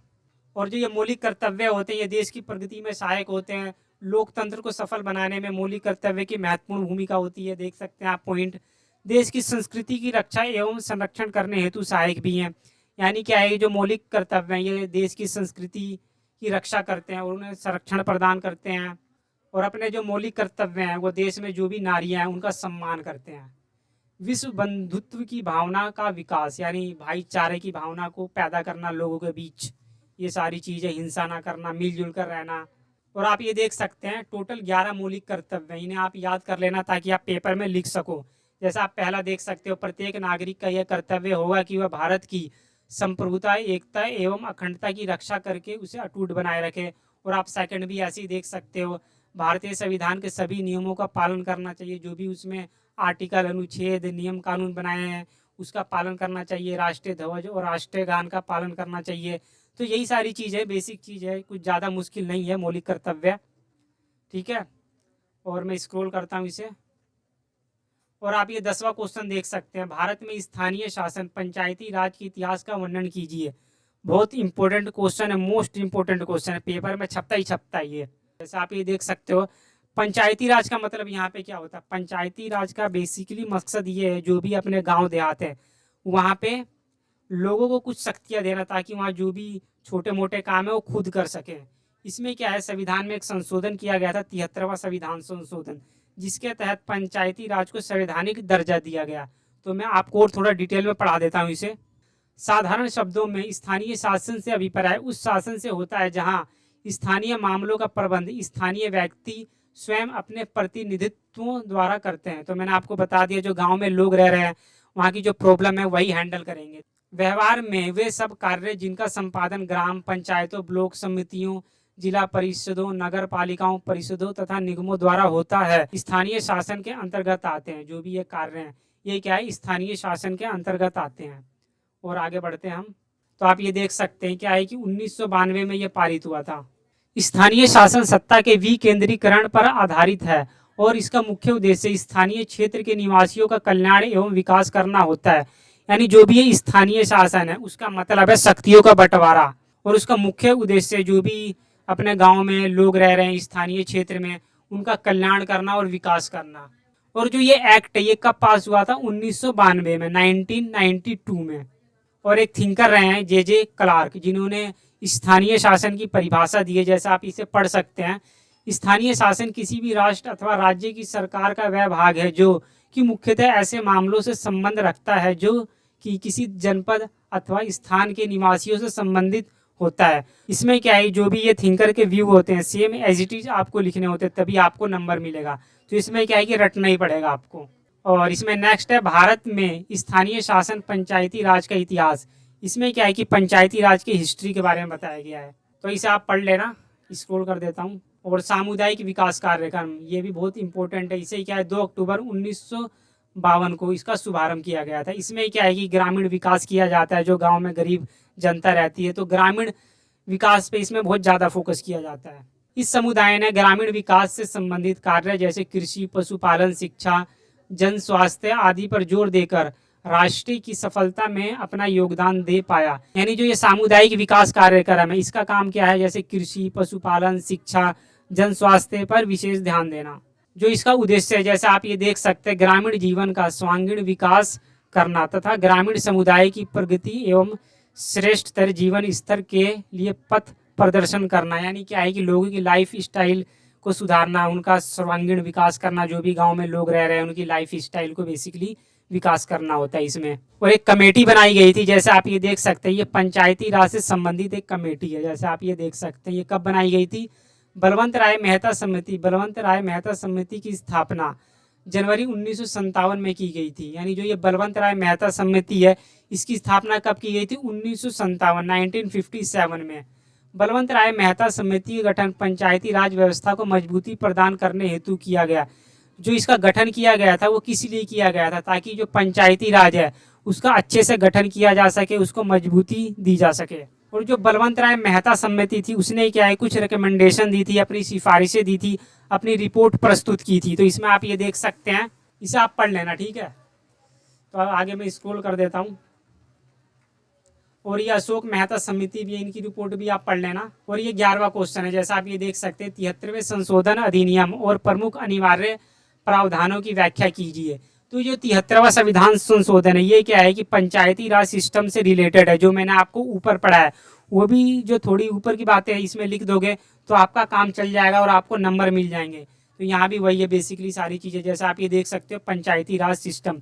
और जो ये मौलिक कर्तव्य होते हैं ये देश की प्रगति में सहायक होते हैं। लोकतंत्र को सफल बनाने में मौलिक कर्तव्य की महत्वपूर्ण भूमिका होती है। देख सकते हैं आप पॉइंट। देश की संस्कृति की रक्षा एवं संरक्षण करने हेतु सहायक भी हैं। यानी क्या है, जो मौलिक कर्तव्य हैं ये देश की संस्कृति की रक्षा करते हैं और उन्हें संरक्षण प्रदान करते हैं। और अपने जो मौलिक कर्तव्य हैं वो देश में जो भी नारियां हैं उनका सम्मान करते हैं। विश्व बंधुत्व की भावना का विकास, यानी भाईचारे की भावना को पैदा करना लोगों के बीच, ये सारी चीज़ें, हिंसा ना करना, मिलजुल कर रहना। और आप ये देख सकते हैं टोटल 11 मौलिक कर्तव्य, इन्हें आप याद कर लेना ताकि आप पेपर में लिख सको। जैसा आप पहला देख सकते हो, प्रत्येक नागरिक का यह कर्तव्य होगा कि वह भारत की संप्रभुता, एकता एवं अखंडता की रक्षा करके उसे अटूट बनाए रखे। और आप सेकंड भी ऐसे ही देख सकते हो, भारतीय संविधान के सभी नियमों का पालन करना चाहिए। जो भी उसमें आर्टिकल, अनुच्छेद, नियम कानून बनाए हैं उसका पालन करना चाहिए। राष्ट्रीय ध्वज और राष्ट्रीय गान का पालन करना चाहिए। तो यही सारी चीज़ है, बेसिक चीज़ है, कुछ ज़्यादा मुश्किल नहीं है मौलिक कर्तव्य। ठीक है, और मैं स्क्रॉल करता हूँ इसे। और आप ये 10वां क्वेश्चन देख सकते हैं, भारत में स्थानीय शासन पंचायती राज के इतिहास का वर्णन कीजिए। बहुत इंपॉर्टेंट क्वेश्चन है, मोस्ट इंपॉर्टेंट क्वेश्चन है, पेपर में छपता ही छपता है ये। जैसे आप ये देख सकते हो, पंचायती राज का मतलब यहाँ पे क्या होता है। पंचायती राज का बेसिकली मकसद ये है, जो भी अपने गांव देहात है वहाँ पे लोगों को कुछ शक्तियाँ देना ताकि वहाँ जो भी छोटे मोटे काम है वो खुद कर सकें। इसमें क्या है, संविधान में एक संशोधन किया गया था, 73वां संविधान संशोधन, जिसके तहत पंचायती राज को संवैधानिक दर्जा दिया गया। तो मैं आपको और थोड़ा डिटेल में पढ़ा देता हूँ इसे। साधारण शब्दों में स्थानीय शासन से अभिप्राय उस शासन से होता है जहाँ स्थानीय मामलों का प्रबंध स्थानीय व्यक्ति स्वयं अपने प्रतिनिधित्वों द्वारा करते हैं। तो मैंने आपको बता दिया, जो गांव में लोग रह रहे हैं वहाँ की जो प्रॉब्लम है वही हैंडल करेंगे। व्यवहार में वे सब कार्य जिनका संपादन ग्राम पंचायतों, ब्लॉक समितियों, जिला परिषदों, नगर पालिकाओं, परिषदों तथा निगमों द्वारा होता है स्थानीय शासन के अंतर्गत आते हैं। जो भी ये कार्य हैं ये क्या है, स्थानीय शासन के अंतर्गत आते हैं। और आगे बढ़ते हैं हम। तो आप ये देख सकते हैं क्या है कि 1992 में ये पारित हुआ था। स्थानीय शासन सत्ता के विकेंद्रीकरण पर आधारित है और इसका मुख्य उद्देश्य स्थानीय क्षेत्र के निवासियों का कल्याण एवं विकास करना होता है। यानी जो भी ये स्थानीय शासन है उसका मतलब है शक्तियों का बंटवारा, और उसका मुख्य उद्देश्य जो भी अपने गांव में लोग रह रहे हैं स्थानीय क्षेत्र में उनका कल्याण करना और विकास करना। और जो ये एक्ट है ये कब पास हुआ था? 1992 में, 1992 में। और एक थिंकर रहे हैं जे क्लार्क, जिन्होंने स्थानीय शासन की परिभाषा दी है, जैसा आप इसे पढ़ सकते हैं। स्थानीय शासन किसी भी राष्ट्र अथवा राज्य की सरकार का वह भाग है जो कि मुख्यतः ऐसे मामलों से संबंध रखता है जो कि किसी जनपद अथवा स्थान के निवासियों से संबंधित होता है। इसमें क्या है, जो भी ये थिंकर के व्यू होते हैं सेम एज इट इज आपको लिखने होते हैं, तभी आपको नंबर मिलेगा। तो इसमें क्या है कि रटना ही पड़ेगा आपको। और इसमें नेक्स्ट है भारत में स्थानीय शासन पंचायती राज का इतिहास। इसमें क्या है कि पंचायती राज की हिस्ट्री के बारे में बताया गया है, तो इसे आप पढ़ लेना। स्क्रॉल कर देता हूँ। और सामुदायिक विकास कार्यक्रम, ये भी बहुत इंपॉर्टेंट है। इसे क्या है 2 अक्टूबर 1952 को इसका शुभारंभ किया गया था। इसमें क्या है कि ग्रामीण विकास किया जाता है, जो गांव में गरीब जनता रहती है तो ग्रामीण विकास पे इसमें बहुत ज़्यादा फोकस किया जाता है। इस समुदाय ने ग्रामीण विकास से संबंधित कार्य जैसे कृषि, पशुपालन, शिक्षा, जन स्वास्थ्य आदि पर जोर देकर राष्ट्र की सफलता में अपना योगदान दे पाया। यानी जो ये सामुदायिक विकास कार्यक्रम है इसका काम क्या है, जैसे कृषि, पशुपालन, शिक्षा, जन स्वास्थ्य पर विशेष ध्यान देना। जो इसका उद्देश्य है, जैसे आप ये देख सकते हैं, ग्रामीण जीवन का सर्वांगीण विकास करना तथा ग्रामीण समुदाय की प्रगति एवं श्रेष्ठतर जीवन स्तर के लिए पथ प्रदर्शन करना। यानी क्या है कि लोगों की लाइफ स्टाइल को सुधारना, उनका सर्वांगीण विकास करना। जो भी गांव में लोग रह रहे हैं उनकी लाइफ स्टाइल को बेसिकली विकास करना होता है इसमें। और एक कमेटी बनाई गई थी, जैसे आप ये देख सकते हैं, ये पंचायती राज से संबंधित एक कमेटी है। जैसे आप ये देख सकते हैं, ये कब बनाई गई थी? बलवंत राय मेहता समिति। बलवंत राय मेहता समिति की स्थापना जनवरी 1957 में की गई थी। यानी जो ये बलवंत राय मेहता समिति है इसकी स्थापना कब की गई थी? 1957, 1957 में। बलवंत राय मेहता समिति का गठन पंचायती राज व्यवस्था को मजबूती प्रदान करने हेतु किया गया। जो इसका गठन किया गया था वो किस लिए किया गया था? ताकि जो पंचायती राज है उसका अच्छे से गठन किया जा सके, उसको मजबूती दी जा सके। और जो बलवंत राय मेहता समिति थी उसने क्या है कुछ रिकमेंडेशन दी थी, अपनी सिफारिशें दी थी, अपनी रिपोर्ट प्रस्तुत की थी। तो इसमें आप ये देख सकते हैं, इसे आप पढ़ लेना, ठीक है। तो आगे मैं स्क्रॉल कर देता हूँ। और ये अशोक मेहता समिति भी है, इनकी रिपोर्ट भी आप पढ़ लेना। और ये 11वां क्वेश्चन है, जैसा आप ये देख सकते हैं, 73वें संशोधन अधिनियम और प्रमुख अनिवार्य प्रावधानों की व्याख्या कीजिए। तो जो 73वां संविधान संशोधन है ये क्या है कि पंचायती राज सिस्टम से रिलेटेड है। जो मैंने आपको ऊपर पढ़ा है वो भी जो थोड़ी ऊपर की बातें हैं इसमें लिख दोगे तो आपका काम चल जाएगा और आपको नंबर मिल जाएंगे। तो यहाँ भी वही है बेसिकली सारी चीज़ें। जैसे आप ये देख सकते हो पंचायती राज सिस्टम,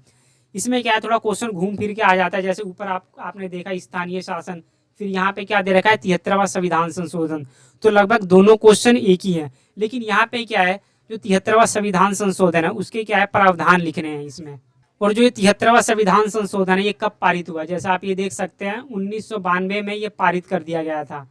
इसमें क्या है थोड़ा क्वेश्चन घूम फिर के आ जाता है। जैसे ऊपर आपने देखा स्थानीय शासन, फिर यहाँ पे क्या दे रखा है 73वां संविधान संशोधन। तो लगभग दोनों क्वेश्चन एक ही है, लेकिन यहाँ पे क्या है जो 73वां संविधान संशोधन है उसके क्या है प्रावधान लिखने हैं इसमें। और जो ये 73वां संविधान संशोधन है ये कब पारित हुआ? जैसे आप ये देख सकते हैं 1992 में ये पारित कर दिया गया था।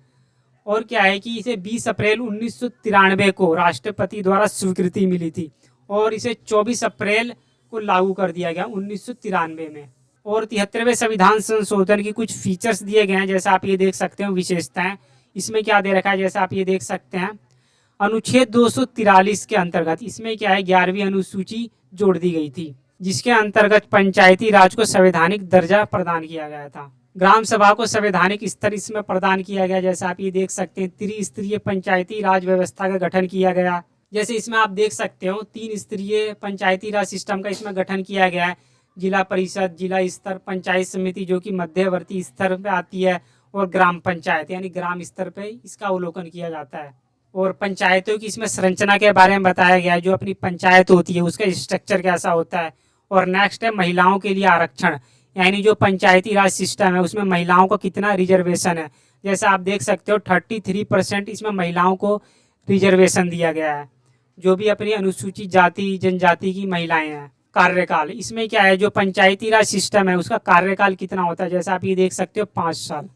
और क्या है कि इसे 20 अप्रैल 1993 को राष्ट्रपति द्वारा स्वीकृति मिली थी और इसे 24 अप्रैल को लागू कर दिया गया 1993 में। और 73वें संविधान संशोधन की कुछ फीचर्स दिए गए हैं, जैसे आप ये देख सकते हैं विशेषताएं। इसमें क्या दे रखा है, जैसे आप ये देख सकते हैं अनुच्छेद 243 के अंतर्गत इसमें क्या है 11वीं अनुसूची जोड़ दी गई थी, जिसके अंतर्गत पंचायती राज को संवैधानिक दर्जा प्रदान किया गया था। ग्राम सभा को संवैधानिक स्तर इसमें प्रदान किया गया। जैसे आप ये देख सकते हैं त्रिस्तरीय पंचायती राज व्यवस्था का गठन किया गया। जैसे इसमें आप देख सकते हो 3 स्तरीय पंचायती राज सिस्टम का इसमें गठन किया गया है। जिला परिषद, जिला स्तर, पंचायत समिति जो कि मध्यवर्ती स्तर पे आती है, और ग्राम पंचायत यानी ग्राम स्तर पे इसका अवलोकन किया जाता है। और पंचायतों की इसमें संरचना के बारे में बताया गया है, जो अपनी पंचायत होती है उसका स्ट्रक्चर कैसा होता है। और नेक्स्ट है महिलाओं के लिए आरक्षण, यानी जो पंचायती राज सिस्टम है उसमें महिलाओं को कितना रिजर्वेशन है। जैसे आप देख सकते हो 33% इसमें महिलाओं को रिजर्वेशन दिया गया है, जो भी अपनी अनुसूचित जाति जनजाति की महिलाएं हैं। कार्यकाल इसमें क्या है, जो पंचायती राज सिस्टम है उसका कार्यकाल कितना होता है, जैसे आप ये देख सकते हो 5 साल।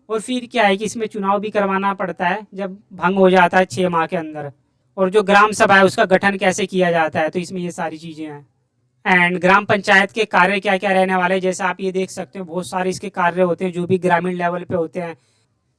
और फिर क्या है कि इसमें चुनाव भी करवाना पड़ता है जब भंग हो जाता है 6 माह के अंदर। और जो ग्राम सभा है उसका गठन कैसे किया जाता है, तो इसमें ये सारी चीज़ें हैं। एंड ग्राम पंचायत के कार्य क्या क्या रहने वाले हैं, जैसे आप ये देख सकते हो बहुत सारे इसके कार्य होते हैं जो भी ग्रामीण लेवल पे होते हैं।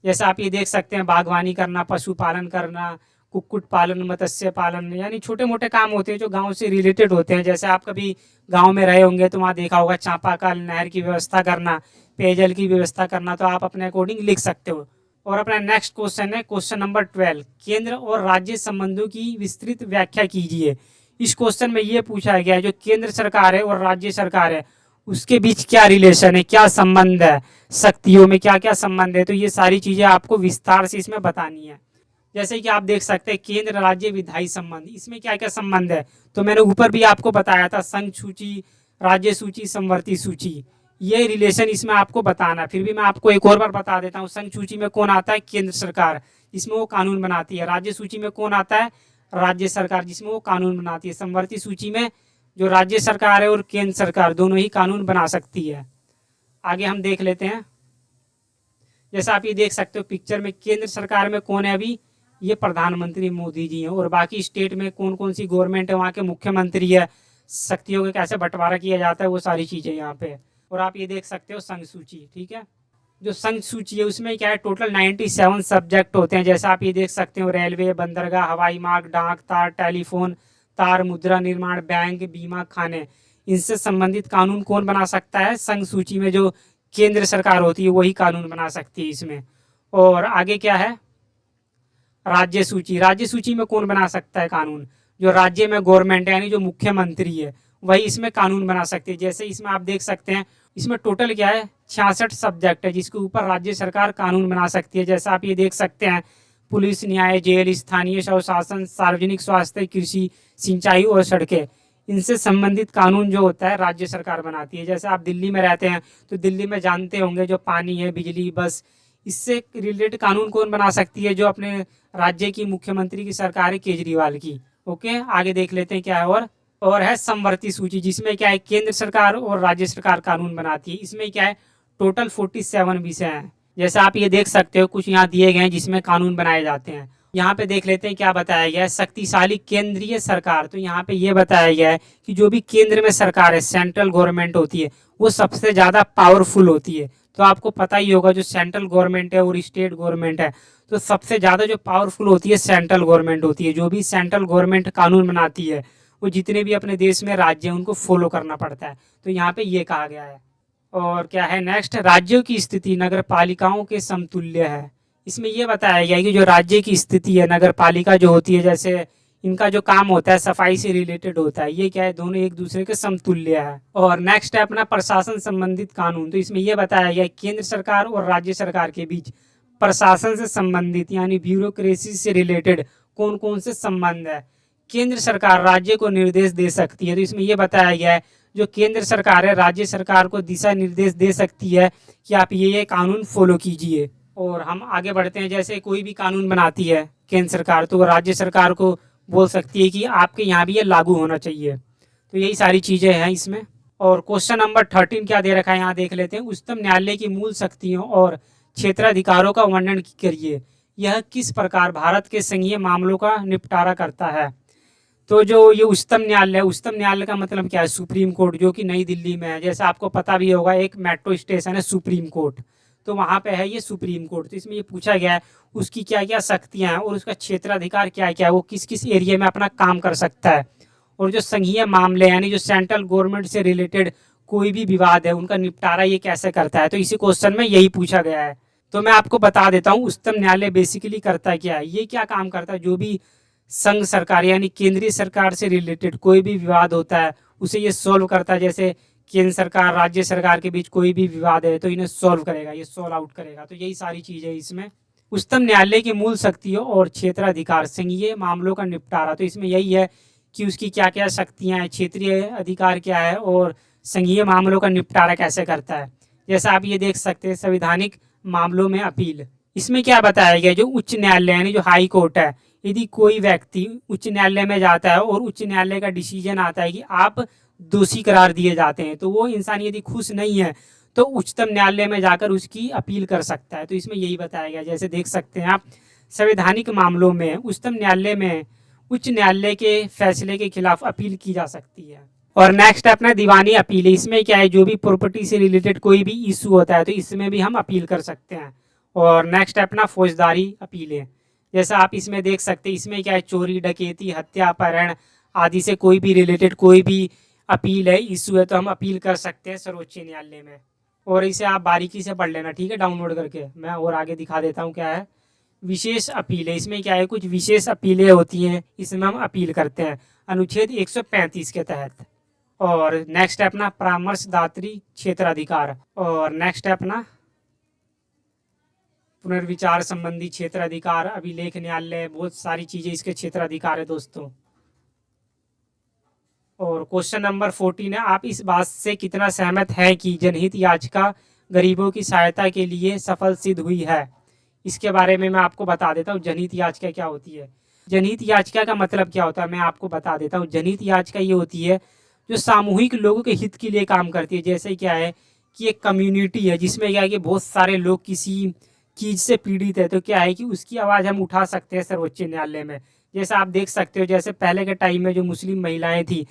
जैसे आप ये देख सकते हैं बागवानी करना, पशुपालन करना, कुक्कुट पालन, मत्स्य पालन, यानी छोटे मोटे काम होते हैं जो गांव से रिलेटेड होते हैं। जैसे आप कभी गांव में रहे होंगे तो वहाँ देखा होगा चापाकल नहर की व्यवस्था करना, पेयजल की व्यवस्था करना, तो आप अपने अकॉर्डिंग लिख सकते हो। और अपना नेक्स्ट क्वेश्चन है क्वेश्चन नंबर 12, केंद्र और राज्य संबंधों की विस्तृत व्याख्या कीजिए। इस क्वेश्चन में ये पूछा गया है जो केंद्र सरकार है और राज्य सरकार है उसके बीच क्या रिलेशन है, क्या संबंध है, शक्तियों में क्या क्या संबंध है, तो ये सारी चीज़ें आपको विस्तार से इसमें बतानी है। जैसे कि आप देख सकते हैं केंद्र राज्य विधायी संबंध, इसमें क्या क्या संबंध है, तो मैंने ऊपर भी आपको बताया था संघ सूची, राज्य सूची, समवर्ती सूची, ये रिलेशन इसमें आपको बताना है। फिर भी मैं आपको एक और बार बता देता हूँ। संघ सूची में कौन आता है, केंद्र सरकार, जिसमें वो कानून बनाती है। राज्य सूची में कौन आता है, राज्य सरकार, जिसमें वो कानून बनाती है। समवर्ती सूची में जो राज्य सरकार है और केंद्र सरकार दोनों ही कानून बना सकती है। आगे हम देख लेते हैं। जैसा आप ये देख सकते हो पिक्चर में, केंद्र सरकार में कौन है अभी, ये प्रधानमंत्री मोदी जी हैं। और बाकी स्टेट में कौन कौन सी गवर्नमेंट है, वहाँ के मुख्यमंत्री है, शक्तियों का कैसे बंटवारा किया जाता है, वो सारी चीज़ें यहाँ पे। और आप ये देख सकते हो संघ सूची, ठीक है। जो संघ सूची है उसमें क्या है, टोटल 97 सब्जेक्ट होते हैं। जैसा आप ये देख सकते हो रेलवे, बंदरगाह, हवाई मार्ग, डाक तार, टेलीफोन तार, मुद्रा निर्माण, बैंक, बीमा, खाने, इनसे संबंधित कानून कौन बना सकता है, संघ सूची में जो केंद्र सरकार होती है वही कानून बना सकती है इसमें। और आगे क्या है, राज्य सूची, राज्य सूची में कौन बना सकता है कानून, जो राज्य में गवर्नमेंट है यानी जो मुख्यमंत्री है वही इसमें कानून बना सकती है। जैसे इसमें आप देख सकते हैं इसमें टोटल क्या है 66 सब्जेक्ट है जिसके ऊपर राज्य सरकार कानून बना सकती है। जैसा आप ये देख सकते हैं पुलिस, न्याय, जेल, स्थानीय स्वशासन, सार्वजनिक स्वास्थ्य, कृषि, सिंचाई और सड़कें, इनसे संबंधित कानून जो होता है राज्य सरकार बनाती है। जैसे आप दिल्ली में रहते हैं तो दिल्ली में जानते होंगे जो पानी है, बिजली, बस, इससे रिलेटेड कानून कौन बना सकती है, जो अपने राज्य की मुख्यमंत्री की सरकार है केजरीवाल की। ओके, आगे देख लेते हैं क्या है। और है समवर्ती सूची, जिसमें क्या है केंद्र सरकार और राज्य सरकार कानून बनाती है। इसमें क्या है टोटल 47 विषय हैं। जैसे आप ये देख सकते हो कुछ यहाँ दिए गए हैं जिसमें कानून बनाए जाते हैं। यहाँ पे देख लेते हैं क्या बताया गया है, शक्तिशाली केंद्रीय सरकार। तो यहाँ पे ये बताया गया है कि जो भी केंद्र में सरकार है, सेंट्रल गवर्नमेंट होती है, वो सबसे ज़्यादा पावरफुल होती है। तो आपको पता ही होगा जो सेंट्रल गवर्नमेंट है और स्टेट गवर्नमेंट है, तो सबसे ज़्यादा जो पावरफुल होती है सेंट्रल गवर्नमेंट होती है। जो भी सेंट्रल गवर्नमेंट कानून बनाती है वो जितने भी अपने देश में राज्य हैं उनको फॉलो करना पड़ता है। तो यहाँ पे ये कहा गया है। और क्या है नेक्स्ट, राज्यों की स्थिति नगर पालिकाओं के समतुल्य है। इसमें ये बताया गया है कि जो राज्य की स्थिति है, नगर पालिका जो होती है, जैसे इनका जो काम होता है सफाई से रिलेटेड होता है, ये क्या है दोनों एक दूसरे के समतुल्य है। और नेक्स्ट है अपना प्रशासन संबंधित कानून। तो इसमें यह बताया गया है केंद्र सरकार और राज्य सरकार के बीच प्रशासन से संबंधित यानी ब्यूरोक्रेसी से रिलेटेड कौन कौन से संबंध है। केंद्र सरकार राज्य को निर्देश दे सकती है। तो इसमें यह बताया गया है जो केंद्र सरकार है राज्य सरकार को दिशा निर्देश दे सकती है कि आप ये कानून फॉलो कीजिए। और हम आगे बढ़ते हैं। जैसे कोई भी कानून बनाती है केंद्र सरकार तो राज्य सरकार को बोल सकती है कि आपके यहाँ भी ये लागू होना चाहिए। तो यही सारी चीज़ें हैं इसमें। और क्वेश्चन नंबर 13 क्या दे रखा है यहाँ देख लेते हैं। उच्चतम न्यायालय की मूल शक्तियों और क्षेत्राधिकारों का वर्णन करिए। यह किस प्रकार भारत के संघीय मामलों का निपटारा करता है। तो जो ये उच्चतम न्यायालय, उच्चतम न्यायालय का मतलब क्या है, सुप्रीम कोर्ट, जो कि नई दिल्ली में है। जैसे आपको पता भी होगा एक मेट्रो स्टेशन है सुप्रीम कोर्ट, तो वहाँ पे है ये सुप्रीम कोर्ट। तो इसमें ये पूछा गया है उसकी क्या क्या शक्तियाँ हैं और उसका क्षेत्राधिकार क्या क्या है, वो किस किस एरिया में अपना काम कर सकता है। और जो संघीय मामले यानी जो सेंट्रल गवर्नमेंट से रिलेटेड कोई भी विवाद है उनका निपटारा ये कैसे करता है। तो इसी क्वेश्चन में यही पूछा गया है। तो मैं आपको बता देता हूँ उच्चतम न्यायालय बेसिकली करता क्या है, ये क्या काम करता है। जो भी संघ सरकार यानी केंद्रीय सरकार से रिलेटेड कोई भी विवाद होता है उसे ये सॉल्व करता है। जैसे केंद्र सरकार राज्य सरकार के बीच कोई भी विवाद है तो इन्हें सॉल्व करेगा, ये सॉल्व आउट करेगा। तो यही सारी चीज़ है इसमें। उच्चतम न्यायालय की मूल शक्तियों और क्षेत्राधिकार, संघीय मामलों का निपटारा। तो इसमें यही है कि उसकी क्या क्या शक्तियाँ हैं, क्षेत्रीय अधिकार क्या है और संघीय मामलों का निपटारा कैसे करता है। जैसा आप ये देख सकते हैं संवैधानिक मामलों में अपील। इसमें क्या बताया गया, जो उच्च न्यायालय यानी जो हाई कोर्ट है, यदि कोई व्यक्ति उच्च न्यायालय में जाता है और उच्च न्यायालय का डिसीजन आता है कि आप दोषी करार दिए जाते हैं, तो वो इंसान यदि खुश नहीं है तो उच्चतम न्यायालय में जाकर उसकी अपील कर सकता है। तो इसमें यही बताया गया। जैसे देख सकते हैं आप संवैधानिक मामलों में उच्चतम न्यायालय में उच्च न्यायालय के फैसले के खिलाफ अपील की जा सकती है। और नेक्स्ट है अपना दीवानी अपील। इसमें क्या है, जो भी प्रॉपर्टी से रिलेटेड कोई भी इशू होता है तो इसमें भी हम अपील कर सकते हैं। और नेक्स्ट है अपना फौजदारी अपीलें। जैसा आप इसमें देख सकते हैं, इसमें क्या है, चोरी डकैती हत्या अपहरण आदि से कोई भी रिलेटेड कोई भी अपील है, इशू है, तो हम अपील कर सकते हैं सर्वोच्च न्यायालय में। और इसे आप बारीकी से पढ़ लेना, ठीक है, डाउनलोड करके। मैं और आगे दिखा देता हूँ क्या है विशेष अपीलें। इसमें क्या है, कुछ विशेष अपीलें होती हैं, इसमें हम अपील करते हैं अनुच्छेद 135 के तहत। और नेक्स्ट है अपना परामर्शदात्री क्षेत्राधिकार। और नेक्स्ट है अपना पुनर्विचार संबंधी क्षेत्राधिकार, अभिलेख न्यायालय, बहुत सारी चीजें इसके क्षेत्राधिकार है दोस्तों। और क्वेश्चन नंबर 14 है, आप इस बात से कितना सहमत है कि जनहित याचिका गरीबों की सहायता के लिए सफल सिद्ध हुई है। इसके बारे में मैं आपको बता देता हूँ जनहित याचिका क्या होती है। जनहित याचिका का मतलब क्या होता है मैं आपको बता देता हूँ। जनहित याचिका ये होती है जो सामूहिक लोगों के हित के लिए काम करती है। जैसे क्या है कि एक कम्युनिटी है जिसमें क्या है कि बहुत सारे लोग किसी चीज़ से पीड़ित है, तो क्या है कि उसकी आवाज़ हम उठा सकते हैं सर्वोच्च न्यायालय में। जैसा आप देख सकते हो, जैसे पहले के टाइम में जो मुस्लिम महिलाएं थी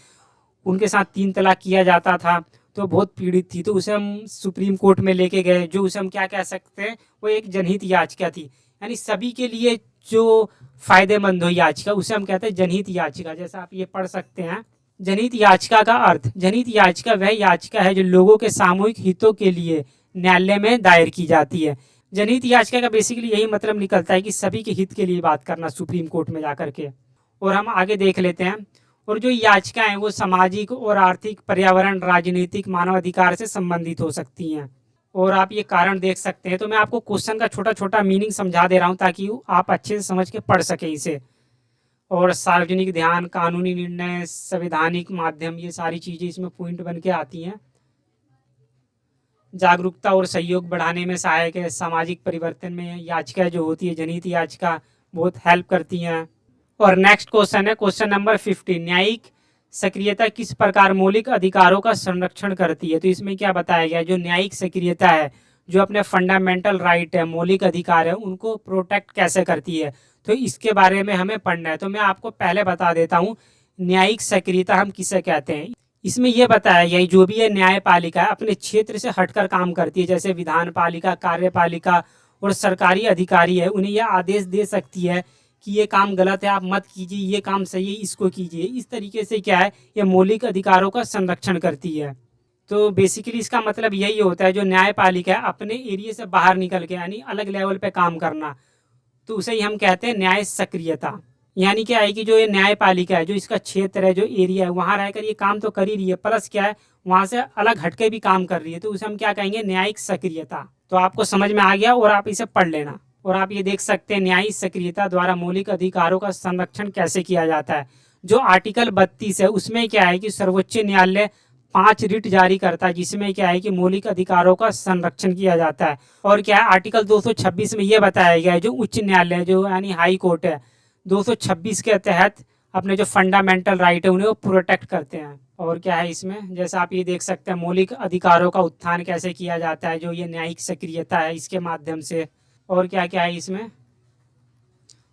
उनके साथ 3 तलाक किया जाता था, तो बहुत पीड़ित थी, तो उसे हम सुप्रीम कोर्ट में लेके गए, जो उसे हम क्या कह सकते हैं, वो एक जनहित याचिका थी। यानी सभी के लिए जो फायदेमंद हो याचिका, उसे हम कहते हैं जनहित याचिका। जैसा आप ये पढ़ सकते हैं, जनहित याचिका का अर्थ, जनहित याचिका वह याचिका है जो लोगों के सामूहिक हितों के लिए न्यायालय में दायर की जाती है। जनहित याचिका का बेसिकली यही मतलब निकलता है कि सभी के हित के लिए बात करना सुप्रीम कोर्ट में जाकर के। और हम आगे देख लेते हैं। और जो याचिकाएं हैं वो सामाजिक और आर्थिक, पर्यावरण, राजनीतिक, मानव अधिकार से संबंधित हो सकती हैं। और आप ये कारण देख सकते हैं। तो मैं आपको क्वेश्चन का छोटा छोटा मीनिंग समझा दे रहा हूँ ताकि आप अच्छे से समझ के पढ़ सकें इसे। और सार्वजनिक ध्यान, कानूनी निर्णय, संवैधानिक माध्यम, ये सारी चीज़ें इसमें पॉइंट बन के आती हैं। जागरूकता और सहयोग बढ़ाने में सहायक है। सामाजिक परिवर्तन में याचिका जो होती है, जनहित याचिका, बहुत हेल्प करती हैं। और नेक्स्ट क्वेश्चन है क्वेश्चन नंबर 15, न्यायिक सक्रियता किस प्रकार मौलिक अधिकारों का संरक्षण करती है। तो इसमें क्या बताया गया है, जो न्यायिक सक्रियता है, जो अपने फंडामेंटल राइट है, मौलिक अधिकार है, उनको प्रोटेक्ट कैसे करती है, तो इसके बारे में हमें पढ़ना है। तो मैं आपको पहले बता देता हूँ न्यायिक सक्रियता हम किसे कहते हैं। इसमें यह बताया गया है जो भी है न्यायपालिका अपने क्षेत्र से हटकर काम करती है, जैसे विधान पालिका, कार्यपालिका और सरकारी अधिकारी है, उन्हें यह आदेश दे सकती है कि ये काम गलत है, आप मत कीजिए, ये काम सही है, इसको कीजिए। इस तरीके से क्या है, ये मौलिक अधिकारों का संरक्षण करती है। तो बेसिकली इसका मतलब यही होता है, जो न्यायपालिका है अपने एरिया से बाहर निकल के यानी अलग लेवल पे काम करना, तो उसे ही हम कहते हैं न्याय सक्रियता। यानी क्या है कि जो ये न्यायपालिका है, जो इसका क्षेत्र है, जो एरिया है, वहाँ रहकर ये काम तो कर ही रही है, प्लस क्या है वहाँ से अलग हटके भी काम कर रही है, तो उसे हम क्या कहेंगे, न्यायिक सक्रियता। तो आपको समझ में आ गया और आप इसे पढ़ लेना। और आप ये देख सकते हैं न्यायिक सक्रियता द्वारा मौलिक अधिकारों का संरक्षण कैसे किया जाता है। जो आर्टिकल 32 है उसमें क्या है कि सर्वोच्च न्यायालय 5 रिट जारी करता है, जिसमें क्या है कि मौलिक अधिकारों का संरक्षण किया जाता है। और क्या है, आर्टिकल 226 में यह बताया गया है जो उच्च न्यायालय, जो यानी हाई कोर्ट है, 226 के तहत अपने जो फंडामेंटल राइट है उन्हें वो प्रोटेक्ट करते हैं। और क्या है इसमें, जैसा आप ये देख सकते हैं, मौलिक अधिकारों का उत्थान कैसे किया जाता है, जो ये न्यायिक सक्रियता है इसके माध्यम से। और क्या क्या है इसमें,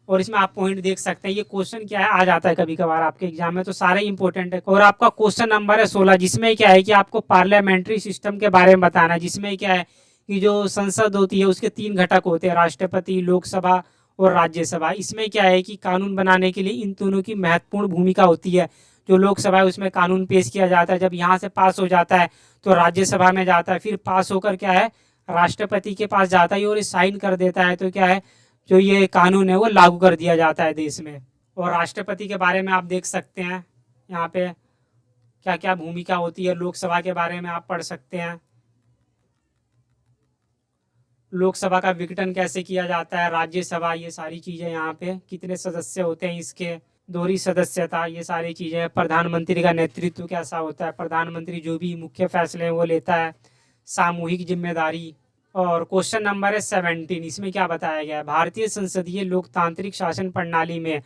और इसमें आप पॉइंट देख सकते हैं। ये क्वेश्चन क्या है आ जाता है कभी कभार आपके एग्जाम में, तो सारे इंपॉर्टेंट है। और आपका क्वेश्चन नंबर है 16, जिसमें क्या है कि आपको पार्लियामेंट्री सिस्टम के बारे में बताना है। जिसमें क्या है कि जो संसद होती है उसके 3 घटक होते हैं, राष्ट्रपति, लोकसभा और राज्यसभा। इसमें क्या है कि कानून बनाने के लिए इन दोनों की महत्वपूर्ण भूमिका होती है। जो लोकसभा है उसमें कानून पेश किया जाता है, जब यहाँ से पास हो जाता है तो राज्यसभा में जाता है, फिर पास होकर क्या है राष्ट्रपति के पास जाता है और ये साइन कर देता है, तो क्या है जो ये कानून है वो लागू कर दिया जाता है देश में। और राष्ट्रपति के बारे में आप देख सकते हैं यहाँ पे क्या क्या भूमिका होती है। लोकसभा के बारे में आप पढ़ सकते हैं, लोकसभा का विघटन कैसे किया जाता है, राज्यसभा, ये सारी चीज़ें यहाँ पे कितने सदस्य होते हैं, इसके दोहरी सदस्यता, ये सारी चीज़ें। प्रधानमंत्री का नेतृत्व कैसा होता है, प्रधानमंत्री जो भी मुख्य फैसले हैं वो लेता है, सामूहिक जिम्मेदारी। और क्वेश्चन नंबर है 17, इसमें क्या बताया गया है, भारतीय संसदीय लोकतांत्रिक शासन प्रणाली में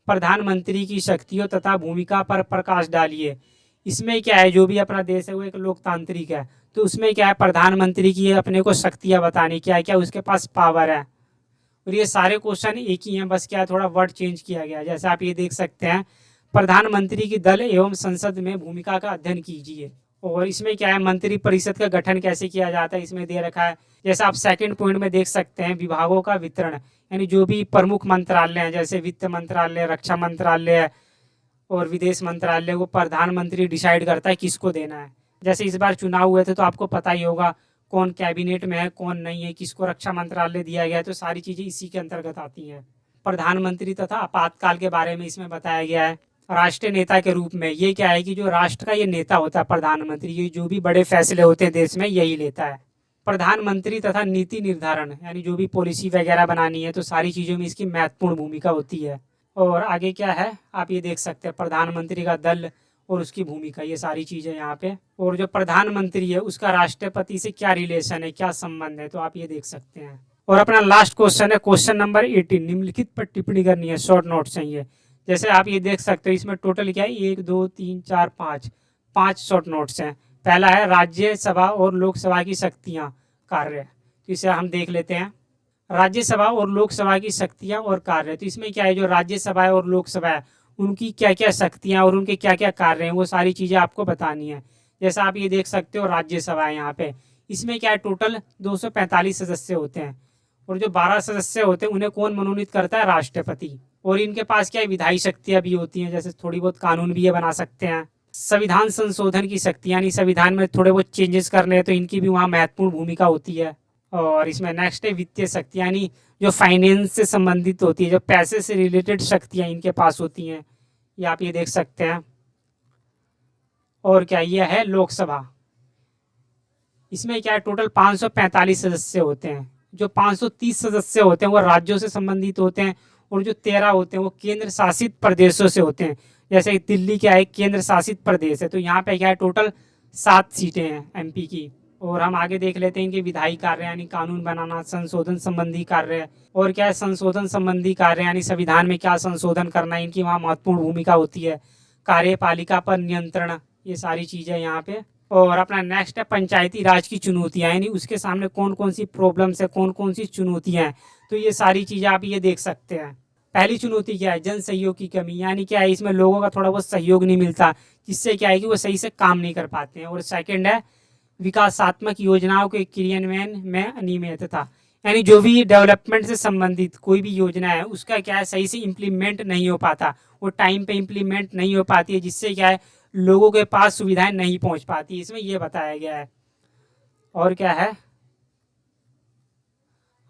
प्रधानमंत्री की शक्तियों तथा भूमिका पर प्रकाश डालिए। इसमें क्या है, जो भी अपना देश है वो एक लोकतांत्रिक है, तो उसमें क्या है प्रधानमंत्री की अपने को शक्तियाँ बतानी, क्या क्या उसके पास पावर है। और ये सारे क्वेश्चन एक ही हैं, बस क्या थोड़ा वर्ड चेंज किया गया है। जैसे आप ये देख सकते हैं, प्रधानमंत्री की दल एवं संसद में भूमिका का अध्ययन कीजिए। और इसमें क्या है, मंत्री परिषद का गठन कैसे किया जाता है इसमें दे रखा है। जैसे आप सेकंड पॉइंट में देख सकते हैं, विभागों का वितरण, यानी जो भी प्रमुख मंत्रालय हैं जैसे वित्त मंत्रालय, रक्षा मंत्रालय और विदेश मंत्रालय को प्रधानमंत्री डिसाइड करता है किसको देना है। जैसे इस बार चुनाव हुए थे तो आपको पता ही होगा कौन कैबिनेट में है, कौन नहीं है, किसको रक्षा मंत्रालय दिया गया है, तो सारी चीज़ें इसी के अंतर्गत आती हैं। प्रधानमंत्री तथा आपातकाल के बारे में इसमें बताया गया है। राष्ट्रीय नेता के रूप में ये क्या है कि जो राष्ट्र का ये नेता होता है प्रधानमंत्री, ये जो भी बड़े फैसले होते हैं देश में यही लेता है। प्रधानमंत्री तथा नीति निर्धारण, यानी जो भी पॉलिसी वगैरह बनानी है तो सारी चीज़ों में इसकी महत्वपूर्ण भूमिका होती है। और आगे क्या है आप ये देख सकते हैं, प्रधानमंत्री का दल और उसकी भूमिका, ये सारी चीज़ें यहाँ पे। और जो प्रधानमंत्री है उसका राष्ट्रपति से क्या रिलेशन है, क्या संबंध है, तो आप ये देख सकते हैं। और अपना लास्ट क्वेश्चन है क्वेश्चन नंबर 18, निम्नलिखित पर टिप्पणी करनी है, शॉर्ट नोट्स हैं ये। जैसे आप ये देख सकते हो इसमें टोटल क्या है, 1 2 3 4 5 शॉर्ट नोट्स हैं। पहला है राज्यसभा और लोकसभा की शक्तियाँ कार्य, तो इसे हम देख लेते हैं। राज्यसभा और लोकसभा की शक्तियाँ और कार्य, तो इसमें क्या है, जो राज्यसभा है और लोकसभा है उनकी क्या क्या शक्तियाँ और उनके क्या क्या कार्य हैं वो सारी चीज़ें आपको बतानी है। जैसे आप ये देख सकते हो राज्यसभा है यहाँ पे, इसमें क्या है टोटल 245 सदस्य होते हैं और जो 12 सदस्य होते हैं उन्हें कौन मनोनीत करता है, राष्ट्रपति। और इनके पास क्या है, विधायी शक्तियाँ भी होती हैं, जैसे थोड़ी बहुत कानून भी ये बना सकते हैं। संविधान संशोधन की शक्ति, यानी संविधान में थोड़े बहुत चेंजेस करने हैं तो इनकी भी वहाँ महत्वपूर्ण भूमिका होती है। और इसमें नेक्स्ट है वित्तीय शक्ति, यानी जो फाइनेंस से संबंधित होती है, जो पैसे से रिलेटेड शक्तियाँ इनके पास होती हैं, ये आप ये देख सकते हैं। और क्या ये है लोकसभा, इसमें क्या है टोटल 545 सदस्य होते हैं। जो 530 सदस्य होते हैं वो राज्यों से संबंधित होते हैं और जो 13 होते हैं वो केंद्र शासित प्रदेशों से होते हैं। जैसे दिल्ली क्या है, केंद्र शासित प्रदेश है, तो यहाँ पे क्या है टोटल 7 सीटें हैं एमपी की। और हम आगे देख लेते हैं कि विधायी कार्य यानी कानून बनाना, संशोधन संबंधी कार्य, और क्या है संशोधन संबंधी कार्य यानी संविधान में क्या संशोधन करना है, इनकी वहाँ महत्वपूर्ण भूमिका होती है। कार्यपालिका पर नियंत्रण, ये सारी चीज़ें यहाँ पे। और अपना नेक्स्ट है पंचायती राज की चुनौतियाँ, यानी उसके सामने कौन कौन सी प्रॉब्लम्स है, कौन कौन सी चुनौतियाँ हैं, तो ये सारी चीज़ें आप ये देख सकते हैं। पहली चुनौती क्या है, जन सहयोग की कमी, यानी क्या है इसमें लोगों का थोड़ा बहुत सहयोग नहीं मिलता, जिससे क्या है कि वो सही से काम नहीं कर पाते हैं। और सेकंड है विकासात्मक योजनाओं के क्रियान्वयन में अनियमितता, यानी जो भी डेवलपमेंट से संबंधित कोई भी योजना है उसका क्या है सही से इम्प्लीमेंट नहीं हो पाता, वो टाइम पे इम्प्लीमेंट नहीं हो पाती है, जिससे क्या है लोगों के पास सुविधाएं नहीं पहुंच पाती, इसमें ये बताया गया है। और क्या है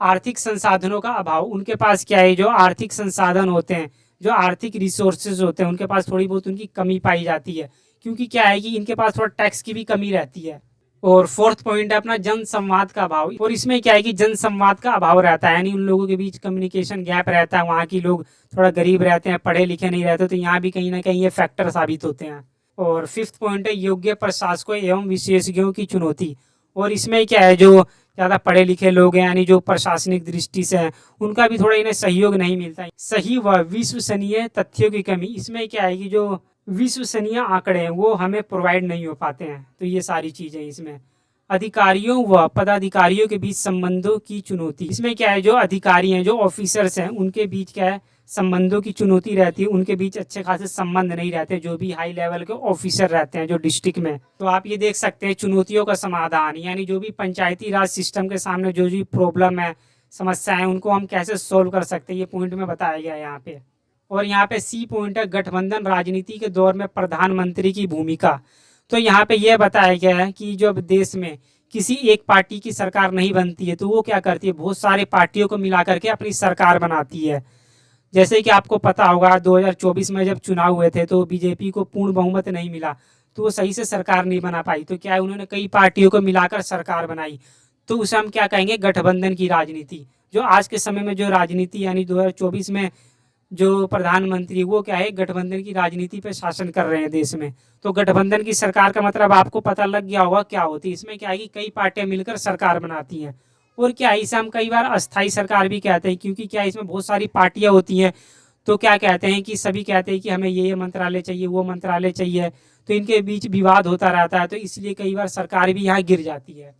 आर्थिक संसाधनों का अभाव, उनके पास क्या है जो आर्थिक संसाधन होते हैं, जो आर्थिक रिसोर्सेज होते हैं उनके पास थोड़ी बहुत उनकी कमी पाई जाती है, क्योंकि क्या है कि इनके पास थोड़ा टैक्स की भी कमी रहती है। और फोर्थ पॉइंट है अपना जन संवाद का अभाव, और इसमें क्या है कि जन संवाद का अभाव रहता है, यानी उन लोगों के बीच कम्युनिकेशन गैप रहता है, वहाँ की लोग थोड़ा गरीब रहते हैं, पढ़े लिखे नहीं रहते, तो यहाँ भी कहीं ना कहीं ये फैक्टर साबित होते हैं। और फिफ्थ पॉइंट है योग्य प्रशासकों एवं विशेषज्ञों की चुनौती, और इसमें क्या है जो ज़्यादा पढ़े लिखे लोग हैं यानी जो प्रशासनिक दृष्टि से हैं उनका भी थोड़ा इन्हें सहयोग नहीं मिलता है। सही व विश्वसनीय तथ्यों की कमी, इसमें क्या है कि जो विश्वसनीय आंकड़े हैं वो हमें प्रोवाइड नहीं हो पाते हैं, तो ये सारी चीज़ें इसमें। अधिकारियों व पदाधिकारियों के बीच संबंधों की चुनौती, इसमें क्या है जो अधिकारी हैं, जो ऑफिसर्स हैं, उनके बीच क्या है संबंधों की चुनौती रहती है, उनके बीच अच्छे खासे संबंध नहीं रहते, जो भी हाई लेवल के ऑफिसर रहते हैं जो डिस्ट्रिक्ट में। तो आप ये देख सकते हैं चुनौतियों का समाधान, यानी जो भी पंचायती राज सिस्टम के सामने जो भी प्रॉब्लम है, समस्या है, उनको हम कैसे सोल्व कर सकते हैं, ये पॉइंट में बताया गया है यहाँ पे। और यहाँ पे सी पॉइंट है गठबंधन राजनीति के दौर में प्रधानमंत्री की भूमिका। तो यहाँ पे यह बताया गया है कि जब देश में किसी एक पार्टी की सरकार नहीं बनती है तो वो क्या करती है, बहुत सारे पार्टियों को मिला करके अपनी सरकार बनाती है। जैसे कि आपको पता होगा 2024 में जब चुनाव हुए थे तो बीजेपी को पूर्ण बहुमत नहीं मिला, तो वो सही से सरकार नहीं बना पाई, तो क्या है उन्होंने कई पार्टियों को मिलाकर सरकार बनाई, तो उसे हम क्या कहेंगे, गठबंधन की राजनीति। जो आज के समय में जो राजनीति यानी 2024 में जो प्रधानमंत्री वो क्या है गठबंधन की राजनीति पे शासन कर रहे हैं देश में। तो गठबंधन की सरकार का मतलब आपको पता लग गया होगा क्या होती है, इसमें क्या है कि कई पार्टियां मिलकर सरकार बनाती हैं। और क्या है इसे हम कई बार अस्थाई सरकार भी कहते हैं, क्योंकि क्या इसमें बहुत सारी पार्टियां होती हैं, तो क्या कहते हैं कि सभी कहते हैं कि हमें ये मंत्रालय चाहिए, वो मंत्रालय चाहिए, तो इनके बीच विवाद होता रहता है, तो इसलिए कई बार सरकार भी यहाँ गिर जाती है।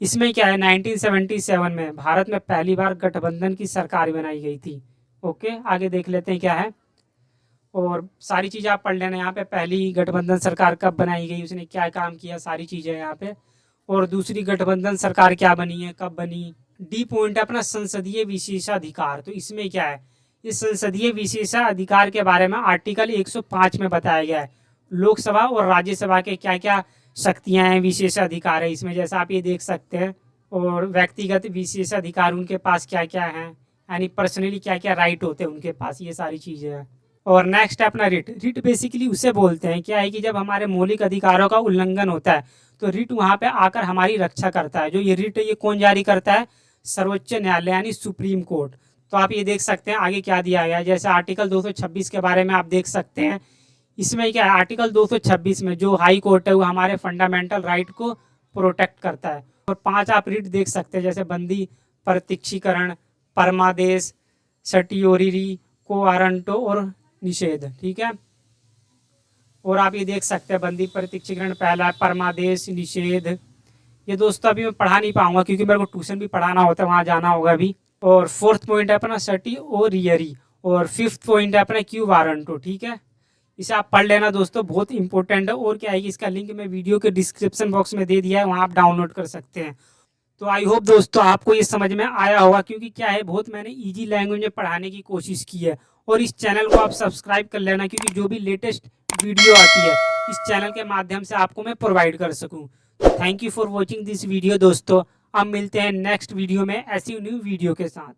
इसमें क्या है 1977 में भारत में पहली बार गठबंधन की सरकार बनाई गई थी। ओके, आगे देख लेते हैं क्या है। और सारी चीज़ें आप पढ़ लेना। यहाँ पे पहली गठबंधन सरकार कब बनाई गई, उसने क्या काम किया, सारी चीज़ें यहाँ पे। और दूसरी गठबंधन सरकार क्या बनी है, कब बनी। डी पॉइंट है अपना संसदीय विशेषाधिकार। तो इसमें क्या है, इस संसदीय विशेषाधिकार के बारे में आर्टिकल 105 में बताया गया है लोकसभा और राज्यसभा के क्या क्या शक्तियाँ हैं, विशेषाधिकार है इसमें, जैसा आप ये देख सकते हैं। और व्यक्तिगत विशेषाधिकार उनके पास क्या क्या हैं, यानी पर्सनली क्या क्या राइट होते हैं उनके पास, ये सारी चीज़ें हैं। और नेक्स्ट है अपना रिट। रिट बेसिकली उसे बोलते हैं, क्या है कि जब हमारे मौलिक अधिकारों का उल्लंघन होता है तो रिट वहाँ पे आकर हमारी रक्षा करता है। जो ये रिट है ये कौन जारी करता है, सर्वोच्च न्यायालय यानी सुप्रीम कोर्ट। तो आप ये देख सकते हैं आगे क्या दिया गया है, जैसे आर्टिकल 226 के बारे में आप देख सकते हैं। इसमें क्या है, आर्टिकल 226 में जो हाई कोर्ट है वो हमारे फंडामेंटल राइट को प्रोटेक्ट करता है। और 5 आप रिट देख सकते हैं, जैसे बंदी प्रत्यक्षीकरण, परमादेश, सर्टियोरी, को वारंटो और निषेध। ठीक है, और आप ये देख सकते हैं बंदी प्रत्यक्षीकरण पहला, परमादेश, निषेध। ये दोस्तों अभी मैं पढ़ा नहीं पाऊंगा क्योंकि मेरे को ट्यूशन भी पढ़ाना होता है, वहाँ जाना होगा अभी। और फोर्थ पॉइंट है अपना सर्टियोरी। और फिफ्थ पॉइंट है अपना क्यू वारंटो। ठीक है, इसे आप पढ़ लेना दोस्तों, बहुत इंपॉर्टेंट है। और क्या है कि इसका लिंक मैं वीडियो के डिस्क्रिप्शन बॉक्स में दे दिया है, वहाँ आप डाउनलोड कर सकते हैं। तो आई होप दोस्तों आपको ये समझ में आया होगा, क्योंकि क्या है बहुत मैंने इजी लैंग्वेज में पढ़ाने की कोशिश की है। और इस चैनल को आप सब्सक्राइब कर लेना, क्योंकि जो भी लेटेस्ट वीडियो आती है इस चैनल के माध्यम से आपको मैं प्रोवाइड कर सकूं। Thank you for watching this video दोस्तों। अब मिलते हैं नेक्स्ट वीडियो में ऐसी न्यू वीडियो के साथ।